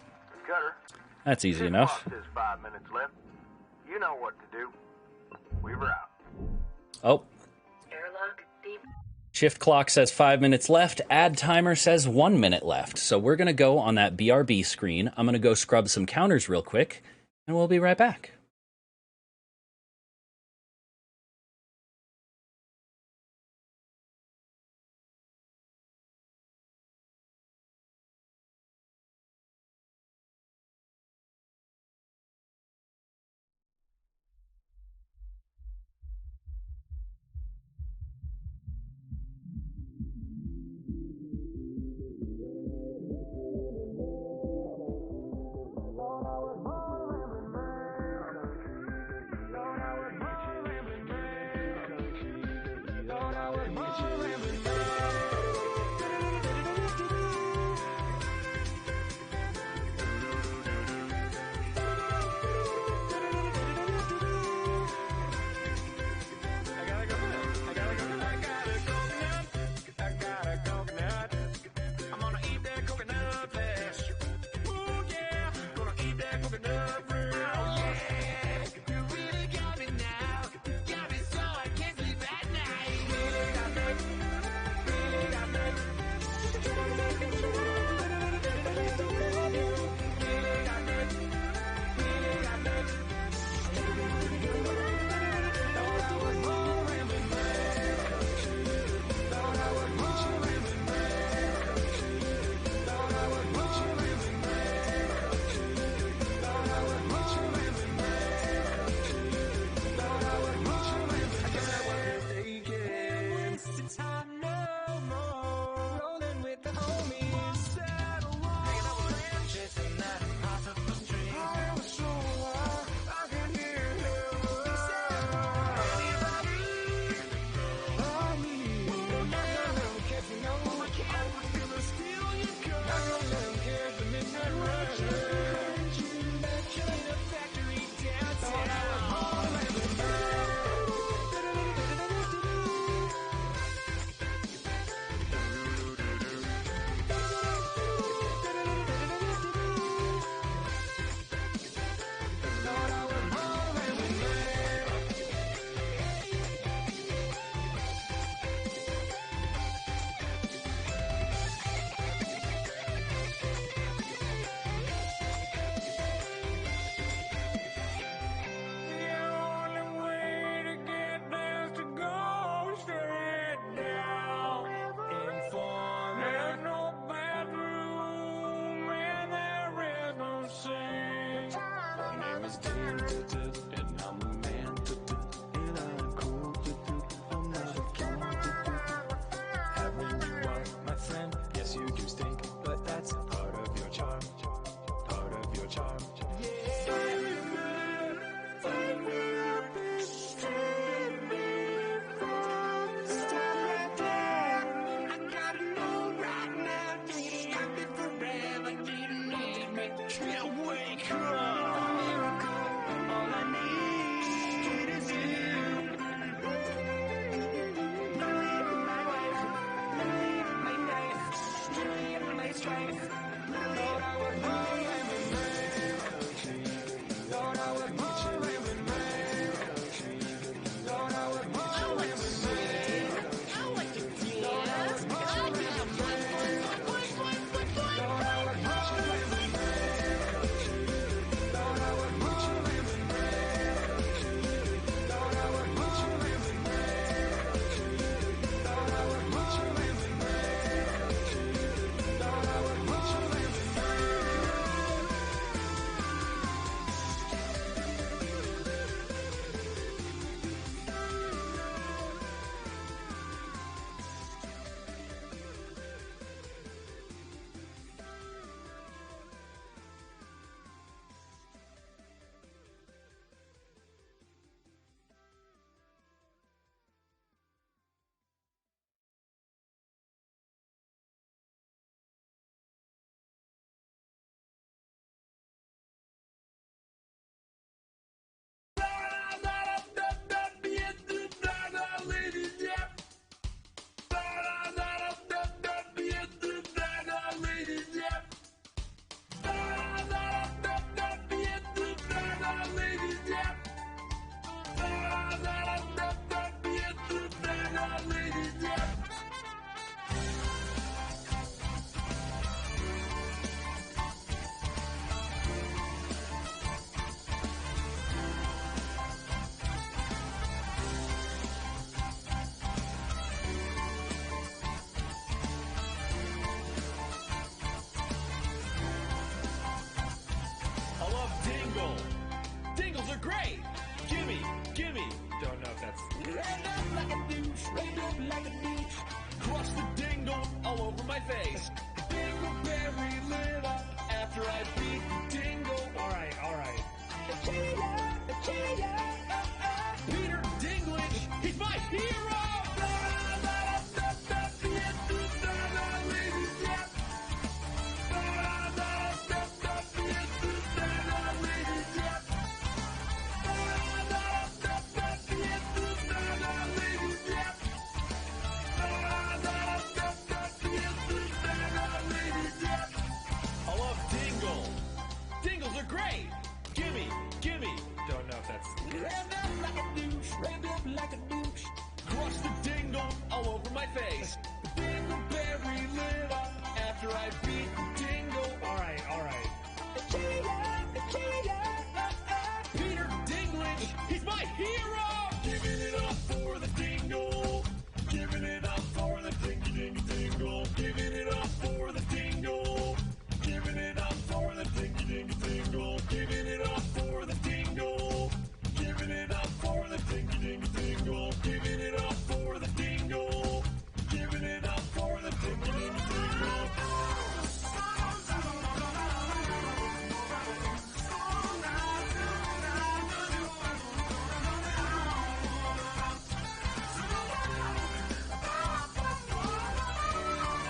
That's easy enough. There's 5 minutes left. You know what to do. Weaver out. Oh. Airlock deep. Shift clock says 5 minutes left. Add timer says 1 minute left. So we're going to go on that BRB screen. I'm going to go scrub some counters real quick, and we'll be right back.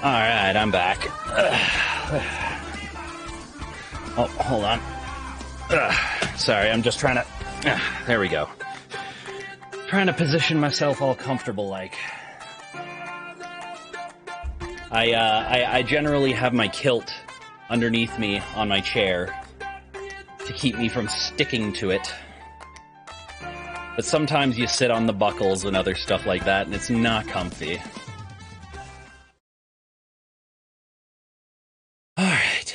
Alright, I'm back. Oh, hold on. Sorry, I'm just trying to... There we go. Trying to position myself all comfortable like. I generally have my kilt underneath me on my chair to keep me from sticking to it. But sometimes you sit on the buckles and other stuff like that, and it's not comfy. Alright.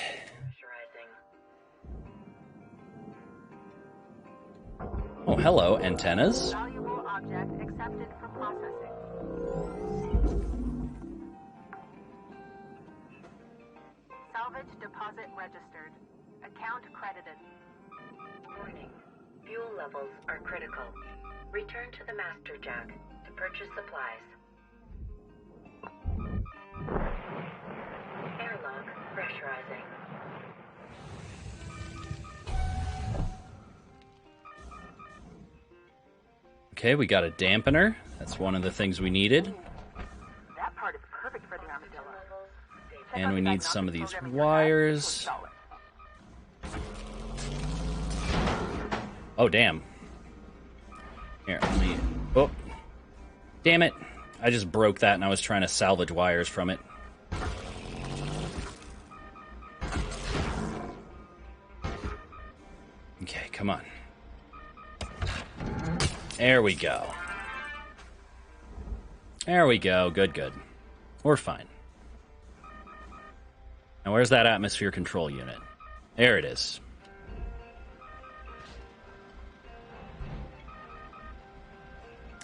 Oh, hello, antennas. Valuable object accepted for processing. Salvage deposit registered. Account credited. Warning. Fuel levels are critical. Return to the master jack to purchase supplies. Airlock pressurizing. Okay, we got a dampener. That's one of the things we needed. That part is perfect for the armadillo. And we need some of these wires. Oh, damn. Here, let me... Oh. Damn it. I just broke that and I was trying to salvage wires from it. Okay, come on. There we go. There we go. Good, good. We're fine. Now, where's that atmosphere control unit? There it is.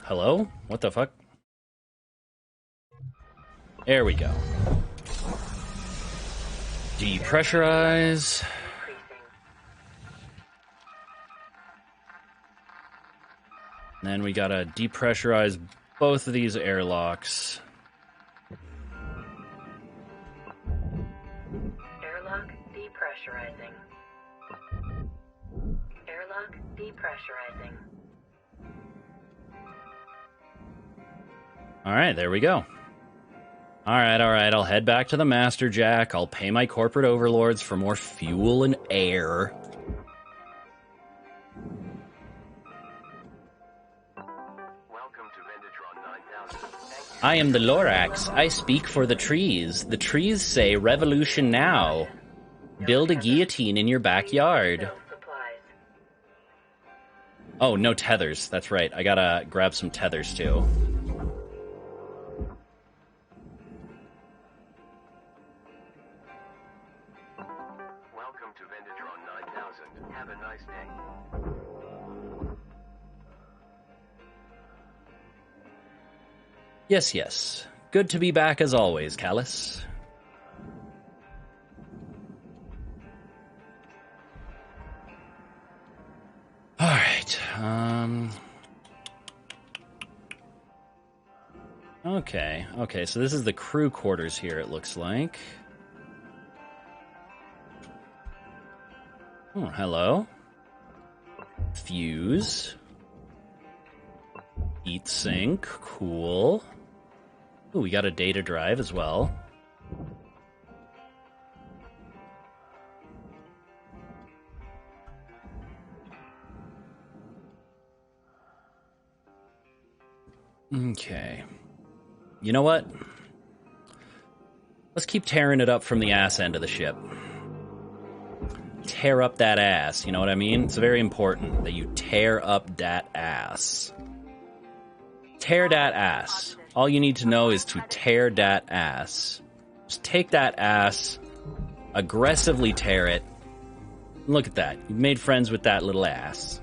Hello? What the fuck? There we go. Depressurize. Then we gotta depressurize both of these airlocks. Airlock depressurizing. Airlock depressurizing. Alright, there we go. Alright, I'll head back to the Master Jack. I'll pay my corporate overlords for more fuel and air. I am the Lorax. I speak for the trees. The trees say revolution now. Build a guillotine in your backyard. Oh, no tethers. That's right. I gotta grab some tethers, too. Welcome to Vendatron 9000. Have a nice day. Yes, yes. Good to be back as always, Callus. Alright, Okay, so this is the crew quarters here, it looks like. Oh, hello. Fuse. Heat sink, cool. Ooh, we got a data drive as well. Okay. You know what? Let's keep tearing it up from the ass end of the ship. Tear up that ass, you know what I mean? It's very important that you tear up that ass. Tear that ass. All you need to know is to tear that ass. Just take that ass, aggressively tear it. Look at that. You've made friends with that little ass.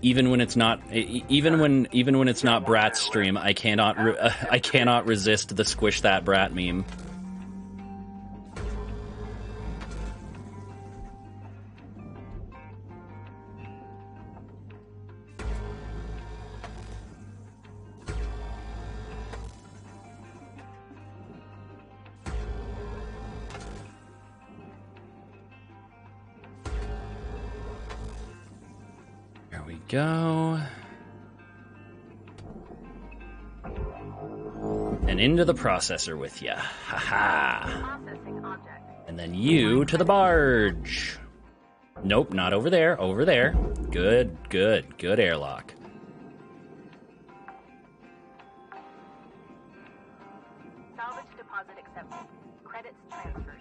Even when it's not, even when it's not Brat's stream, I cannot resist the squish that Brat meme. Go. And into the processor with ya. Haha. And then you to the barge. Nope, not over there. Over there. Good, good, good airlock. Salvage deposit accepted. Credits transferred.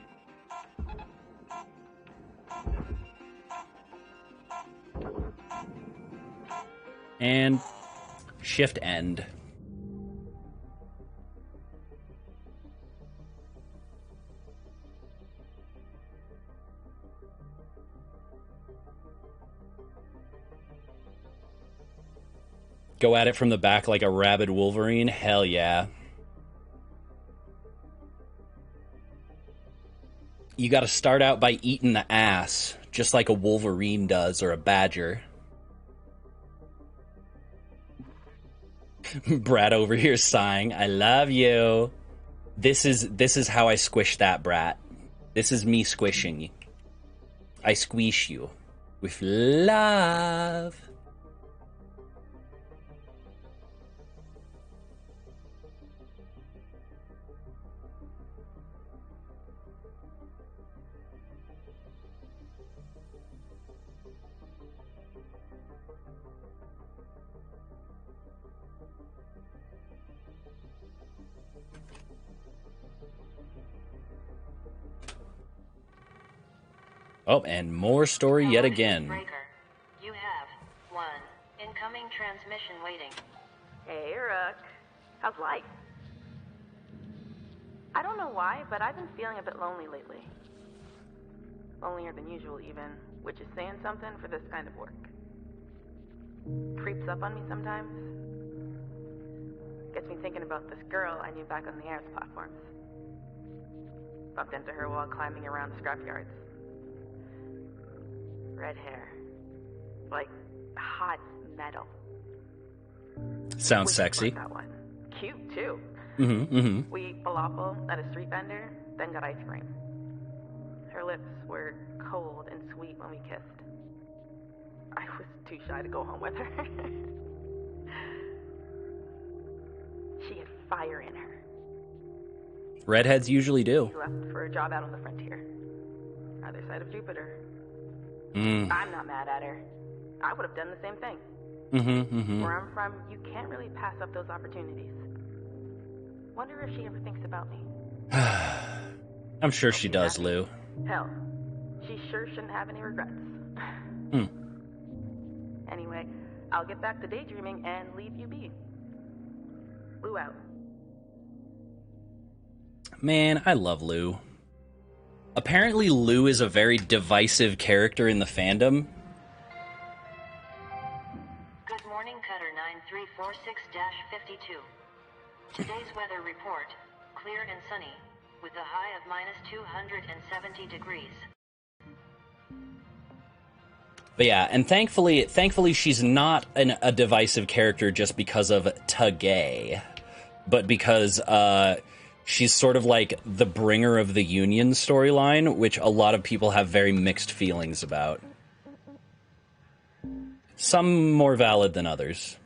And shift end. Go at it from the back like a rabid Wolverine? Hell yeah. You gotta start out by eating the ass, just like a Wolverine does, or a badger. Brat over here sighing. I love you. This is how I squish that, Brat. This is me squishing you. I squish you with love. Oh, and more story yet again. Breaker. You have 1 incoming transmission waiting. Hey, Rook. How's life? I don't know why, but I've been feeling a bit lonely lately. Lonelier than usual, even, which is saying something for this kind of work. Creeps up on me sometimes. Gets me thinking about this girl I knew back on the airs platforms. Bumped into her while climbing around the scrapyards. Red hair. Like hot metal. Sounds sexy. That one. Cute, too. We ate falafel at a street vendor, then got ice cream. Her lips were cold and sweet when we kissed. I was too shy to go home with her. She had fire in her. Redheads usually do. She left for a job out on the frontier. Other side of Jupiter. Mm. I'm not mad at her. I would have done the same thing. Where I'm from, you can't really pass up those opportunities. Wonder if she ever thinks about me. I'm sure she does, Lou. Hell, she sure shouldn't have any regrets. Anyway, I'll get back to daydreaming and leave you be. Lou out. Man, I love Lou. Apparently Lou is a very divisive character in the fandom. Good morning, Cutter 9346-52. Today's weather report, clear and sunny, with a high of -270 degrees. But yeah, and thankfully she's not a divisive character just because of gay, but because she's sort of like the bringer of the Union storyline, which a lot of people have very mixed feelings about. Some more valid than others.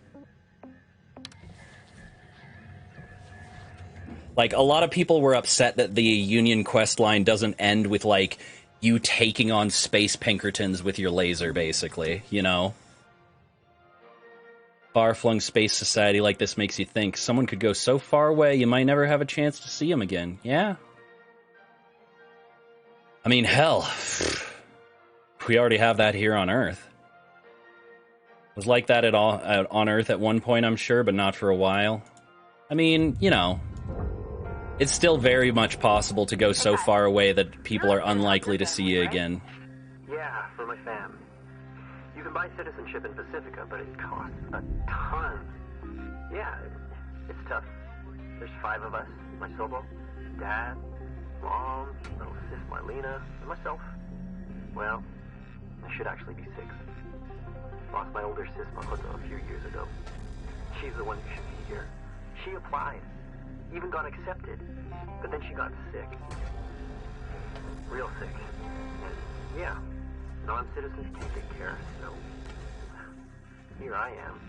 Like, a lot of people were upset that the Union quest line doesn't end with, like, you taking on space Pinkertons with your laser, basically, you know? Far-flung space society like this makes you think someone could go so far away you might never have a chance to see him again. Yeah. I mean, hell, we already have that here on Earth. It was like that on Earth at one point, I'm sure, but not for a while. I mean, you know, it's still very much possible to go so far away that people are unlikely to see you again. Yeah, for my fam. You can buy citizenship in Pacifica, but it costs a ton. Yeah, it's tough. There's 5 of us. My solo, Dad, Mom, little sis Marlena, and myself. Well, I should actually be 6. Lost my older sis Makoto a few years ago. She's the one who should be here. She applied. Even got accepted. But then she got sick. Real sick. And yeah, non-citizens can't get care, so here I am.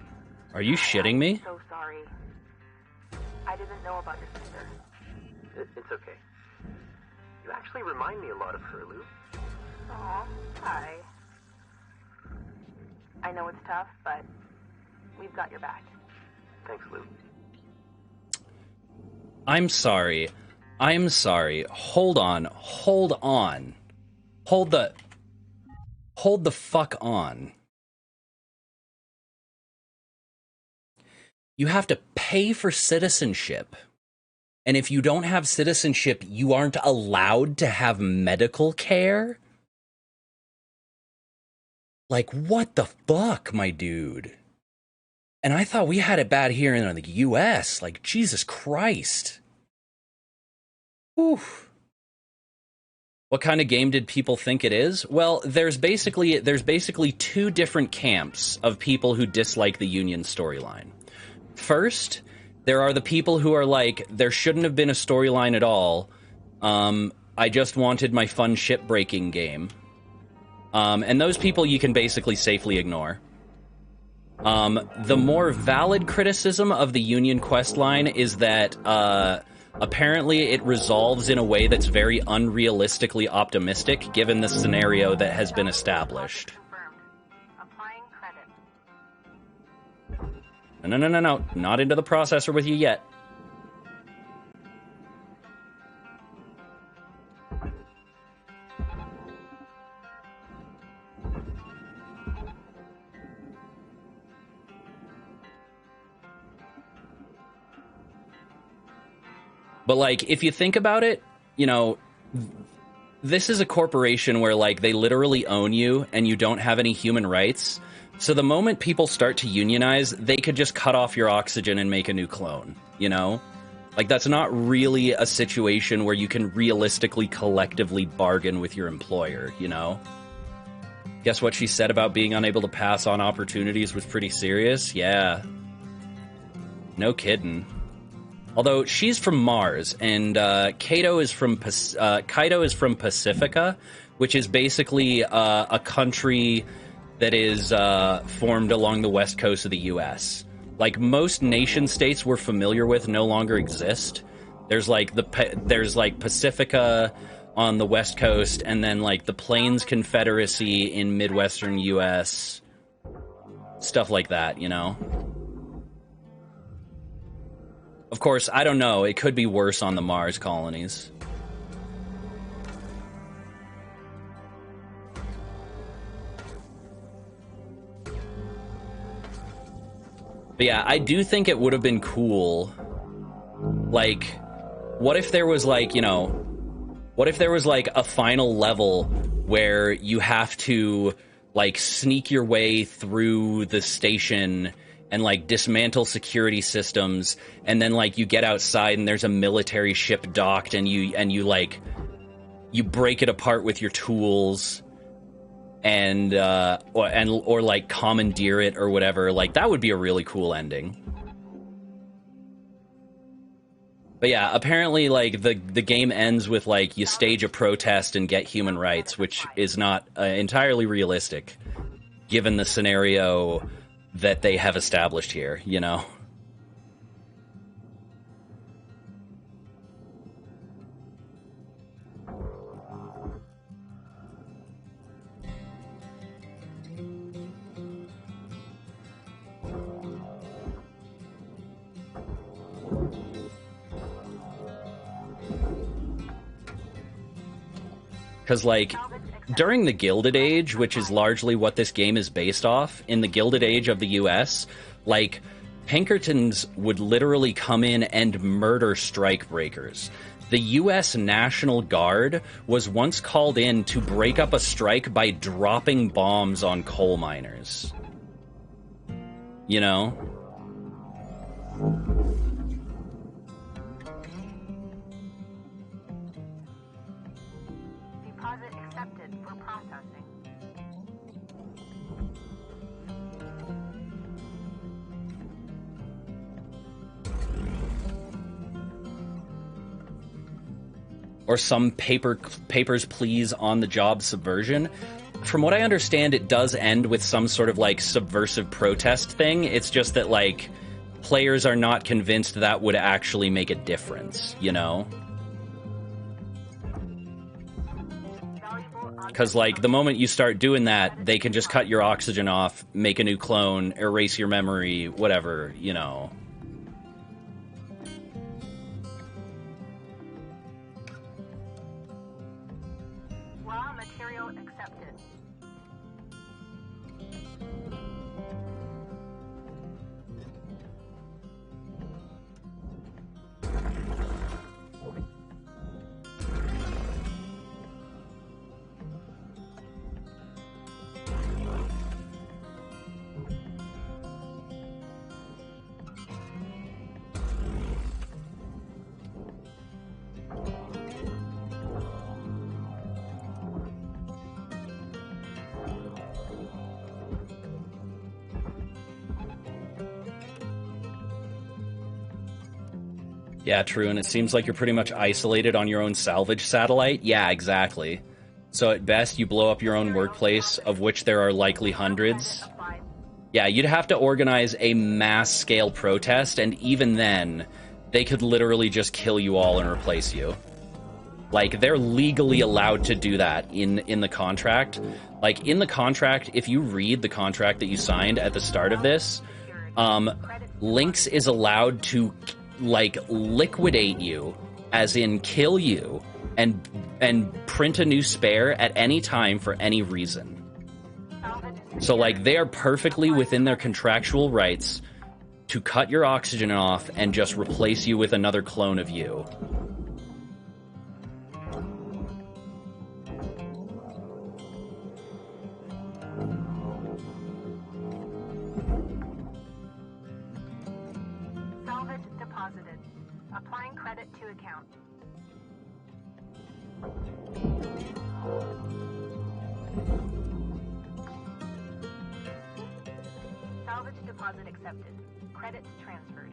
Are you shitting me? I'm so sorry. I didn't know about your sister. It's okay. You actually remind me a lot of her, Lou. Aw, hi. I know it's tough, but we've got your back. Thanks, Lou. I'm sorry. I'm sorry. Hold on. Hold on. Hold the fuck on. You have to pay for citizenship. And if you don't have citizenship, you aren't allowed to have medical care? Like, what the fuck, my dude? And I thought we had it bad here in the US. Like, Jesus Christ. Whew. What kind of game did people think it is? Well, there's basically 2 different camps of people who dislike the Union storyline. First, there are the people who are like, there shouldn't have been a storyline at all. I just wanted my fun ship-breaking game. And those people you can basically safely ignore. The more valid criticism of the Union questline is that apparently it resolves in a way that's very unrealistically optimistic given the scenario that has been established. No. Not into the processor with you yet. But, like, if you think about it, you know, this is a corporation where, like, they literally own you and you don't have any human rights. So the moment people start to unionize, they could just cut off your oxygen and make a new clone, you know? Like, that's not really a situation where you can realistically, collectively bargain with your employer, you know? Guess what she said about being unable to pass on opportunities was pretty serious? Yeah. No kidding. Although she's from Mars, and Kaito is from Pacifica, which is basically a country that is formed along the west coast of the U.S. Like, most nation states we're familiar with no longer exist. There's like Pacifica on the west coast, and then like the Plains Confederacy in midwestern U.S. Stuff like that, you know. Of course, I don't know. It could be worse on the Mars colonies. But yeah, I do think it would have been cool. Like, what if there was like, you know, what if there was like a final level where you have to like sneak your way through the station and like dismantle security systems, and then like you get outside and there's a military ship docked, and you like you break it apart with your tools, and or like commandeer it or whatever. Like, that would be a really cool ending. But yeah, apparently like the game ends with like you stage a protest and get human rights, which is not entirely realistic given the scenario that they have established here, you know? Because, like, during the Gilded Age, which is largely what this game is based off, in the Gilded Age of the US, like, Pinkertons would literally come in and murder strikebreakers. The US National Guard was once called in to break up a strike by dropping bombs on coal miners. You know? Or some papers, please, on the job subversion. From what I understand, it does end with some sort of, like, subversive protest thing. It's just that, like, players are not convinced that would actually make a difference, you know? Because, like, the moment you start doing that, they can just cut your oxygen off, make a new clone, erase your memory, whatever, you know. Yeah, true, and it seems like you're pretty much isolated on your own salvage satellite. Yeah, exactly. So at best, you blow up your own workplace, of which there are likely hundreds. Yeah, you'd have to organize a mass-scale protest, and even then, they could literally just kill you all and replace you. Like, they're legally allowed to do that in the contract. Like, in the contract, if you read the contract that you signed at the start of this, Lynx is allowed to, like, liquidate you, as in kill you, and print a new spare at any time for any reason. So, like, they are perfectly within their contractual rights to cut your oxygen off and just replace you with another clone of you. Salvage deposited. Applying credit to account. Salvage deposit accepted. Credits transferred.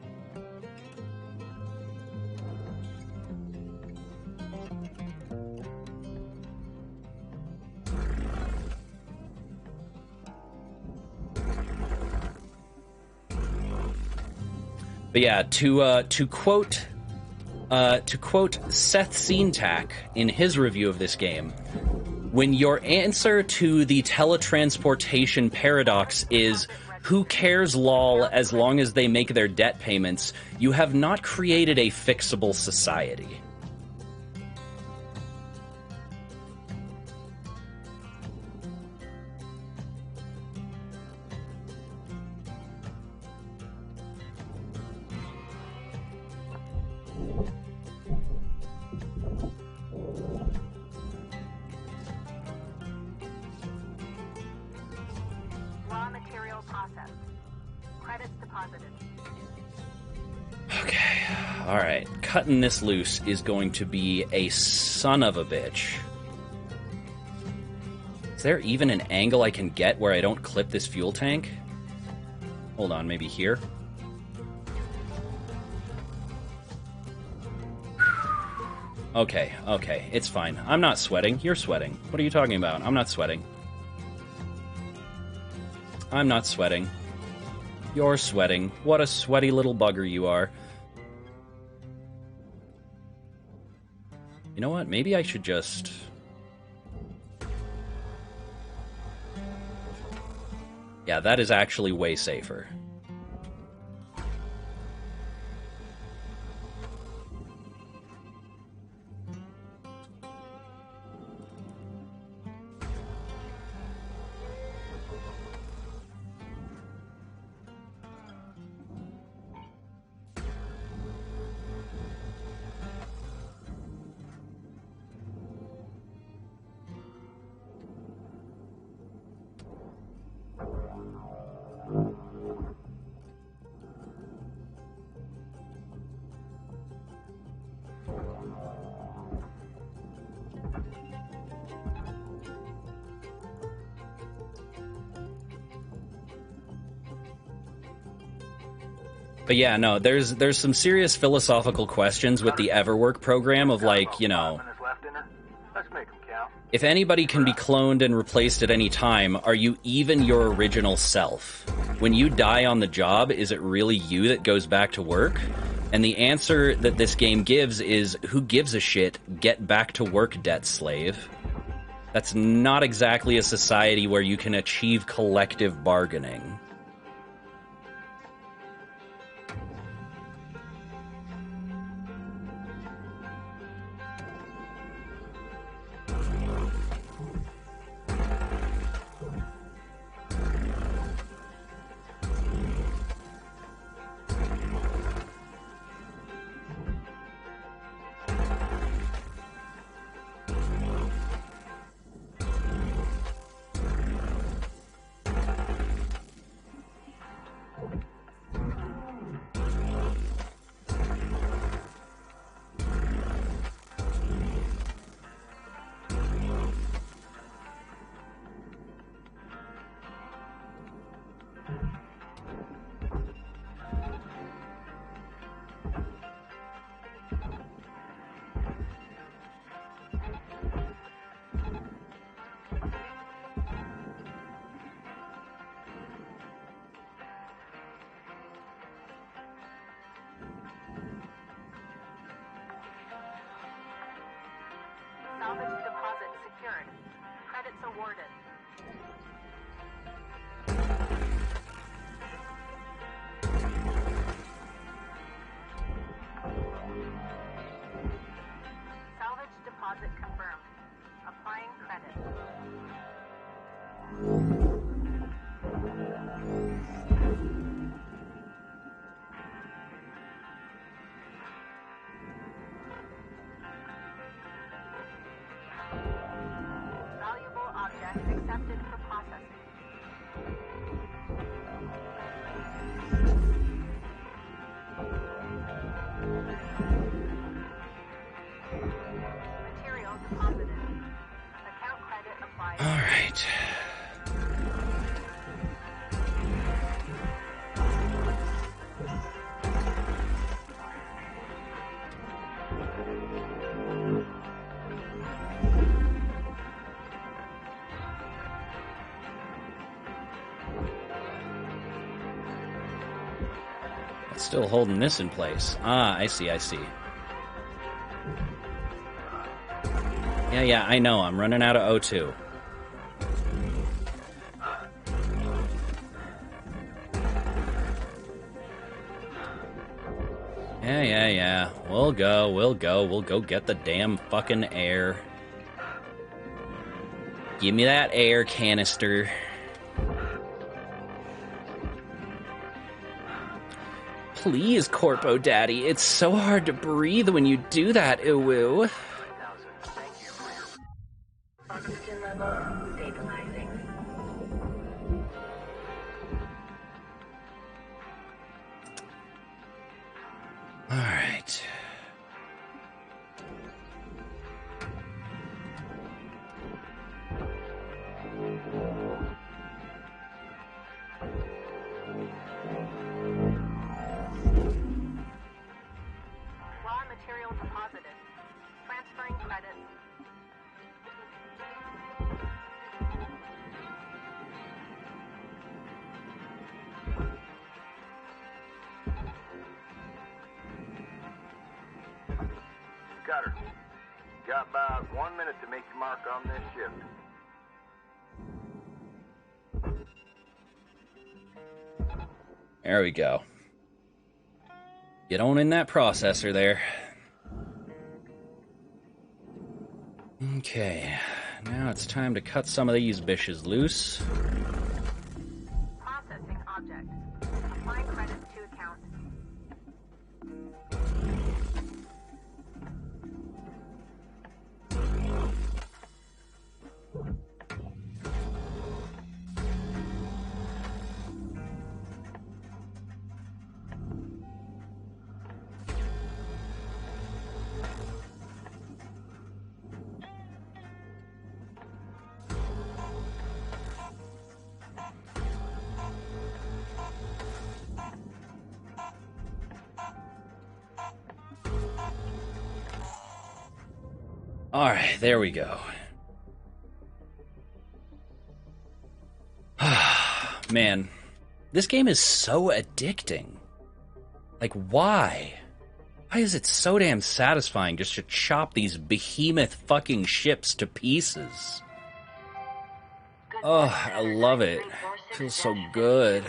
But yeah, to quote Seth Seentak in his review of this game, when your answer to the teletransportation paradox is "who cares lol as long as they make their debt payments," you have not created a fixable society. Raw material processed. Credits deposited. Okay, alright. Cutting this loose is going to be a son of a bitch. Is there even an angle I can get where I don't clip this fuel tank? Hold on, maybe here? Okay, it's fine. I'm not sweating. You're sweating. What are you talking about? I'm not sweating. I'm not sweating. You're sweating. What a sweaty little bugger you are. You know what? Maybe I should just... Yeah, that is actually way safer. But yeah, no, there's some serious philosophical questions with the Everwork program of, like, you know, if anybody can be cloned and replaced at any time, are you even your original self? When you die on the job, is it really you that goes back to work? And the answer that this game gives is, who gives a shit? Get back to work, debt slave. That's not exactly a society where you can achieve collective bargaining. Salvage deposit secured. Credits awarded. deposit confirmed. Applying credit. Valuable object accepted for processing. Material deposited. Account credit applied. All right. It's still holding this in place. Ah, I see, I see. Yeah, I know. I'm running out of O2. Yeah. We'll go get the damn fucking air. Give me that air canister. Please, Corpo Daddy. It's so hard to breathe when you do that, Uwu. Oxygen level stabilizing. All right. Raw material deposited. Transferring credit. Cutter, got about 1 minute to make your mark on this shift. There we go. Get on in that processor there. Okay, now it's time to cut some of these bitches loose. Processing object. Applying credit to account. All right, there we go. Man, this game is so addicting. Like, why? Why is it so damn satisfying just to chop these behemoth fucking ships to pieces? Oh, I love it. It feels so good.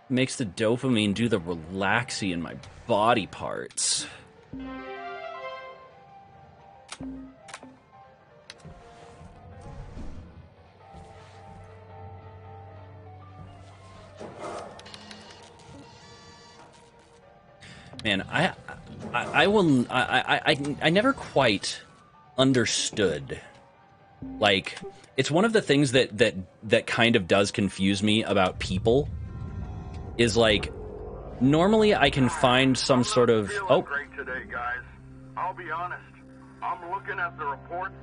Makes the dopamine do the relaxing in my body parts. Man, I never quite understood. Like, it's one of the things that kind of does confuse me about people. Is like, normally I can find some sort of Great today, guys. I'll be honest. I'm looking at the reports,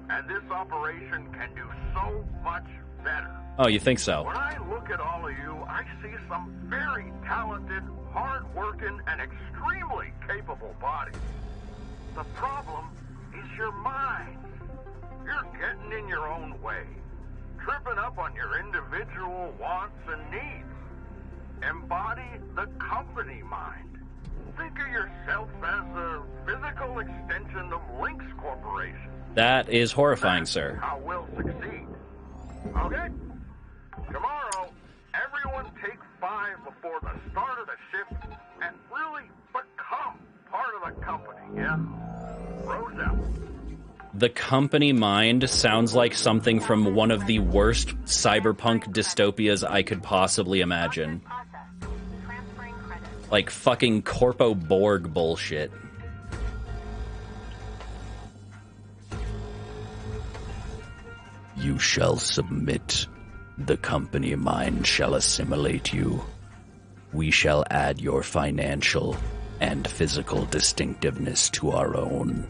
and this operation can do so much better. Oh, you think so? When I look at all of you, I see some very talented, hard-working, and extremely capable bodies. The problem is your minds. You're getting in your own way, tripping up on your individual wants and needs. Embody the company mind. Think of yourself as a physical extension of Lynx Corporation. That is horrifying, sir. How we'll succeed. Okay? Tomorrow, everyone take 5 before the start of the shift and really become part of the company, yeah? Rose out. The company mind sounds like something from one of the worst cyberpunk dystopias I could possibly imagine. Like fucking Corpo Borg bullshit. You shall submit. The company mind shall assimilate you. We shall add your financial and physical distinctiveness to our own.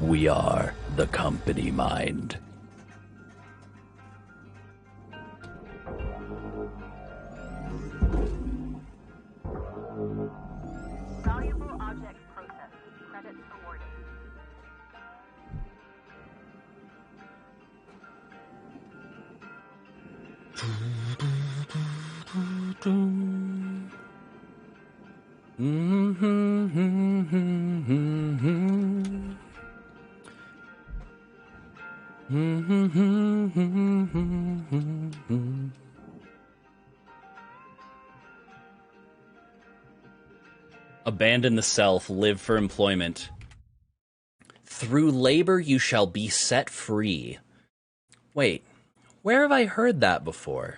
We are the company mind. Valuable object processed. Credits awarded. Abandon the self, live for employment. Through labor you shall be set free. Wait, where have I heard that before?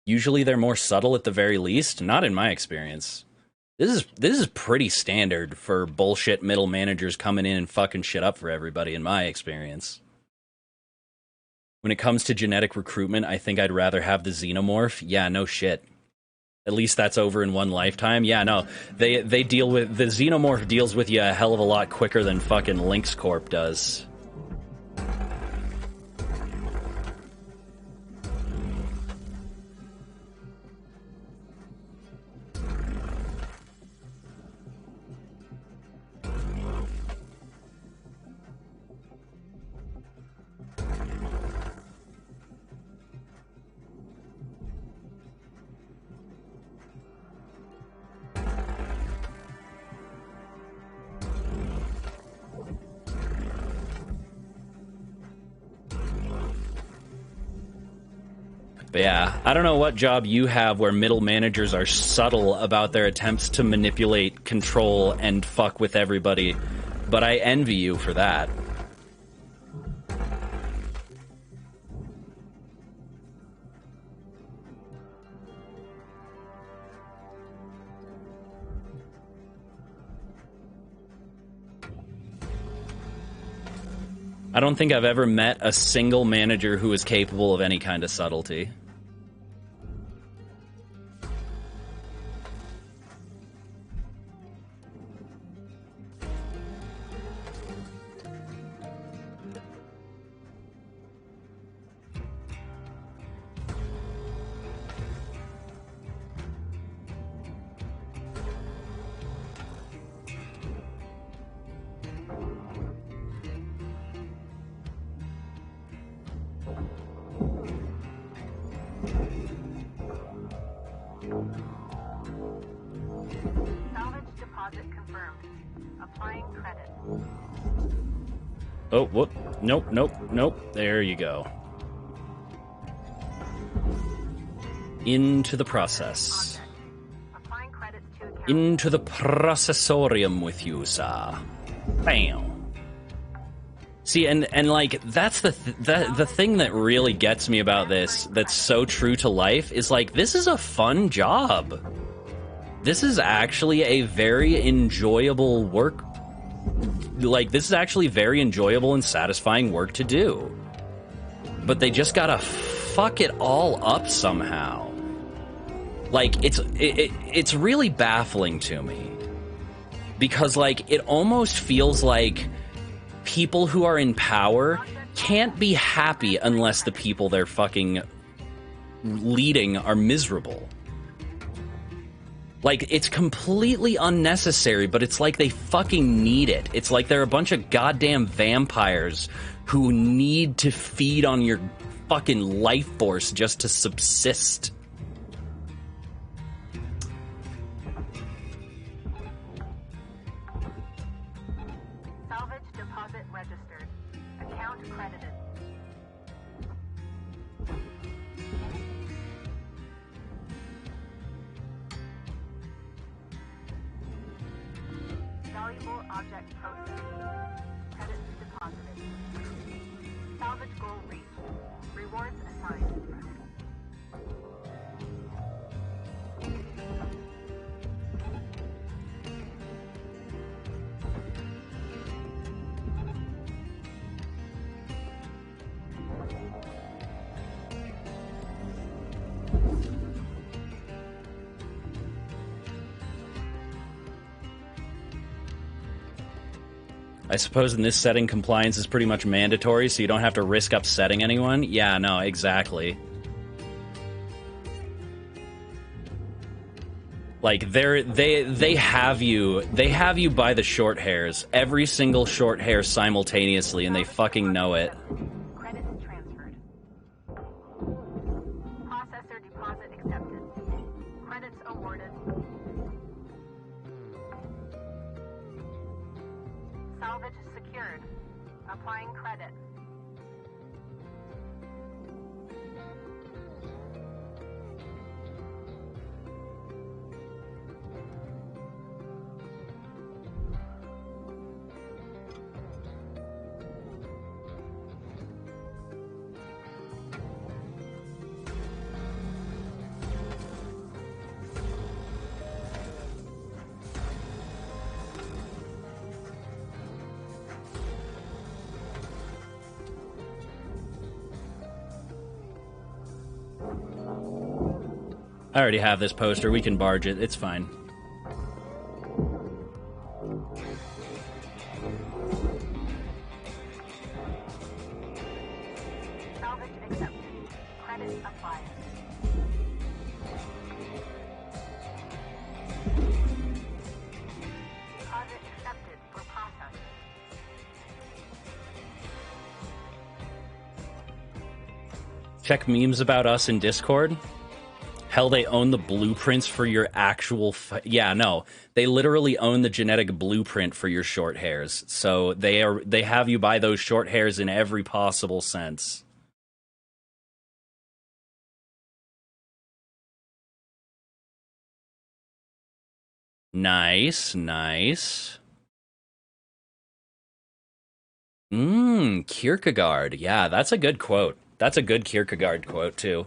Usually they're more subtle at the very least. Not in my experience. This is pretty standard for bullshit middle managers coming in and fucking shit up for everybody in my experience. When it comes to genetic recruitment, I think I'd rather have the xenomorph. Yeah, no shit. At least that's over in one lifetime. Yeah, no. They deal with... The xenomorph deals with you a hell of a lot quicker than fucking Lynx Corp does. But yeah, I don't know what job you have where middle managers are subtle about their attempts to manipulate, control, and fuck with everybody, but I envy you for that. I don't think I've ever met a single manager who is capable of any kind of subtlety. Salvage deposit confirmed. Applying credit. Oh, whoop. Nope, nope, nope. There you go. Into the process. Applying credits to account. Into the processorium with you, sir. Bam. See, and like, that's the thing that really gets me about this, that's so true to life, is like, this is a fun job. This is actually a very enjoyable work. Like, this is actually very enjoyable and satisfying work to do. But they just gotta fuck it all up somehow. Like, it's really baffling to me. Because, like, it almost feels like people who are in power can't be happy unless the people they're fucking leading are miserable. Like, it's completely unnecessary, but it's like they fucking need it. It's like they're a bunch of goddamn vampires who need to feed on your fucking life force just to subsist. Salvage deposit registered. Account credited. Valuable object processed. Credits deposited. Salvage goal reached. Rewards assigned. I suppose in this setting, compliance is pretty much mandatory, so you don't have to risk upsetting anyone. Yeah, no, exactly. Like they have you by the short hairs, every single short hair simultaneously, and they fucking know it. Credits transferred. Processor deposit accepted. Credits awarded. Salvage secured. Applying credit. I already have this poster. We can barge it. It's fine. Salvage accepted. Credit applied. Deposit accepted for process. Check memes about us in Discord. Hell, they own the blueprints for your actual... yeah, no. They literally own the genetic blueprint for your short hairs. So they have you buy those short hairs in every possible sense. Nice, nice. Kierkegaard. Yeah, that's a good quote. That's a good Kierkegaard quote, too.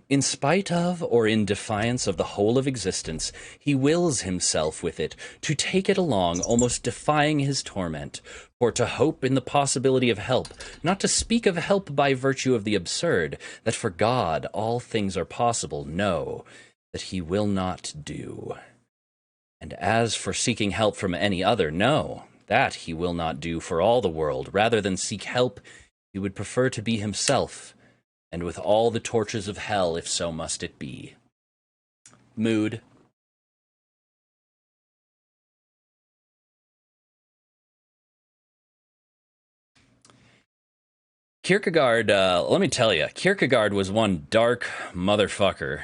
In spite of or in defiance of the whole of existence, he wills himself with it to take it along, almost defying his torment, for to hope in the possibility of help, not to speak of help by virtue of the absurd, that for God all things are possible, no, that he will not do. And as for seeking help from any other, no, that he will not do for all the world. Rather than seek help, he would prefer to be himself, and with all the tortures of hell, if so must it be. Mood. Kierkegaard, let me tell you, Kierkegaard was one dark motherfucker.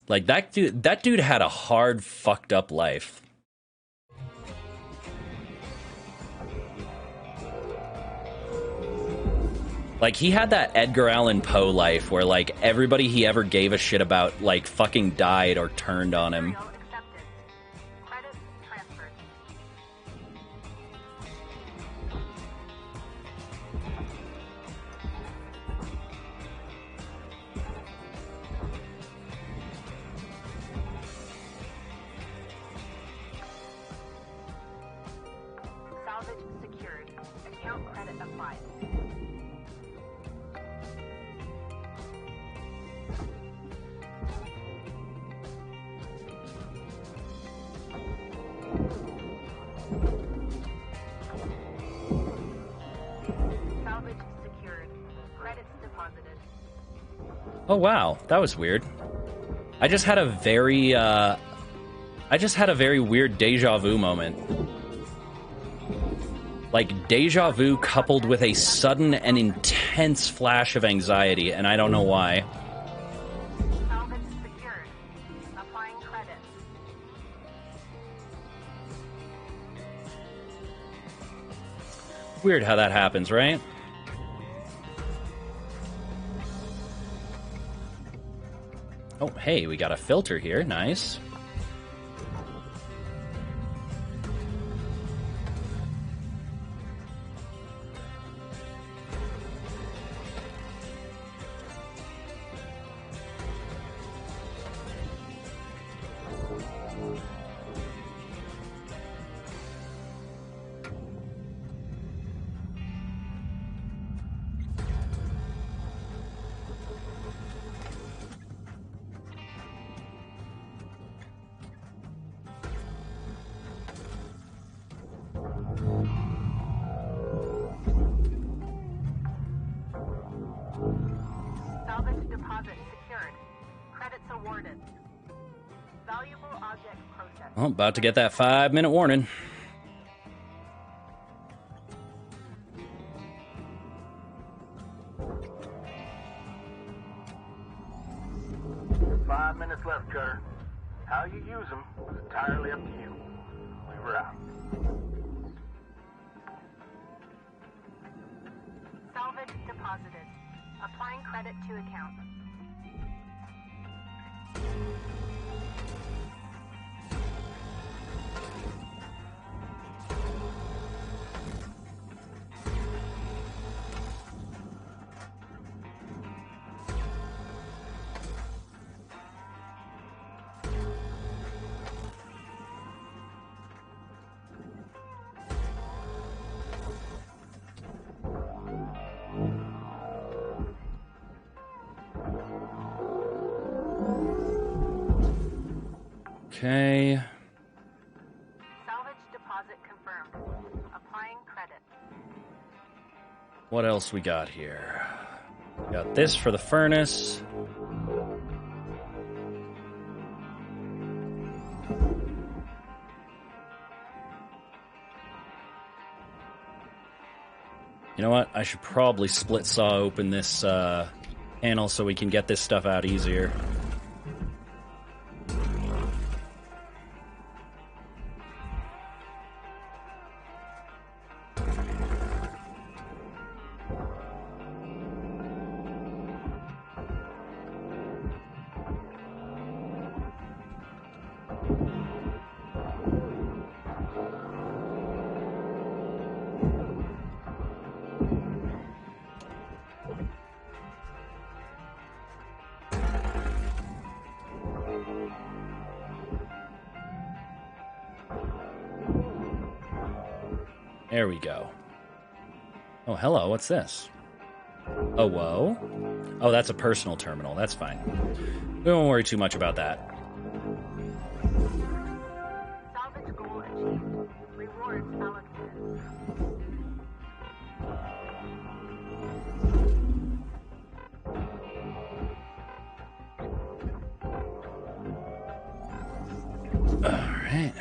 Like, that dude had a hard, fucked up life. Like, he had that Edgar Allan Poe life where, like, everybody he ever gave a shit about, like, fucking died or turned on him. Salvage secured. Account credit applied. Salvage secured. Credits deposited. Oh, wow. That was weird. I just had a very weird deja vu moment. Like, deja vu coupled with a sudden and intense flash of anxiety, and I don't know why. Salvage secured. Applying credit. Weird how that happens, right? Oh, hey, we got a filter here. Nice. Salvage deposit secured. Credits awarded. Valuable object processed. Oh, about to get that 5-minute warning. Five minutes left, Cutter. How you use them is entirely up to you. Leave her out. Salvage deposited. Applying credit to account. Okay. Salvage deposit confirmed. Applying credit. What else we got here? Got this for the furnace. You know what? I should probably split saw open this panel so we can get this stuff out easier. There we go. Oh, hello, what's this? Oh, whoa. Oh, that's a personal terminal. That's fine. We won't worry too much about that. Salvage goal achieved. Rewards allocated. Alright.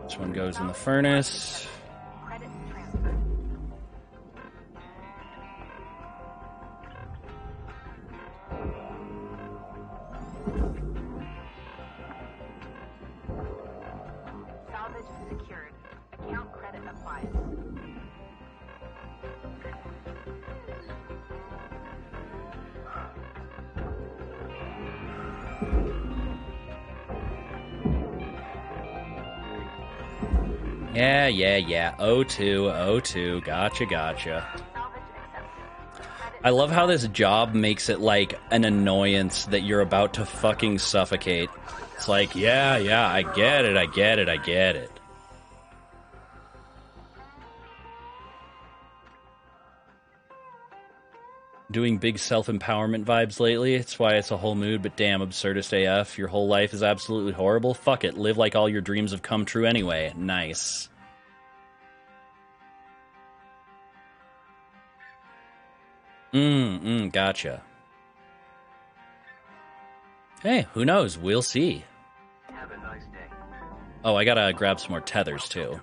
This one goes in the furnace. Credit transfer. Salvage secured. Account credit applied. Yeah. O2. Gotcha. Salvage accepted. I love how this job makes it like an annoyance that you're about to fucking suffocate. It's like, yeah, I get it. Doing big self-empowerment vibes lately. It's why it's a whole mood, but damn, absurdist AF. Your whole life is absolutely horrible. Fuck it. Live like all your dreams have come true anyway. Nice. Gotcha. Hey, who knows? We'll see. Have a nice day. Oh, I gotta grab some more tethers, too.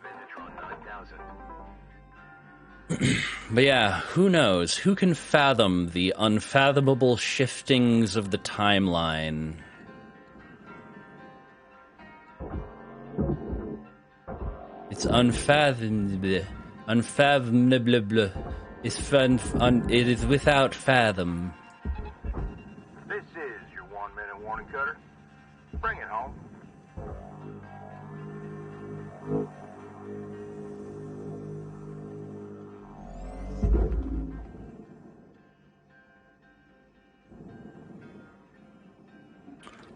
But yeah, who knows? Who can fathom the unfathomable shiftings of the timeline? It's unfathomable. Unfathomable. It is without fathom. Bring it home.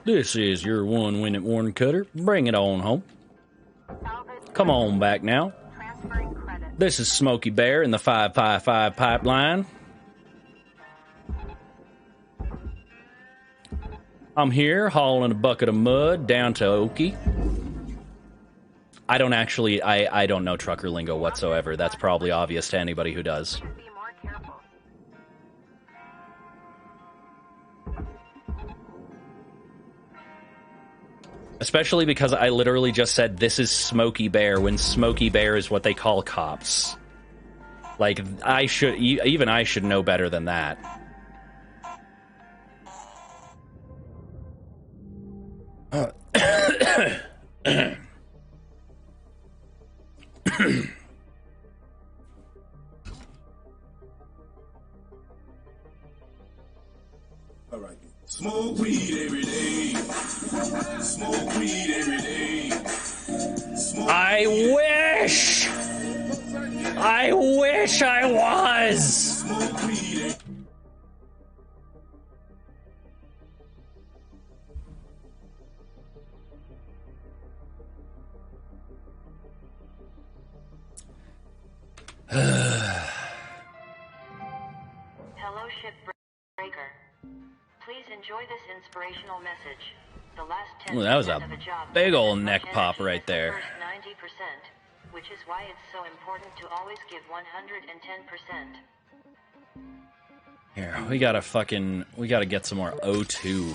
This is your one-minute warning cutter. Bring it on home. Come on back now. This is Smokey Bear in the 555 pipeline. I'm here hauling a bucket of mud down to Okie. I don't know trucker lingo whatsoever. That's probably obvious to anybody who does. Especially because I literally just said this is Smokey Bear when Smokey Bear is what they call cops. Like, even I should know better than that. All right. Smoke weed every day. Smoke weed every day. I wish I was. Smoke weed. Hello, shipbreaker. Please enjoy this inspirational message. The last 10% Ooh, that was a of a job big takes old as neck much pop energy right as the there. first 90%, which is why it's so important to always give 110%. Here, we gotta get some more O2.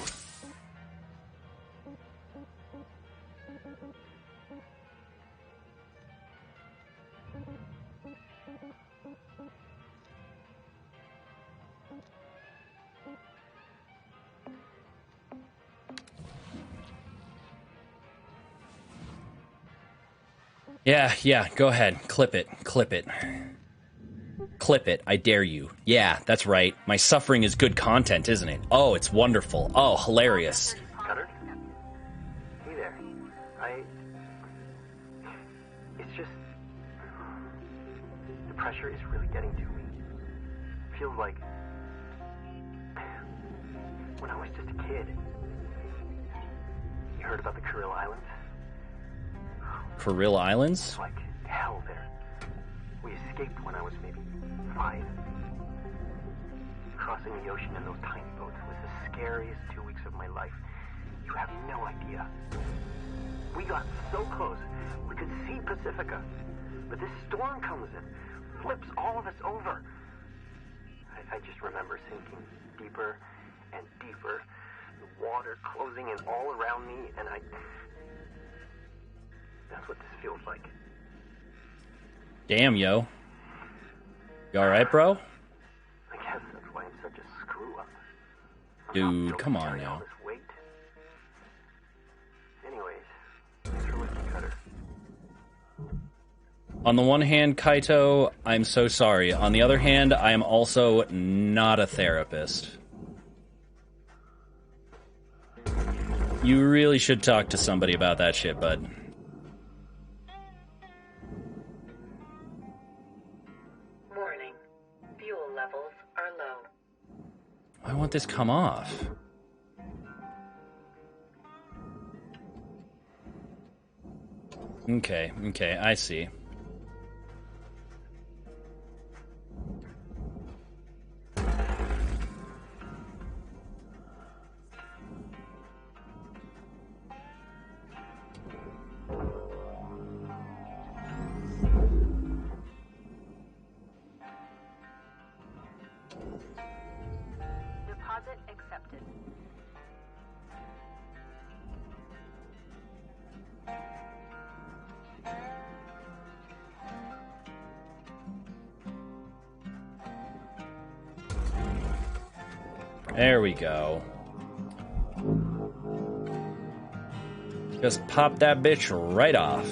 Yeah, go ahead. Clip it. Clip it, I dare you. Yeah, that's right. My suffering is good content, isn't it? Oh, it's wonderful. Oh, hilarious. Cutter? Hey there. It's just... The pressure is really getting to me. Feels like... When I was just a kid. You heard about the Kuril Islands? Kuril Islands? It's like hell there. We escaped when I was maybe 5. Crossing the ocean in those tiny boats was the scariest 2 weeks of my life. You have no idea. We got so close, we could see Pacifica. But this storm comes in, flips all of us over. I just remember sinking deeper and deeper, the water closing in all around me, and that's what this feels like. Damn, yo. You alright, bro? I guess that's why I'm such a screw-up. Dude, come on now. All this weight. Anyways, thanks for listening, Cutter. On the one hand, Kaito, I'm so sorry. On the other hand, I am also not a therapist. You really should talk to somebody about that shit, bud. Warning. Fuel levels are low. Why won't this come off? Okay, I see. Deposit accepted. There we go. Just pop that bitch right off.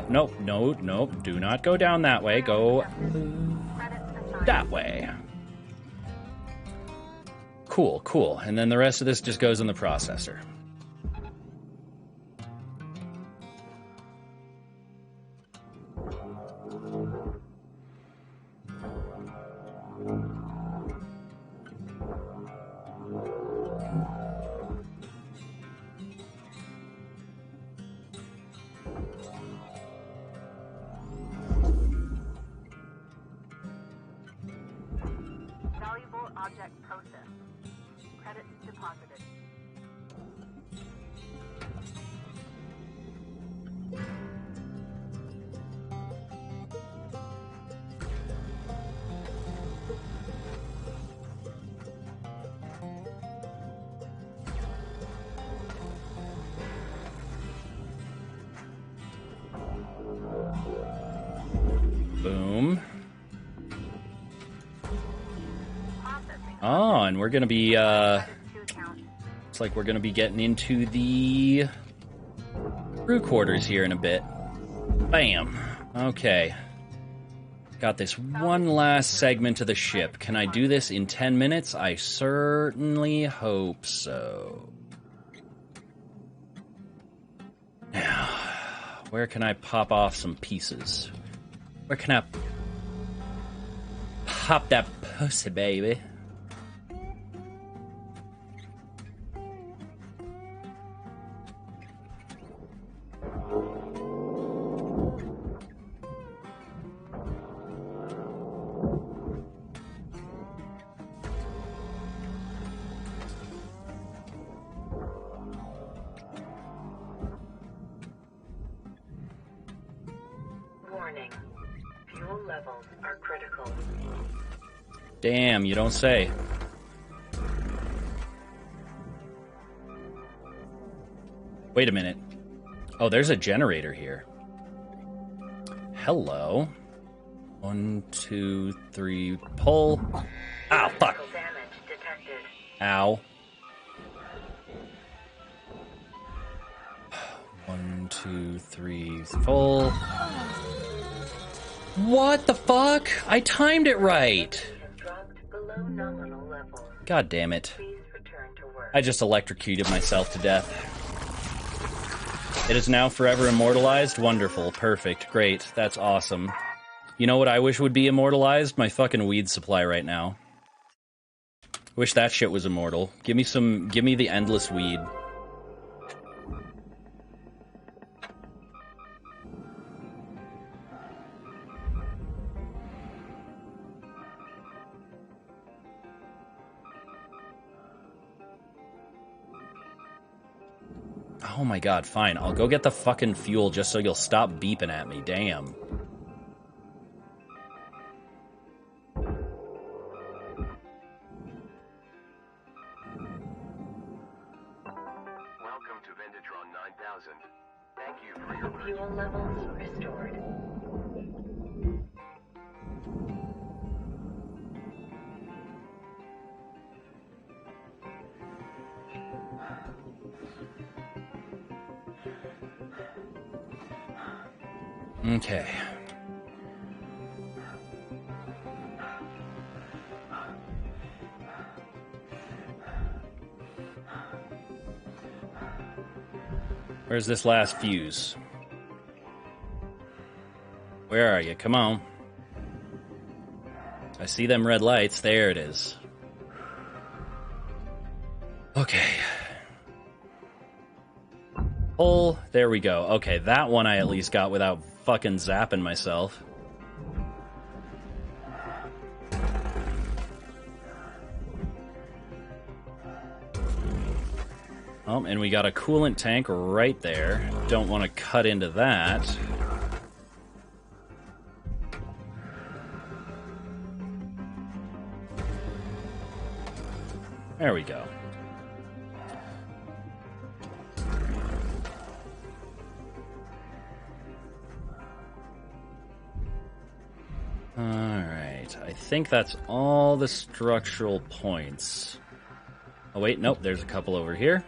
Nope. Do not go down that way. Go that way. cool, cool. And then the rest of this just goes in the processor. Valuable object processed. Credits deposited. Boom. Oh, and we're gonna be, looks like we're gonna be getting into the crew quarters here in a bit. Bam. Okay. Got this one last segment of the ship. Can I do this in 10 minutes? I certainly hope so. Now, where can I pop off some pieces? Where can I pop that pussy, baby? Warning. Fuel levels are critical. Damn, you don't say. Wait a minute. Oh, there's a generator here. Hello. 1, 2, 3, pull. Ow, fuck. Damage detected. Ow. 1, 2, 3, full. What the fuck? I timed it right. Dropped below nominal levels. God damn it. Please return to work. I just electrocuted myself to death. It is now forever immortalized? Wonderful. Perfect. Great. That's awesome. You know what I wish would be immortalized? My fucking weed supply right now. Wish that shit was immortal. Give me the endless weed. Oh my god, fine. I'll go get the fucking fuel just so you'll stop beeping at me. Damn. Welcome to Vendatron 9000. Thank you for your Fuel levels restored. Okay. Where's this last fuse? Where are you? Come on. I see them red lights. There it is. Okay. Pull. There we go. Okay, that one I at least got without fucking zapping myself. Oh, and we got a coolant tank right there. Don't want to cut into that. There we go. Alright, I think that's all the structural points. Oh wait, nope, there's a couple over here.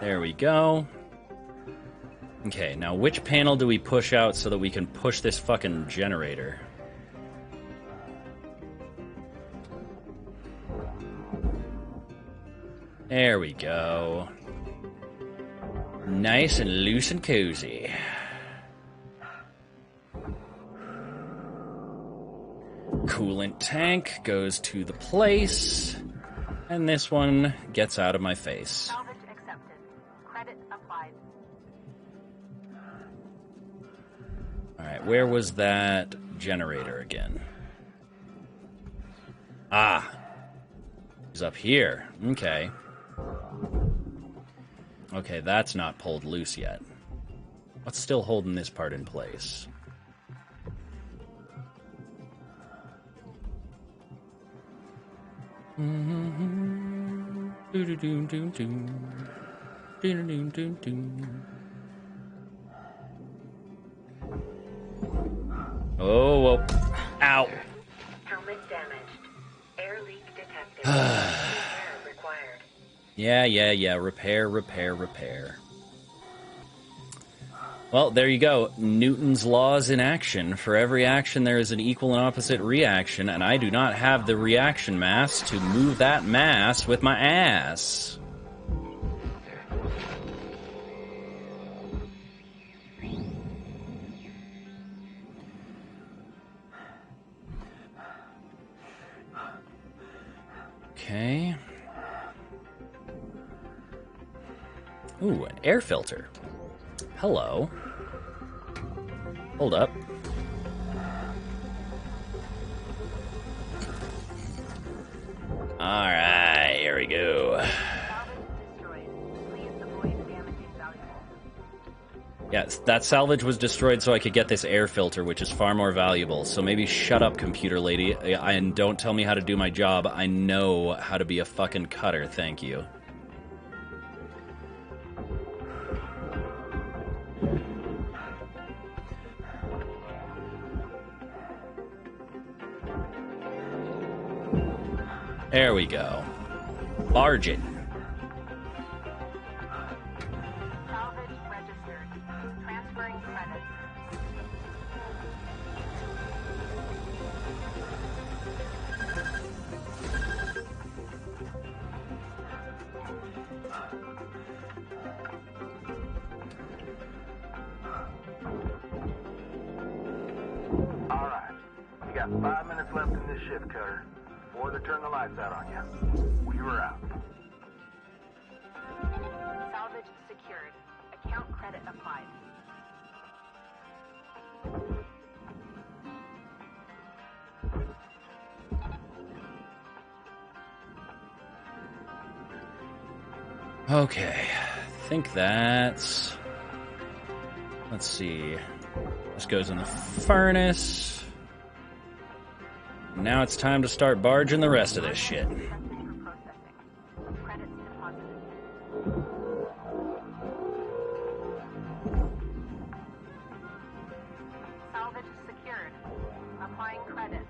There we go. Okay, now which panel do we push out so that we can push this fucking generator? There we go. Nice and loose and cozy. Coolant tank goes to the place, and this one gets out of my face. Salvage accepted. Credit applied. Alright, where was that generator again? Ah! It's up here. Okay. Okay, that's not pulled loose yet. What's still holding this part in place? Oh, whoa. Ow. Helmet damaged. Air leak detected. Repair required. Yeah. Repair. Well, there you go. Newton's laws in action. For every action, there is an equal and opposite reaction, and I do not have the reaction mass to move that mass with my ass. Okay. Ooh, an air filter. Hello. Hold up. Alright, here we go. Yes, that salvage was destroyed so I could get this air filter, which is far more valuable. So maybe shut up, computer lady, and don't tell me how to do my job. I know how to be a fucking cutter, thank you. There we go. Barge it. Salvage registered. Transferring credit. Alright. You got 5 minutes left in this shift, Cutter. Before they turn the lights out on you. We were out. Salvage secured. Account credit applied. Okay, I think that's... Let's see. This goes in the furnace. Now it's time to start barging the rest of this shit. Credits deposited. Salvage secured. Applying credit.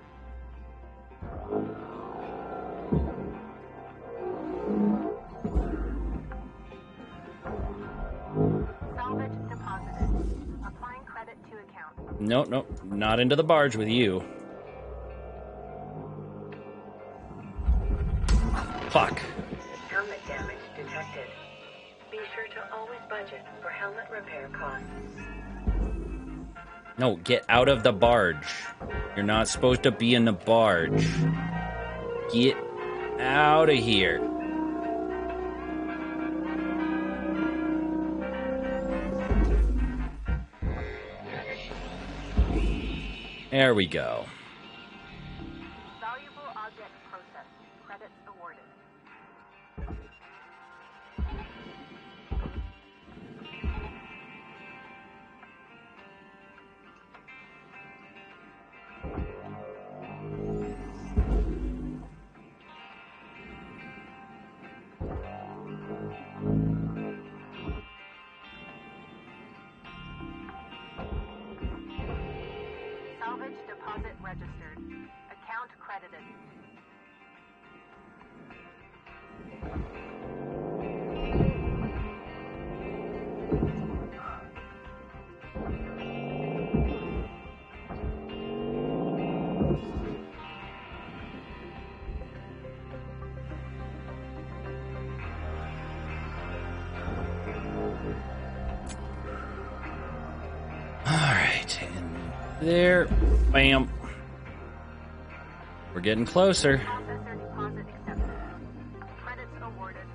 Salvage deposited. Applying credit to account. Nope, not into the barge with you. Fuck. Helmet damage detected. Be sure to always budget for helmet repair costs. No, get out of the barge. You're not supposed to be in the barge. Get out of here. There we go. Valuable object processed. Credits awarded. Salvage deposit registered. Account credited. Alright, and there. Bam. We're getting closer. Processor deposit accepted. Credits awarded.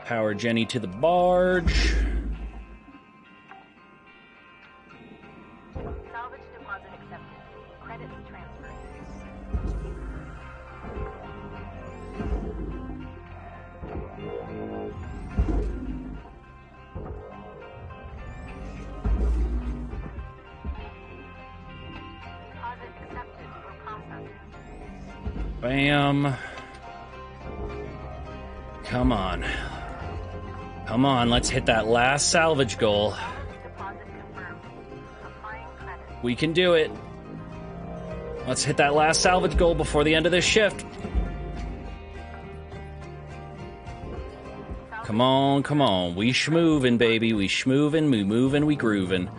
Power Jenny to the barge. Salvage deposit accepted. Credits transferred. Deposit accepted for processing. Bam. Come on. Come on, let's hit that last salvage goal. Deposit confirmed. Applying credit. We can do it. Let's hit that last salvage goal before the end of this shift. Come on, come on. We schmoovin', baby. We schmoovin', we movin', we groovin'.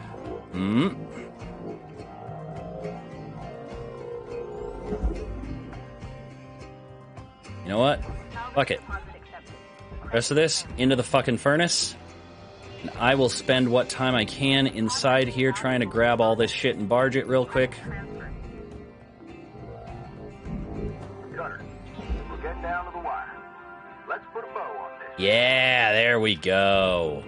You know what? Fuck it. Rest of this, into the fucking furnace. And I will spend what time I can inside here trying to grab all this shit and barge it real quick. Cutter, we're getting down to the wire. Let's put a bow on this. Yeah, there we go.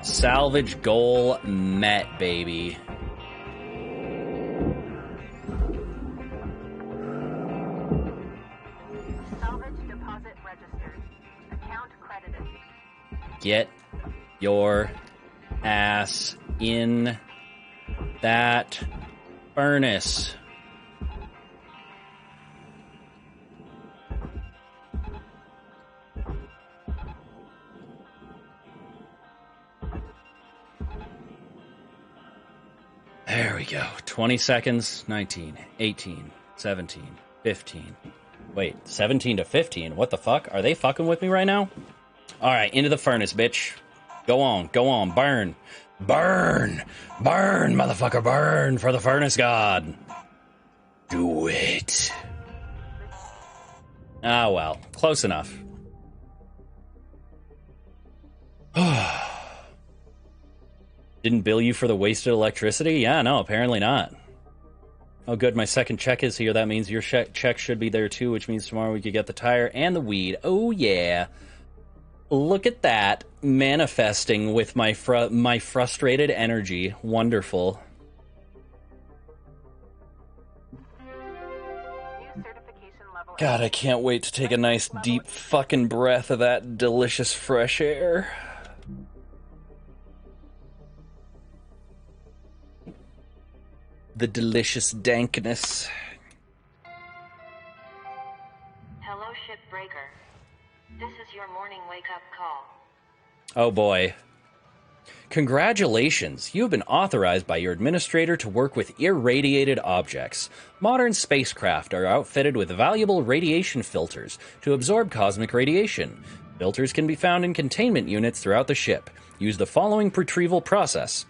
Salvage goal met, baby. Salvage deposit registered. Account credited. Get your ass in that furnace. There we go. 20 seconds. 19, 18, 17, 15. Wait, 17 to 15? What the fuck? Are they fucking with me right now? Alright, into the furnace, bitch. Go on, burn. Burn! Burn, motherfucker, burn for the furnace god. Do it. Ah, well, close enough. Didn't bill you for the wasted electricity? Yeah, no, apparently not. Oh, good, my second check is here. That means your check should be there too, which means tomorrow we could get the tire and the weed. Oh, yeah. Look at that. Manifesting with my frustrated energy. Wonderful. God, I can't wait to take a nice deep fucking breath of that delicious fresh air. The delicious dankness. Hello, shipbreaker. This is your morning wake-up call. Oh boy. Congratulations, you have been authorized by your administrator to work with irradiated objects. Modern spacecraft are outfitted with valuable radiation filters to absorb cosmic radiation. Filters can be found in containment units throughout the ship. Use the following retrieval process.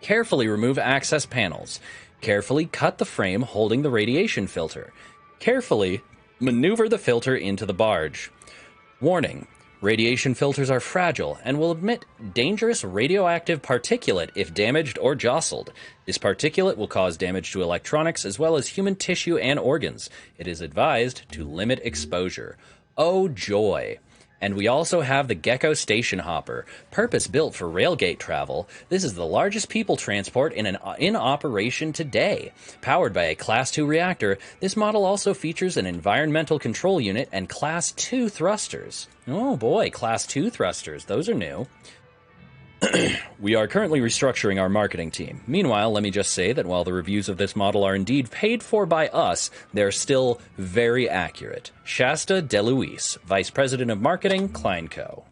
Carefully remove access panels. Carefully cut the frame holding the radiation filter. Carefully maneuver the filter into the barge. Warning. Radiation filters are fragile and will emit dangerous radioactive particulate if damaged or jostled. This particulate will cause damage to electronics as well as human tissue and organs. It is advised to limit exposure. Oh joy! And we also have the Gecko Station Hopper, purpose-built for railgate travel. This is the largest people transport in operation today. Powered by a Class 2 reactor, this model also features an environmental control unit and Class 2 thrusters. Oh boy, Class 2 thrusters, those are new. We are currently restructuring our marketing team. Meanwhile, let me just say that while the reviews of this model are indeed paid for by us, they're still very accurate. Shasta DeLuise, Vice President of Marketing, Klein Co.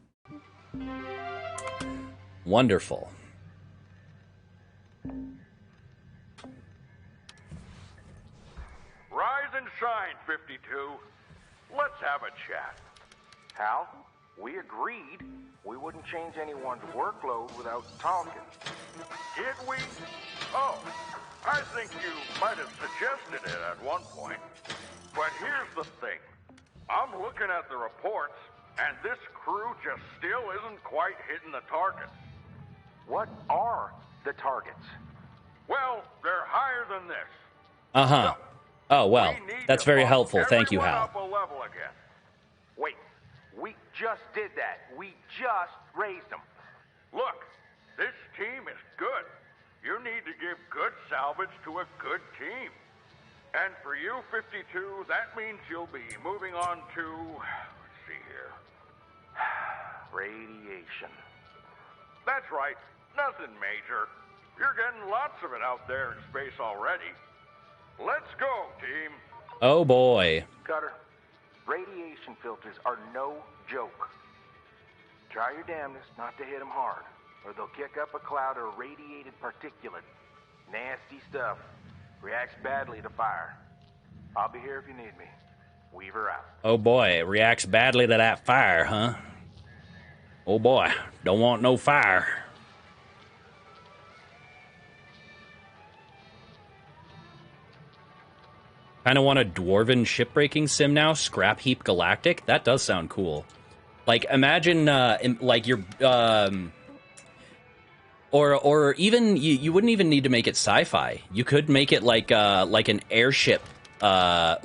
Wonderful. Rise and shine, 52. Let's have a chat. Hal, we agreed we wouldn't change anyone's workload without talking. Did we? Oh, I think you might have suggested it at one point. But here's the thing. I'm looking at the reports, and this crew just still isn't quite hitting the targets. What are the targets? Well, they're higher than this. Uh-huh. Oh, well, that's very helpful. Thank you, Hal. Up a level again. Wait, we just did that. We just raised them. Look, this team is good. You need to give good salvage to a good team. And for you, 52, that means you'll be moving on to, let's see here, radiation. That's right, nothing major. You're getting lots of it out there in space already. Let's go, team. Oh, boy. Cutter, radiation filters are no joke. Try your damnedest not to hit them hard, or they'll kick up a cloud of radiated particulate. Nasty stuff. Reacts badly to fire. I'll be here if you need me. Weaver out. Oh, boy. It reacts badly to that fire, huh? Oh, boy. Don't want no fire. Kind of want a dwarven shipbreaking sim now, Scrap Heap Galactic. That does sound cool. Like, imagine, like, you're, or even, you wouldn't even need to make it sci-fi. You could make it like an airship, dry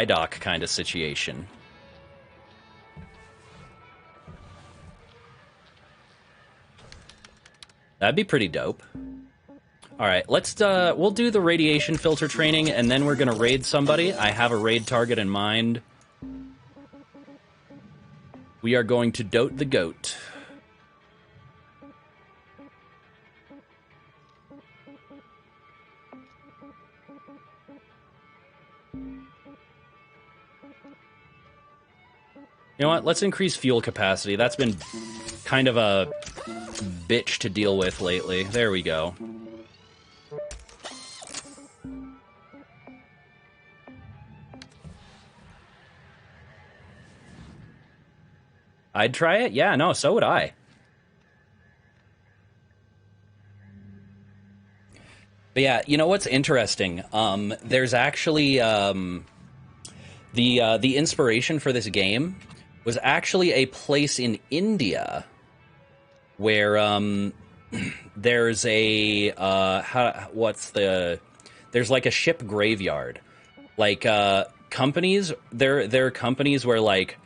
dock kind of situation. That'd be pretty dope. All right, we'll do the radiation filter training, and then we're gonna raid somebody. I have a raid target in mind. We are going to dote the goat. You know what? Let's increase fuel capacity. That's been kind of a bitch to deal with lately. There we go. I'd try it? Yeah, no, so would I. But yeah, you know what's interesting? There's actually the inspiration for this game was actually a place in India where there's a there's like a ship graveyard. Like companies, there are companies where, like,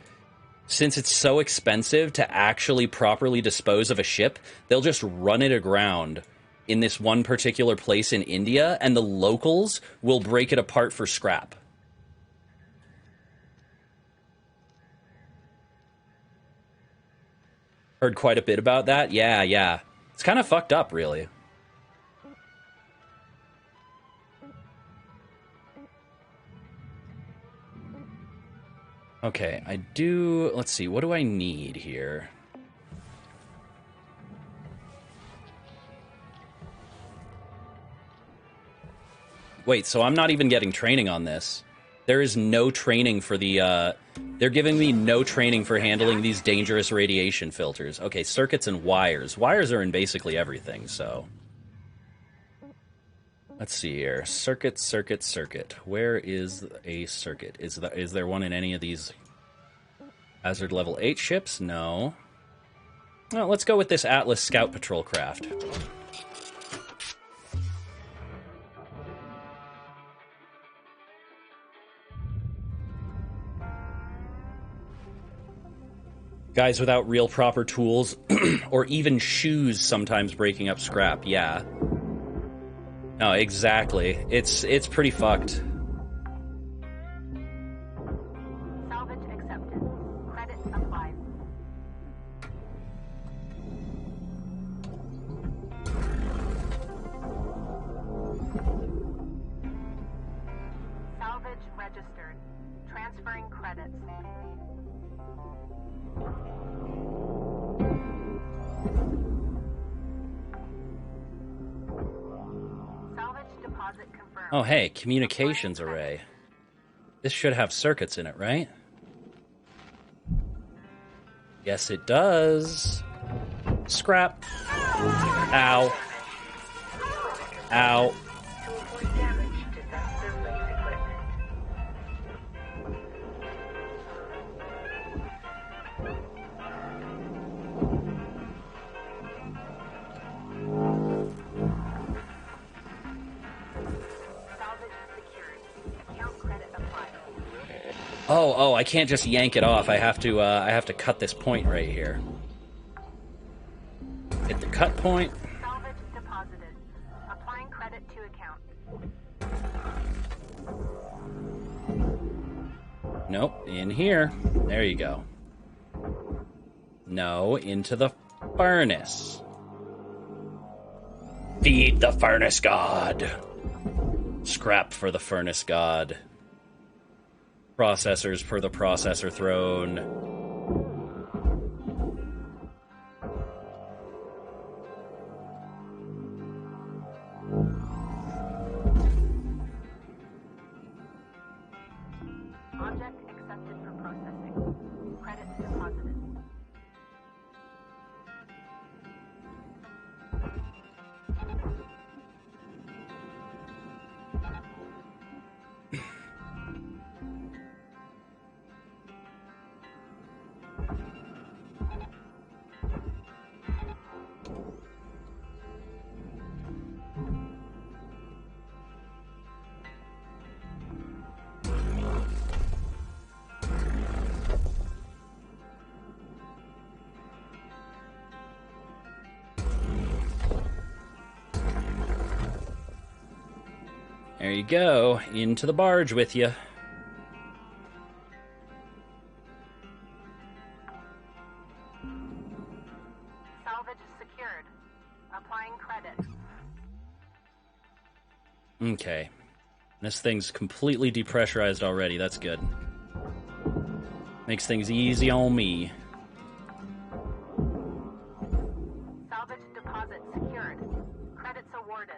since it's so expensive to actually properly dispose of a ship, they'll just run it aground in this one particular place in India, and the locals will break it apart for scrap. Heard quite a bit about that. Yeah. It's kind of fucked up, really. Okay, let's see, what do I need here? Wait, so I'm not even getting training on this. There is no training for the, they're giving me no training for handling these dangerous radiation filters. Okay, circuits and wires. Wires are in basically everything, so. Let's see here. Circuit. Where is a circuit? Is there one in any of these hazard level 8 ships? No. Well, let's go with this Atlas Scout Patrol craft. Guys without real proper tools or even shoes sometimes breaking up scrap, yeah. No, exactly. It's pretty fucked. Salvage accepted. Credit applied. Salvage registered. Transferring credits. Oh, hey, communications array. This should have circuits in it, right? Yes, it does. Scrap. Ow. Ow. Oh, I can't just yank it off. I have to cut this point right here. Hit the cut point. Salvage deposited. Applying credit to account. Nope, in here. There you go. No, into the furnace. Feed the furnace god. Scrap for the furnace god. Processors for the processor throne. Object accepted for processing. Credits deposited. There you go. Into the barge with you. Salvage secured. Applying credit. Okay. This thing's completely depressurized already. That's good. Makes things easy on me. Salvage deposit secured. Credits awarded.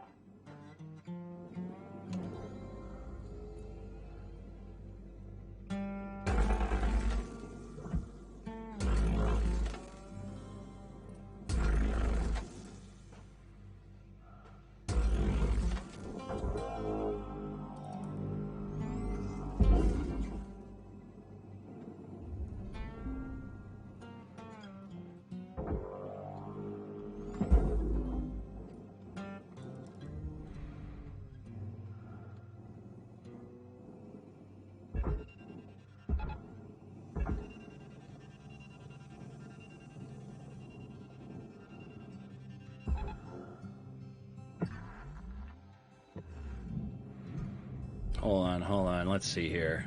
Hold on. Let's see here.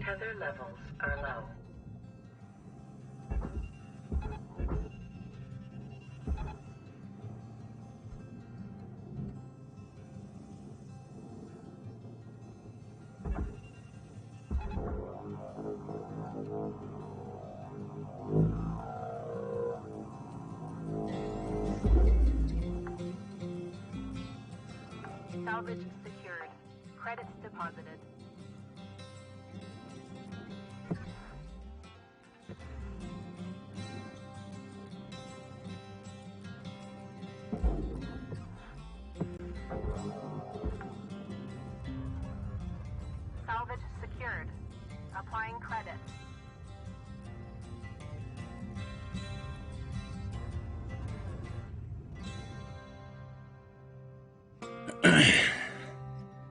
Tether levels are low. Salvage secured. Credits deposited. Salvage secured. Applying credit.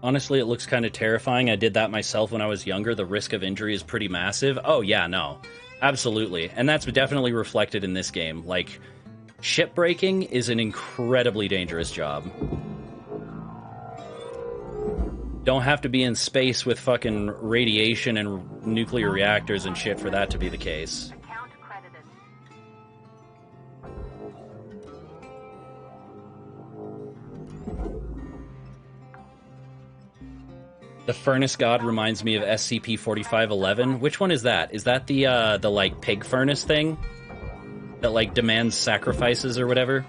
Honestly, it looks kind of terrifying. I did that myself when I was younger. The risk of injury is pretty massive. Oh, yeah, no. Absolutely. And that's definitely reflected in this game. Like, shipbreaking is an incredibly dangerous job. Don't have to be in space with fucking radiation and nuclear reactors and shit for that to be the case. Account credited. The Furnace God reminds me of SCP-4511. Which one is that? Is that the like, pig furnace thing? That, like, demands sacrifices or whatever?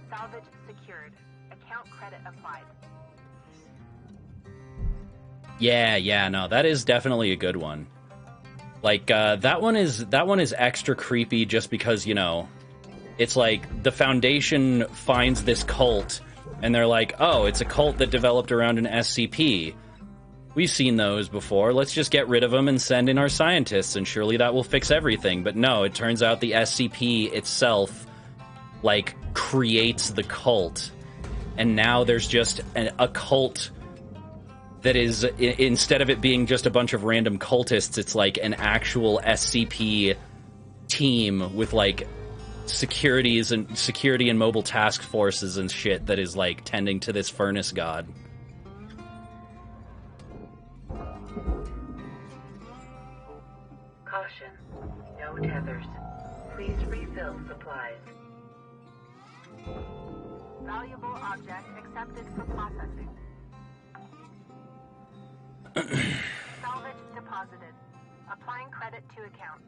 Salvage secured. Account credit applied. Yeah, no, that is definitely a good one. Like, that one is extra creepy just because, you know, it's like the Foundation finds this cult and they're like, oh, it's a cult that developed around an SCP. We've seen those before. Let's just get rid of them and send in our scientists, and surely that will fix everything. But no, it turns out the SCP itself, like, creates the cult. And now there's just a cult that is, instead of it being just a bunch of random cultists, it's like an actual SCP team with, like, security and mobile task forces and shit that is, like, tending to this furnace god. Caution. No tethers. Please refill supplies. Valuable object accepted for processing. Salvage deposited. Applying credit to account.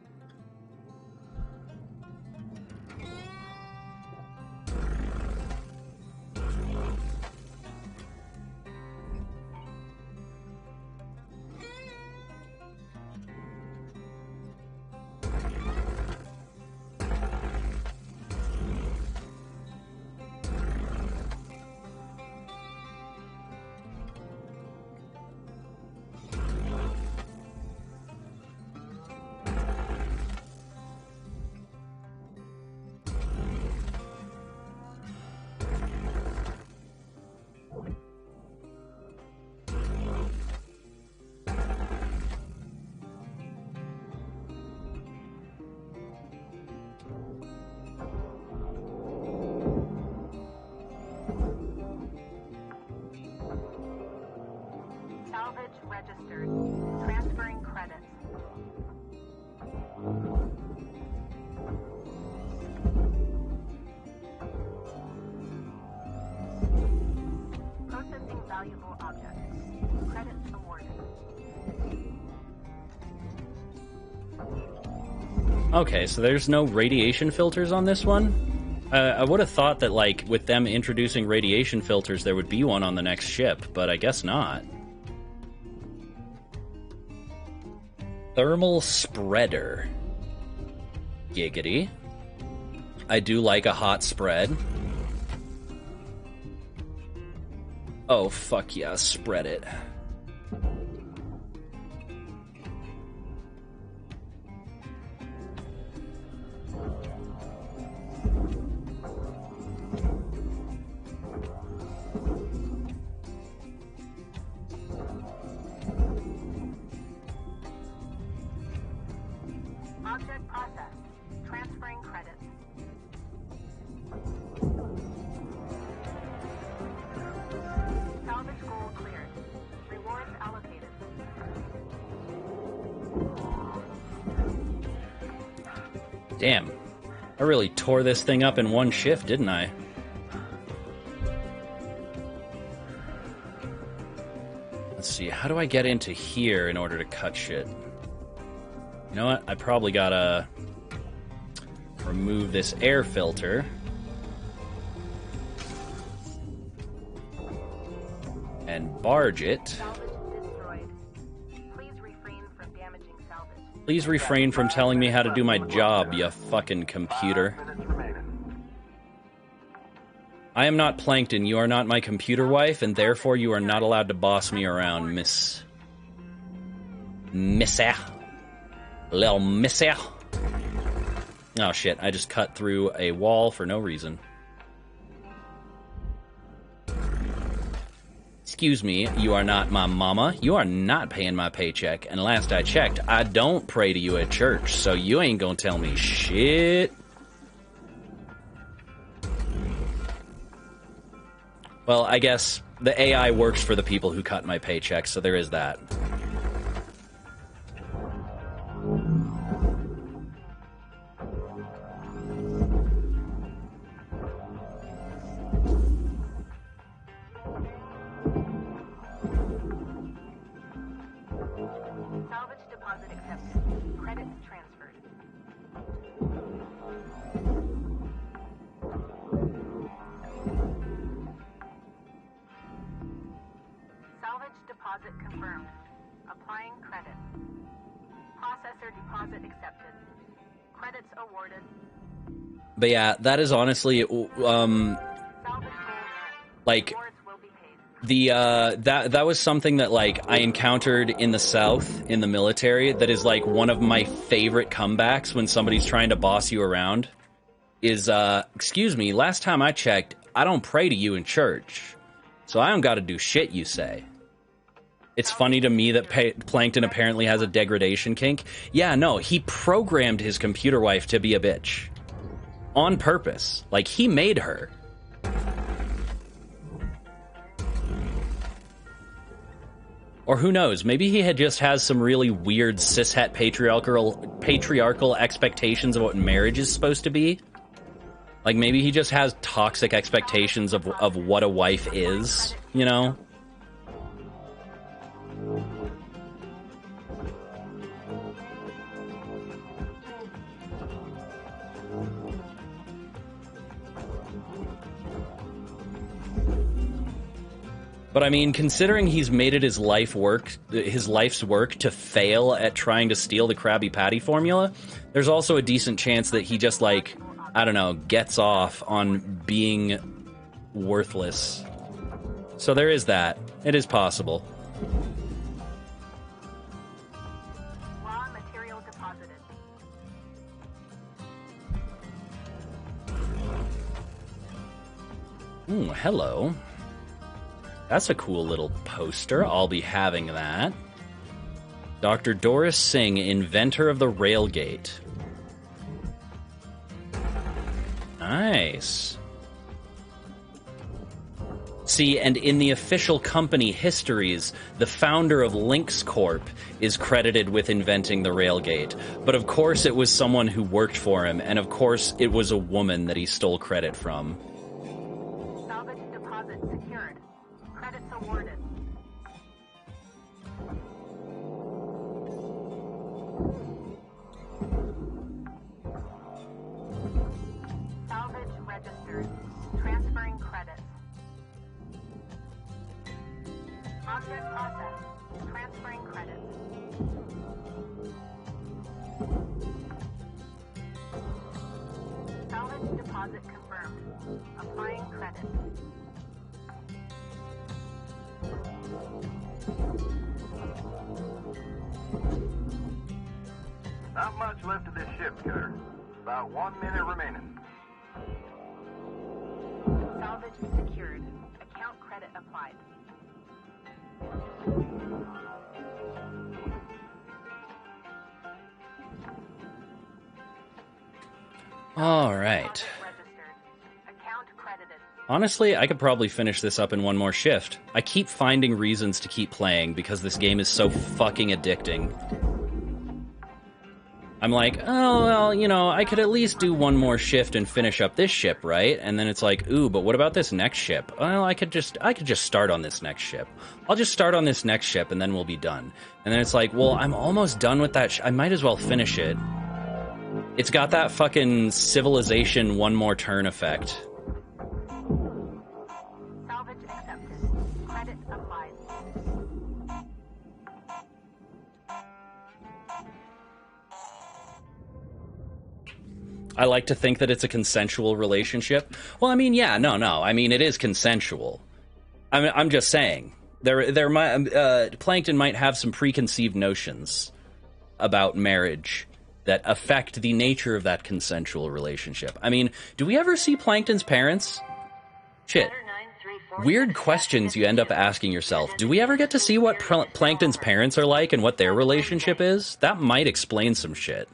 Salvage registered. Transferring credits. Processing valuable objects. Credits awarded. Okay, so there's no radiation filters on this one? I would have thought that, like, with them introducing radiation filters, there would be one on the next ship, but I guess not. Thermal spreader. Giggity. I do like a hot spread. Oh, fuck yeah, spread it. Object processed. Transferring credits. Salvage goal cleared. Rewards allocated. Damn. I really tore this thing up in one shift, didn't I? Let's see, how do I get into here in order to cut shit? You know what? I probably gotta remove this air filter. And barge it. Salvage destroyed. Please refrain from damaging salvage. Please refrain from telling me how to do my job, you fucking computer. I am not Plankton, you are not my computer wife, and therefore you are not allowed to boss me around, Missy. Little missy. Oh shit, I just cut through a wall for no reason. Excuse me, you are not my mama. You are not paying my paycheck. And last I checked, I don't pray to you at church, so you ain't gonna tell me shit. Well, I guess the AI works for the people who cut my paycheck, so there is that. Salvage deposit accepted. Credits awarded. But yeah, that is honestly, like, that was something that, like, I encountered in the South, in the military, that is, like, one of my favorite comebacks when somebody's trying to boss you around, is, excuse me, last time I checked, I don't pray to you in church, so I don't gotta do shit you say. It's funny to me that Plankton apparently has a degradation kink. Yeah, no, he programmed his computer wife to be a bitch. On purpose. Like, he made her. Or who knows, maybe he just has some really weird cishet patriarchal expectations of what marriage is supposed to be. Like, maybe he just has toxic expectations of what a wife is, you know? But I mean, considering he's made it his life's work to fail at trying to steal the Krabby Patty formula, there's also a decent chance that he just, like, I don't know, gets off on being worthless. So there is that. It is possible. Raw material deposited. Ooh, hello. That's a cool little poster. I'll be having that. Dr. Doris Singh, inventor of the railgate. Nice. See, and in the official company histories, the founder of Lynx Corp is credited with inventing the railgate. But of course it was someone who worked for him, and of course it was a woman that he stole credit from. Salvage deposit secured. Credits awarded. Salvage registered. Transferring credits. Object processed. Transferring credits. Salvage deposit confirmed. Applying credits. Not much left of this ship, Cutter. About 1 minute remaining. Salvage secured. Account credit applied. All right. Registered. Account credited. Honestly, I could probably finish this up in one more shift. I keep finding reasons to keep playing because this game is so fucking addicting. I'm like, oh, well, you know, I could at least do one more shift and finish up this ship, right? And then it's like, ooh, but what about this next ship? Well, I could just start on this next ship. I'll just start on this next ship and then we'll be done. And then it's like, well, I'm almost done with that. I might as well finish it. It's got that fucking Civilization one more turn effect. Salvage accepted. Credit applied. I like to think that it's a consensual relationship. Well, I mean, yeah, no. I mean, it is consensual. I'm just saying. Plankton might have some preconceived notions about marriage that affect the nature of that consensual relationship. I mean, do we ever see Plankton's parents? Shit. Weird questions you end up asking yourself. Do we ever get to see what Plankton's parents are like and what their relationship is? That might explain some shit.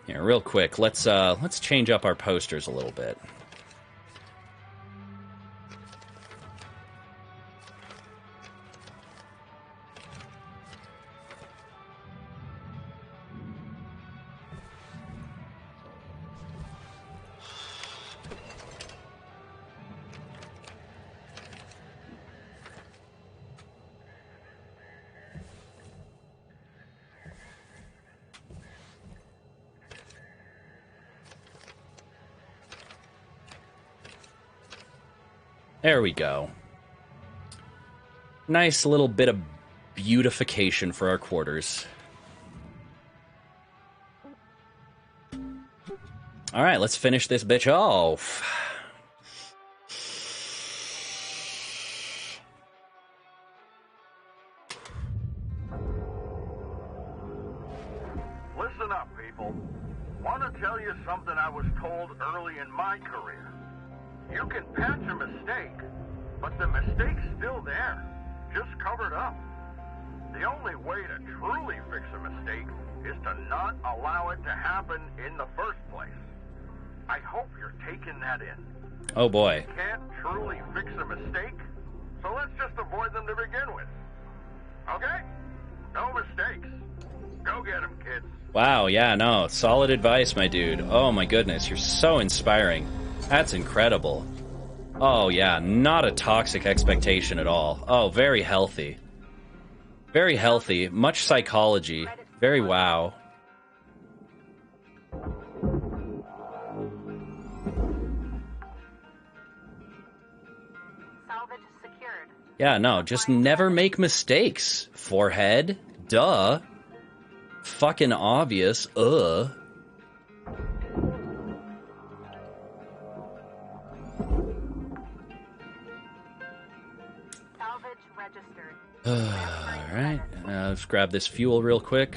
Here, real quick, let's change up our posters a little bit. There we go. Nice little bit of beautification for our quarters. All right, let's finish this bitch off. Listen up, people. Want to tell you something I was told early in my career. You can patch a mistake, but the mistake's still there, just covered up. The only way to truly fix a mistake is to not allow it to happen in the first place. I hope you're taking that in. Oh boy. You can't truly fix a mistake, so let's just avoid them to begin with. Okay? No mistakes. Go get them, kids. Wow, yeah, no, solid advice, my dude. Oh my goodness, you're so inspiring. That's incredible. Oh yeah, not a toxic expectation at all. Oh, very healthy. Very healthy, much psychology. Very wow. Salvage secured. Yeah, no, just never make mistakes. Forehead, duh. Fucking obvious, Salvage registered. Alright, let's grab this fuel real quick.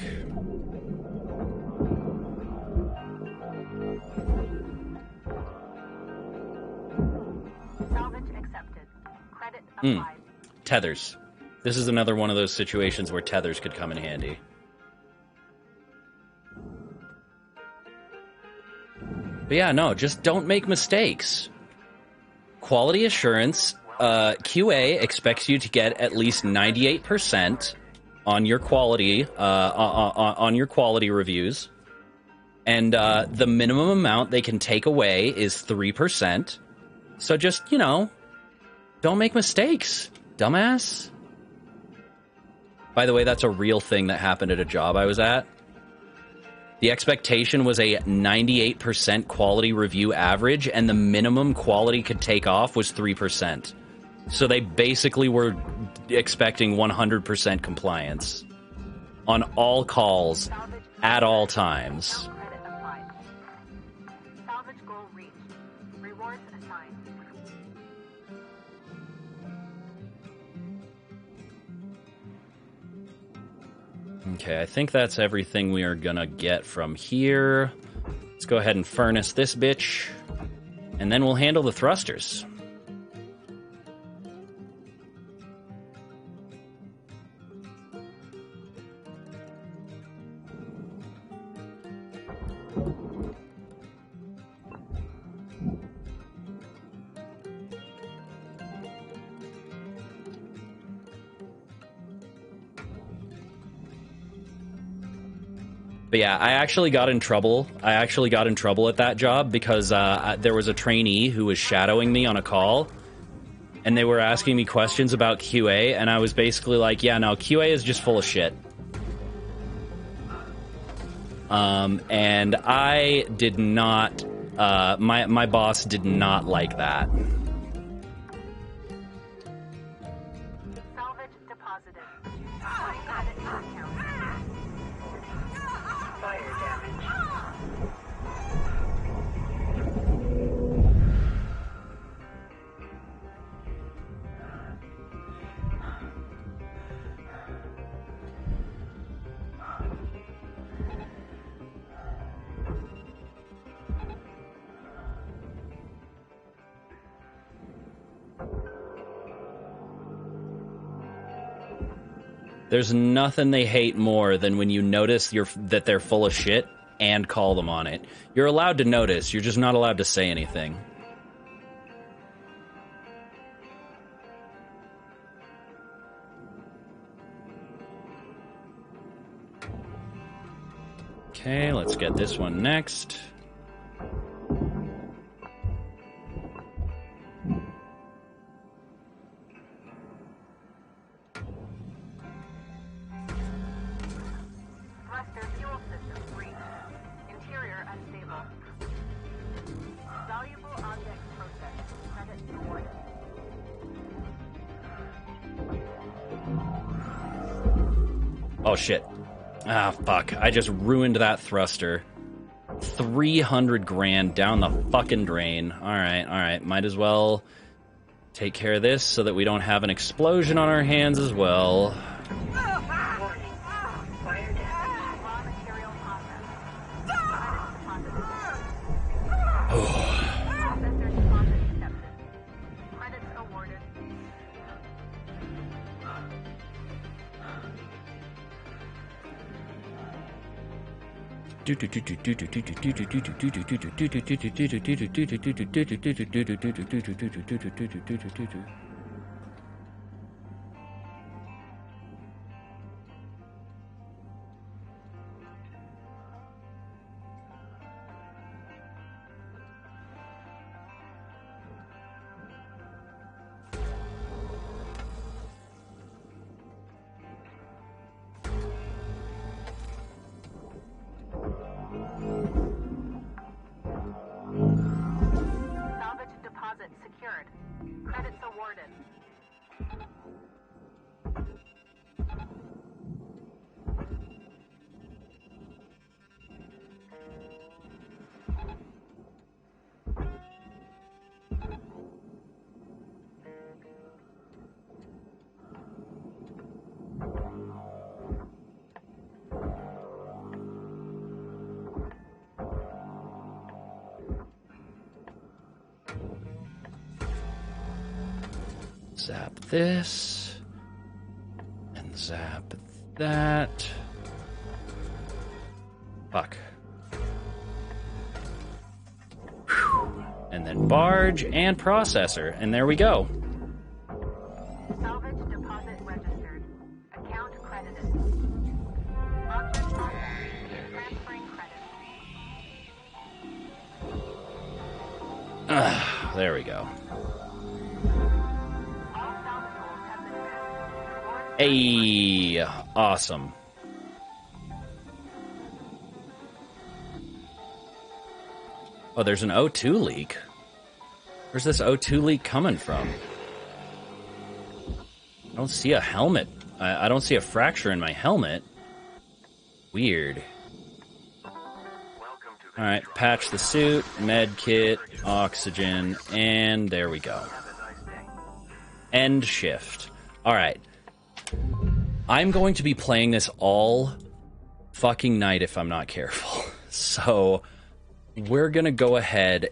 Salvage accepted. Credit applied. Tethers. This is another one of those situations where tethers could come in handy. But yeah, no, just don't make mistakes. Quality assurance, QA expects you to get at least 98% on your quality, on your quality reviews, and the minimum amount they can take away is 3%. So just, you know, don't make mistakes, dumbass. By the way, that's a real thing that happened at a job I was at. The expectation was a 98% quality review average, and the minimum quality could take off was 3%. So they basically were expecting 100% compliance on all calls at all times. Credit applied. Salvage goal reached. Rewards assigned. Okay, I think that's everything we are gonna get from here. Let's go ahead and furnace this bitch, and then we'll handle the thrusters. But yeah, I actually got in trouble. I actually got in trouble at that job because there was a trainee who was shadowing me on a call, and they were asking me questions about QA, and I was basically like, yeah, no, QA is just full of shit. And I did not, my boss did not like that. Salvage deposited. Credit account. Fire damage. There's nothing they hate more than when you notice that they're full of shit and call them on it. You're allowed to notice, you're just not allowed to say anything. Okay, let's get this one next. Thruster fuel system breached. Interior unstable. Valuable object processed. Credit awarded. Oh, shit. Ah, fuck. I just ruined that thruster. 300 grand down the fucking drain. Alright. Might as well take care of this so that we don't have an explosion on our hands as well. Salvage deposit secured. Credits awarded. Zap this. And zap that. Fuck. Whew. And then barge and processor. And there we go. Salvage deposit registered. Account credited. Object processed. Transferring credit. There we go. Hey, awesome. Oh, there's an O2 leak. Where's this O2 leak coming from? I don't see a helmet. I don't see a fracture in my helmet. Weird. Alright, patch the suit, med kit, oxygen, and there we go. End shift. Alright. I'm going to be playing this all fucking night if I'm not careful. So, we're gonna go ahead.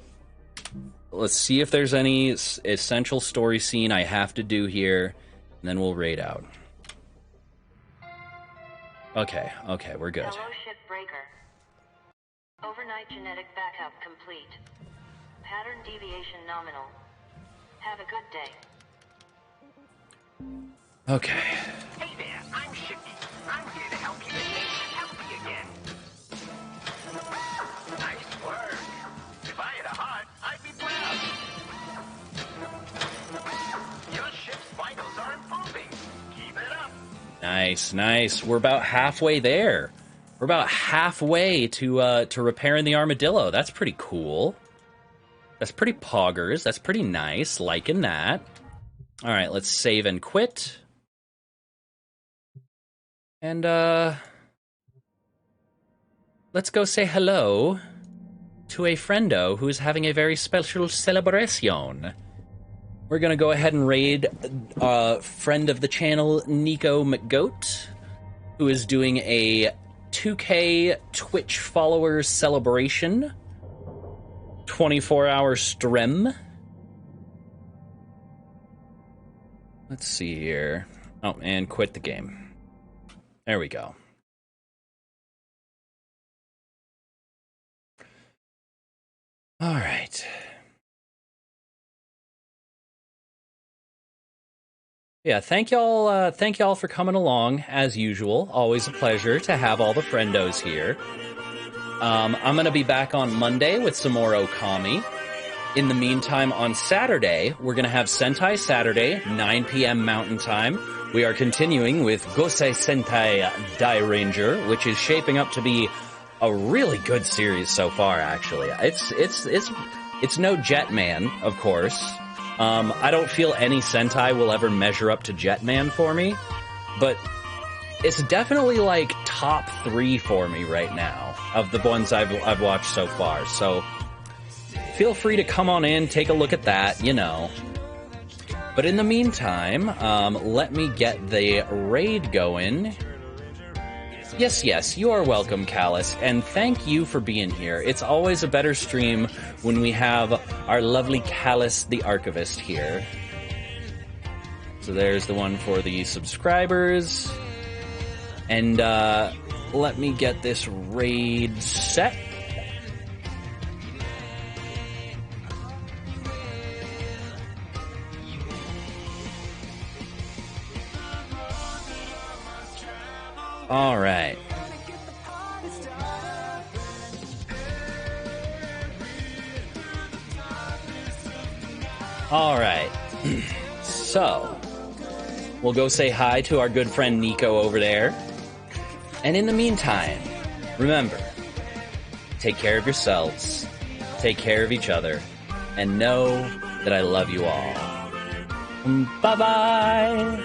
Let's see if there's any essential story scene I have to do here, and then we'll raid out. Okay, we're good. Hello, shipbreaker. Overnight genetic backup complete. Pattern deviation nominal. Have a good day. Okay. Hey there, I'm Shippy. I'm here to help you get things healthy again. Nice work. If I had a heart, I'd be proud. Your ship's vitals are improving. Keep it up. Nice. We're about halfway there. We're about halfway to repairing the armadillo. That's pretty cool. That's pretty poggers. That's pretty nice. Liking that. All right, let's save and quit. And, let's go say hello to a friendo who's having a very special celebration. We're gonna go ahead and raid friend of the channel, Nico McGoat, who is doing a 2K Twitch followers celebration. 24-hour stream. Let's see here. Oh, and quit the game. There we go. All right. Yeah, thank y'all for coming along as usual. Always a pleasure to have all the friendos here. I'm gonna be back on Monday with some more Okami. In the meantime, on Saturday, we're gonna have Sentai Saturday, 9 p.m. Mountain Time. We are continuing with Gosei Sentai Dai Ranger, which is shaping up to be a really good series so far. Actually, it's no Jetman, of course. I don't feel any Sentai will ever measure up to Jetman for me, but it's definitely like top 3 for me right now of the ones I've watched so far. So feel free to come on in, take a look at that, you know. But in the meantime, let me get the raid going. Yes, you are welcome, Callus, and thank you for being here. It's always a better stream when we have our lovely Callus the Archivist here. So there's the one for the subscribers. And let me get this raid set. All right. All right. So, we'll go say hi to our good friend Nico over there. And in the meantime, remember, take care of yourselves, take care of each other, and know that I love you all. Bye-bye.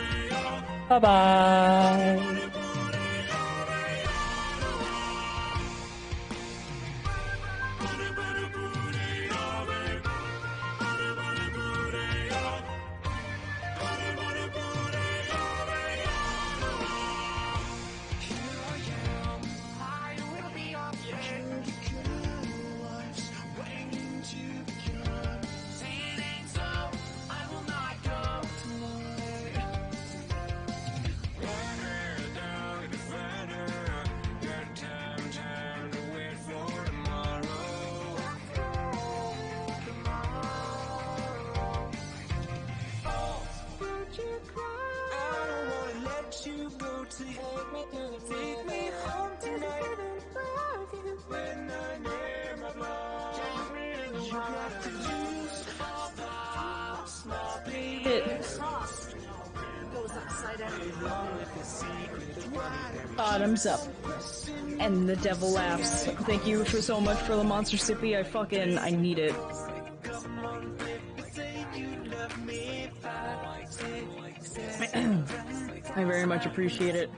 Bye-bye. Bottoms up. And the devil laughs. Thank you for so much for the Monster Sippy. I need it. I very much appreciate it.